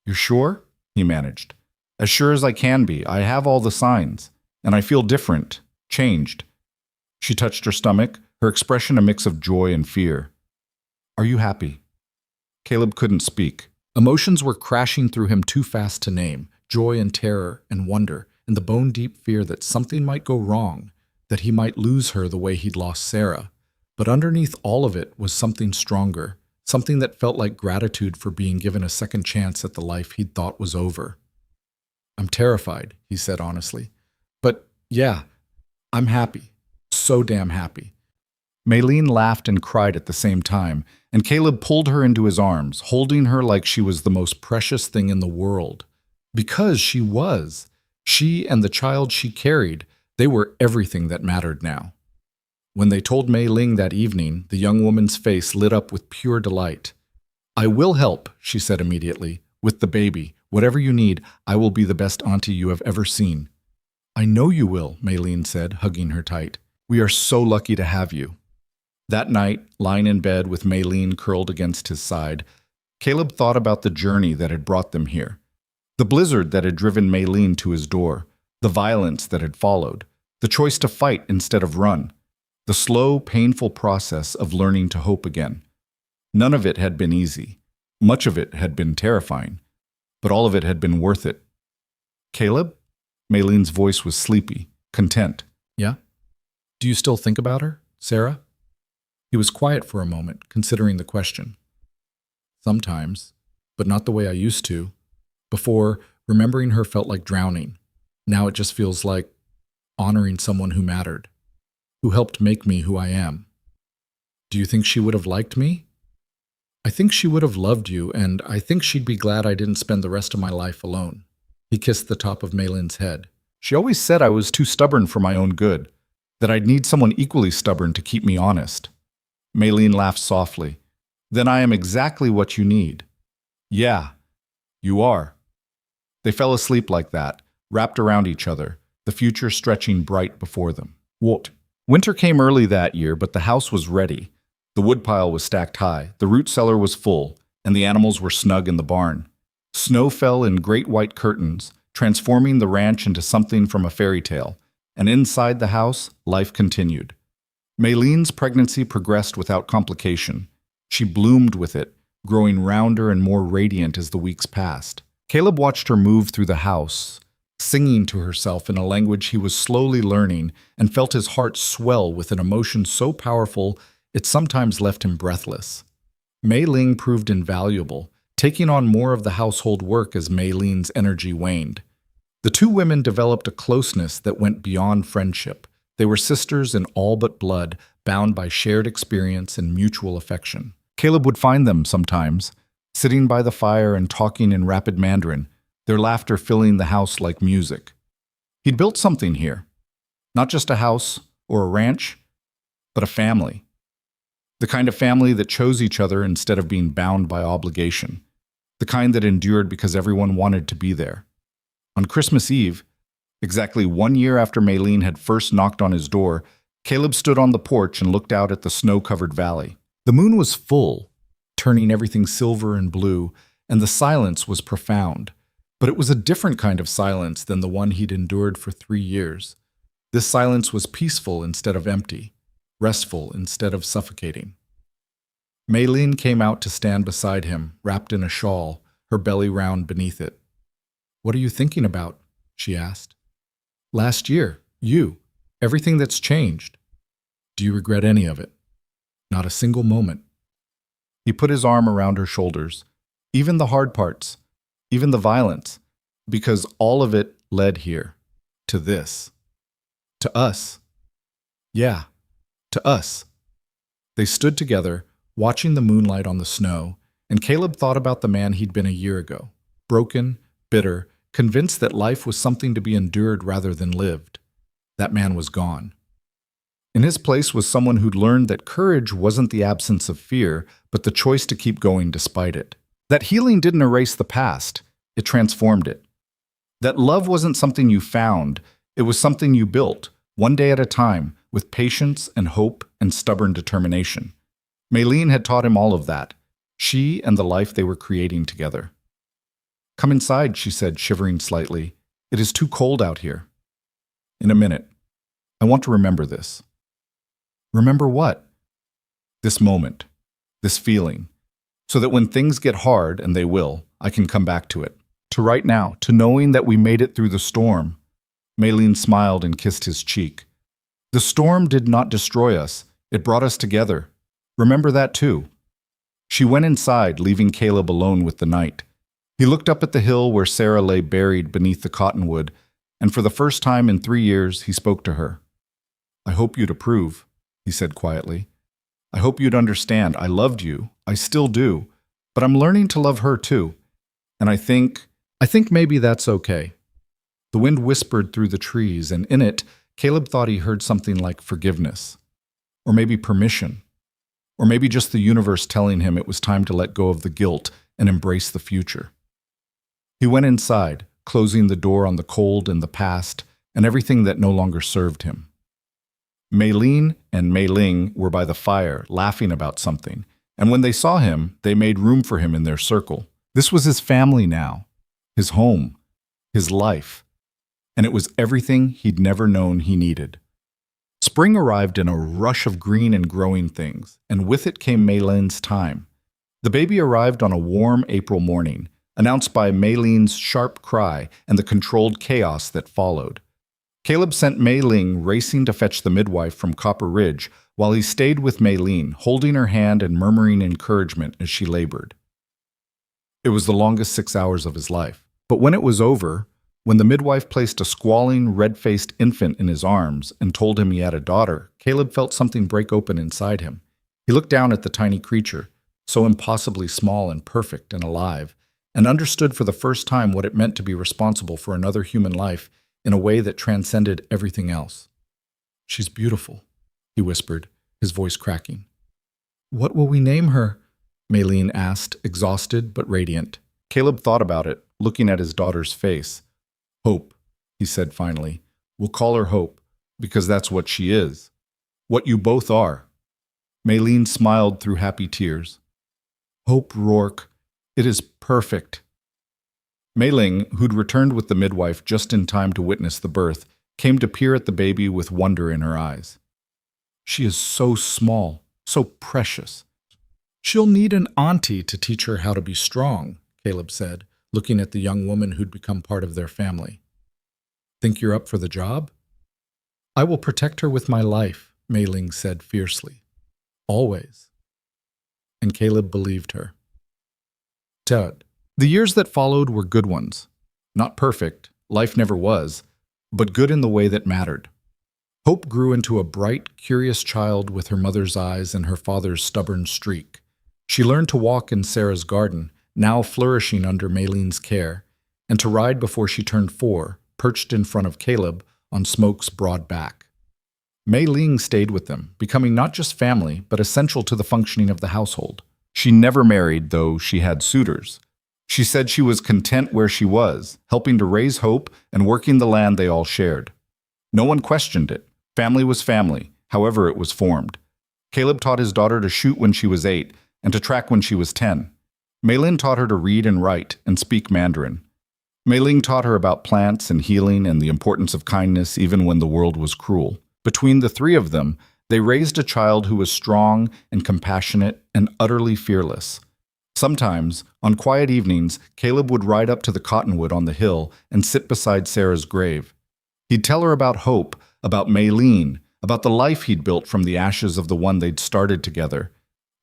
"You're sure?" he managed. "As sure as I can be. I have all the signs, and I feel different, changed." She touched her stomach, her expression a mix of joy and fear. "Are you happy?" Caleb couldn't speak. Emotions were crashing through him too fast to name, joy and terror and wonder, and the bone-deep fear that something might go wrong, that he might lose her the way he'd lost Sarah. But underneath all of it was something stronger, something that felt like gratitude for being given a second chance at the life he'd thought was over. "I'm terrified," he said honestly. "But yeah, I'm happy. So damn happy." Mei Ling laughed and cried at the same time, and Caleb pulled her into his arms, holding her like she was the most precious thing in the world. Because she was. She and the child she carried, they were everything that mattered now. When they told Mei Ling that evening, the young woman's face lit up with pure delight. "I will help," she said immediately, "with the baby. Whatever you need, I will be the best auntie you have ever seen." "I know you will," Mei Ling said, hugging her tight. "We are so lucky to have you." That night, lying in bed with Mei Ling curled against his side, Caleb thought about the journey that had brought them here. The blizzard that had driven Mei Ling to his door, the violence that had followed, the choice to fight instead of run, the slow, painful process of learning to hope again. None of it had been easy. Much of it had been terrifying, but all of it had been worth it. "Caleb?" Mei Ling's voice was sleepy, content. "Yeah? Do you still think about her, Sarah?" He was quiet for a moment, considering the question. "Sometimes, but not the way I used to. Before, remembering her felt like drowning. Now it just feels like honoring someone who mattered, who helped make me who I am." "Do you think she would have liked me?" I think she would have loved you, and I think she'd be glad I didn't spend the rest of my life alone. He kissed the top of Maylin's head. She always said I was too stubborn for my own good, that I'd need someone equally stubborn to keep me honest. Maylene laughed softly. Then I am exactly what you need. Yeah, you are. They fell asleep like that, wrapped around each other, the future stretching bright before them. What? Winter came early that year, but the house was ready. The woodpile was stacked high, the root cellar was full, and the animals were snug in the barn. Snow fell in great white curtains, transforming the ranch into something from a fairy tale, and inside the house, life continued. Maylene's pregnancy progressed without complication. She bloomed with it, growing rounder and more radiant as the weeks passed. Caleb watched her move through the house, singing to herself in a language he was slowly learning, and felt his heart swell with an emotion so powerful it sometimes left him breathless. Mei-ling proved invaluable, taking on more of the household work as Mei-ling's energy waned. The two women developed a closeness that went beyond friendship. They were sisters in all but blood, bound by shared experience and mutual affection. Caleb would find them sometimes, sitting by the fire and talking in rapid Mandarin, their laughter filling the house like music. He'd built something here. Not just a house or a ranch, but a family. The kind of family that chose each other instead of being bound by obligation. The kind that endured because everyone wanted to be there. On Christmas Eve, exactly 1 year after Mayline had first knocked on his door, Caleb stood on the porch and looked out at the snow-covered valley. The moon was full, turning everything silver and blue, and the silence was profound. But it was a different kind of silence than the one he'd endured for 3 years. This silence was peaceful instead of empty, restful instead of suffocating. Mayline came out to stand beside him, wrapped in a shawl, her belly round beneath it. "What are you thinking about?" she asked. "Last year, you, everything that's changed. Do you regret any of it?" "Not a single moment." He put his arm around her shoulders, even the hard parts, even the violence, because all of it led here, to this, to us. Yeah, to us. They stood together, watching the moonlight on the snow, and Caleb thought about the man he'd been a year ago, broken, bitter, convinced that life was something to be endured rather than lived. That man was gone. In his place was someone who'd learned that courage wasn't the absence of fear, but the choice to keep going despite it. That healing didn't erase the past, it transformed it. That love wasn't something you found, it was something you built, one day at a time, with patience and hope and stubborn determination. Mayline had taught him all of that, she and the life they were creating together. "Come inside," she said, shivering slightly. "It is too cold out here." "In a minute. I want to remember this." "Remember what?" "This moment, this feeling, so that when things get hard, and they will, I can come back to it. To right now, to knowing that we made it through the storm." Mayline smiled and kissed his cheek. "The storm did not destroy us, it brought us together. Remember that too." She went inside, leaving Caleb alone with the night. He looked up at the hill where Sarah lay buried beneath the cottonwood, and for the first time in 3 years, he spoke to her. "I hope you'd approve," he said quietly. "I hope you'd understand. I loved you. I still do. But I'm learning to love her too. And I think maybe that's okay." The wind whispered through the trees, and in it, Caleb thought he heard something like forgiveness. Or maybe permission. Or maybe just the universe telling him it was time to let go of the guilt and embrace the future. He went inside, closing the door on the cold and the past and everything that no longer served him. Mayline and Mei-ling were by the fire, laughing about something, and when they saw him, they made room for him in their circle. This was his family now, his home, his life, and it was everything he'd never known he needed. Spring arrived in a rush of green and growing things, and with it came Mayline's time. The baby arrived on a warm April morning, announced by Mayline's sharp cry and the controlled chaos that followed. Caleb sent Mei-ling racing to fetch the midwife from Copper Ridge, while he stayed with Mayline, holding her hand and murmuring encouragement as she labored. It was the longest 6 hours of his life. But when it was over, when the midwife placed a squalling, red-faced infant in his arms and told him he had a daughter, Caleb felt something break open inside him. He looked down at the tiny creature, so impossibly small and perfect and alive, and understood for the first time what it meant to be responsible for another human life in a way that transcended everything else. "She's beautiful," he whispered, his voice cracking. "What will we name her?" Maylene asked, exhausted but radiant. Caleb thought about it, looking at his daughter's face. "Hope," he said finally. "We'll call her Hope, because that's what she is. What you both are." Maylene smiled through happy tears. "Hope Rourke, it is perfect." Mei-ling, who'd returned with the midwife just in time to witness the birth, came to peer at the baby with wonder in her eyes. "She is so small, so precious." "She'll need an auntie to teach her how to be strong," Caleb said, looking at the young woman who'd become part of their family. "Think you're up for the job?" "I will protect her with my life," Mei-ling said fiercely. "Always." And Caleb believed her. Ted. The years that followed were good ones. Not perfect, life never was, but good in the way that mattered. Hope grew into a bright, curious child with her mother's eyes and her father's stubborn streak. She learned to walk in Sarah's garden, now flourishing under Maylene's care, and to ride before she turned 4, perched in front of Caleb on Smoke's broad back. Mei-ling stayed with them, becoming not just family, but essential to the functioning of the household. She never married, though she had suitors. She said she was content where she was, helping to raise Hope and working the land they all shared. No one questioned it. Family was family, however it was formed. Caleb taught his daughter to shoot when she was 8 and to track when she was 10. Mei-ling taught her to read and write and speak Mandarin. Mei-ling taught her about plants and healing and the importance of kindness even when the world was cruel. Between the 3 of them, they raised a child who was strong and compassionate and utterly fearless. Sometimes, on quiet evenings, Caleb would ride up to the cottonwood on the hill and sit beside Sarah's grave. He'd tell her about Hope, about Mei-ling, about the life he'd built from the ashes of the one they'd started together.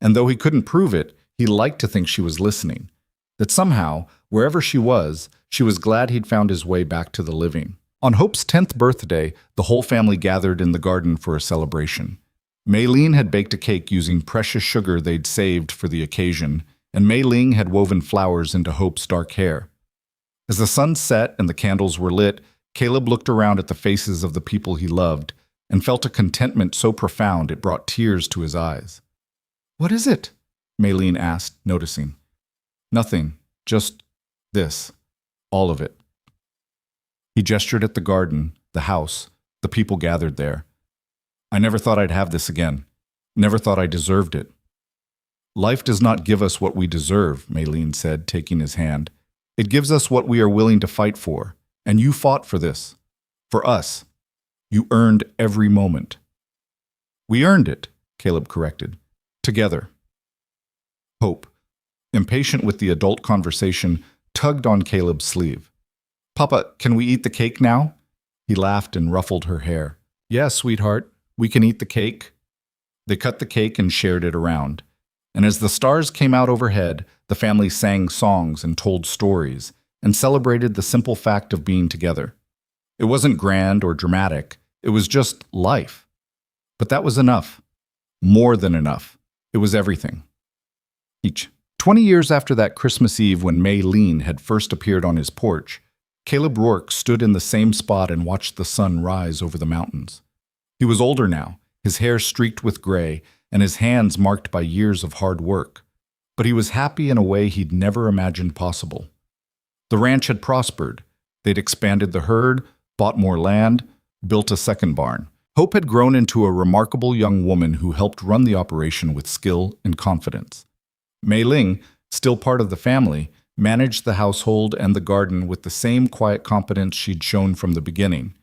And though he couldn't prove it, he liked to think she was listening. That somehow, wherever she was glad he'd found his way back to the living. On Hope's 10th birthday, the whole family gathered in the garden for a celebration. Mei-ling had baked a cake using precious sugar they'd saved for the occasion, and Mei-ling had woven flowers into Hope's dark hair. As the sun set and the candles were lit, Caleb looked around at the faces of the people he loved and felt a contentment so profound it brought tears to his eyes. "What is it?" Mei-ling asked, noticing. "Nothing, just this, all of it." He gestured at the garden, the house, the people gathered there. "I never thought I'd have this again. Never thought I deserved it." "Life does not give us what we deserve," Mei-ling said, taking his hand. "It gives us what we are willing to fight for, and you fought for this. For us. You earned every moment." "We earned it," Caleb corrected. "Together." Hope, impatient with the adult conversation, tugged on Caleb's sleeve. "Papa, can we eat the cake now?" He laughed and ruffled her hair. "Yes, sweetheart, we can eat the cake." They cut the cake and shared it around. And as the stars came out overhead, the family sang songs and told stories, and celebrated the simple fact of being together. It wasn't grand or dramatic, it was just life. But that was enough. More than enough. It was everything. 20 years after that Christmas Eve when Mei-ling had first appeared on his porch, Caleb Rourke stood in the same spot and watched the sun rise over the mountains. He was older now, his hair streaked with gray, and his hands marked by years of hard work. But he was happy in a way he'd never imagined possible. The ranch had prospered. They'd expanded the herd, bought more land, built a second barn. Hope had grown into a remarkable young woman who helped run the operation with skill and confidence. Mei-ling, still part of the family, managed the household and the garden with the same quiet competence she'd shown from the beginning.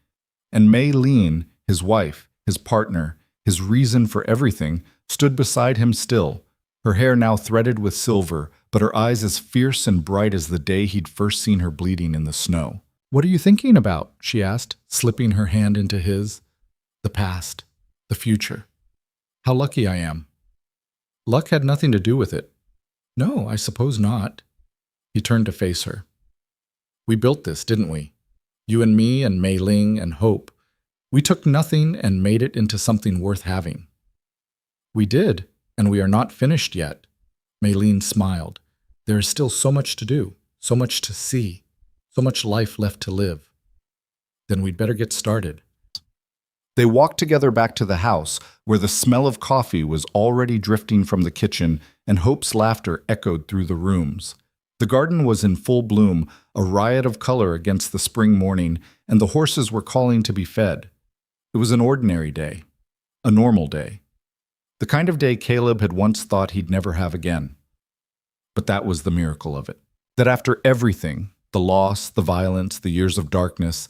And Mei-ling, his wife, his partner, his reason for everything, stood beside him still, her hair now threaded with silver, but her eyes as fierce and bright as the day he'd first seen her bleeding in the snow. "What are you thinking about?" she asked, slipping her hand into his. "The past. The future. How lucky I am." "Luck had nothing to do with it." "No, I suppose not." He turned to face her. "We built this, didn't we? You and me and Mei-ling and Hope. We took nothing and made it into something worth having." "We did, and we are not finished yet." Maylene smiled. There is still so much to do, so much to see, so much life left to live. Then we'd better get started. They walked together back to the house, where the smell of coffee was already drifting from the kitchen and Hope's laughter echoed through the rooms. The garden was in full bloom, a riot of color against the spring morning, and the horses were calling to be fed. It was an ordinary day, a normal day. The kind of day Caleb had once thought he'd never have again. But that was the miracle of it. That after everything, the loss, the violence, the years of darkness,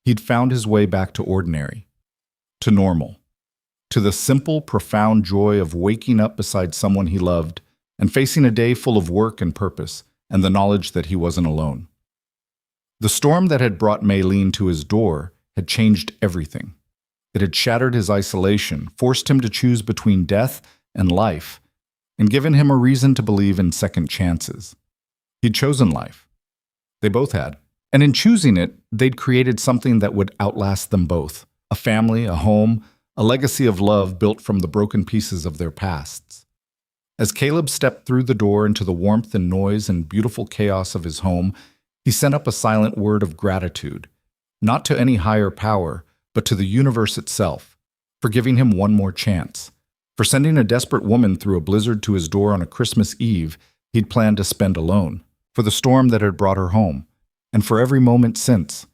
he'd found his way back to ordinary, to normal, to the simple, profound joy of waking up beside someone he loved and facing a day full of work and purpose and the knowledge that he wasn't alone. The storm that had brought Maylene to his door had changed everything. It had shattered his isolation, forced him to choose between death and life, and given him a reason to believe in second chances. He'd chosen life. They both had. And in choosing it, they'd created something that would outlast them both. A family, a home, a legacy of love built from the broken pieces of their pasts. As Caleb stepped through the door into the warmth and noise and beautiful chaos of his home, he sent up a silent word of gratitude, not to any higher power, but to the universe itself, for giving him one more chance, for sending a desperate woman through a blizzard to his door on a Christmas Eve he'd planned to spend alone, for the storm that had brought her home, and for every moment since,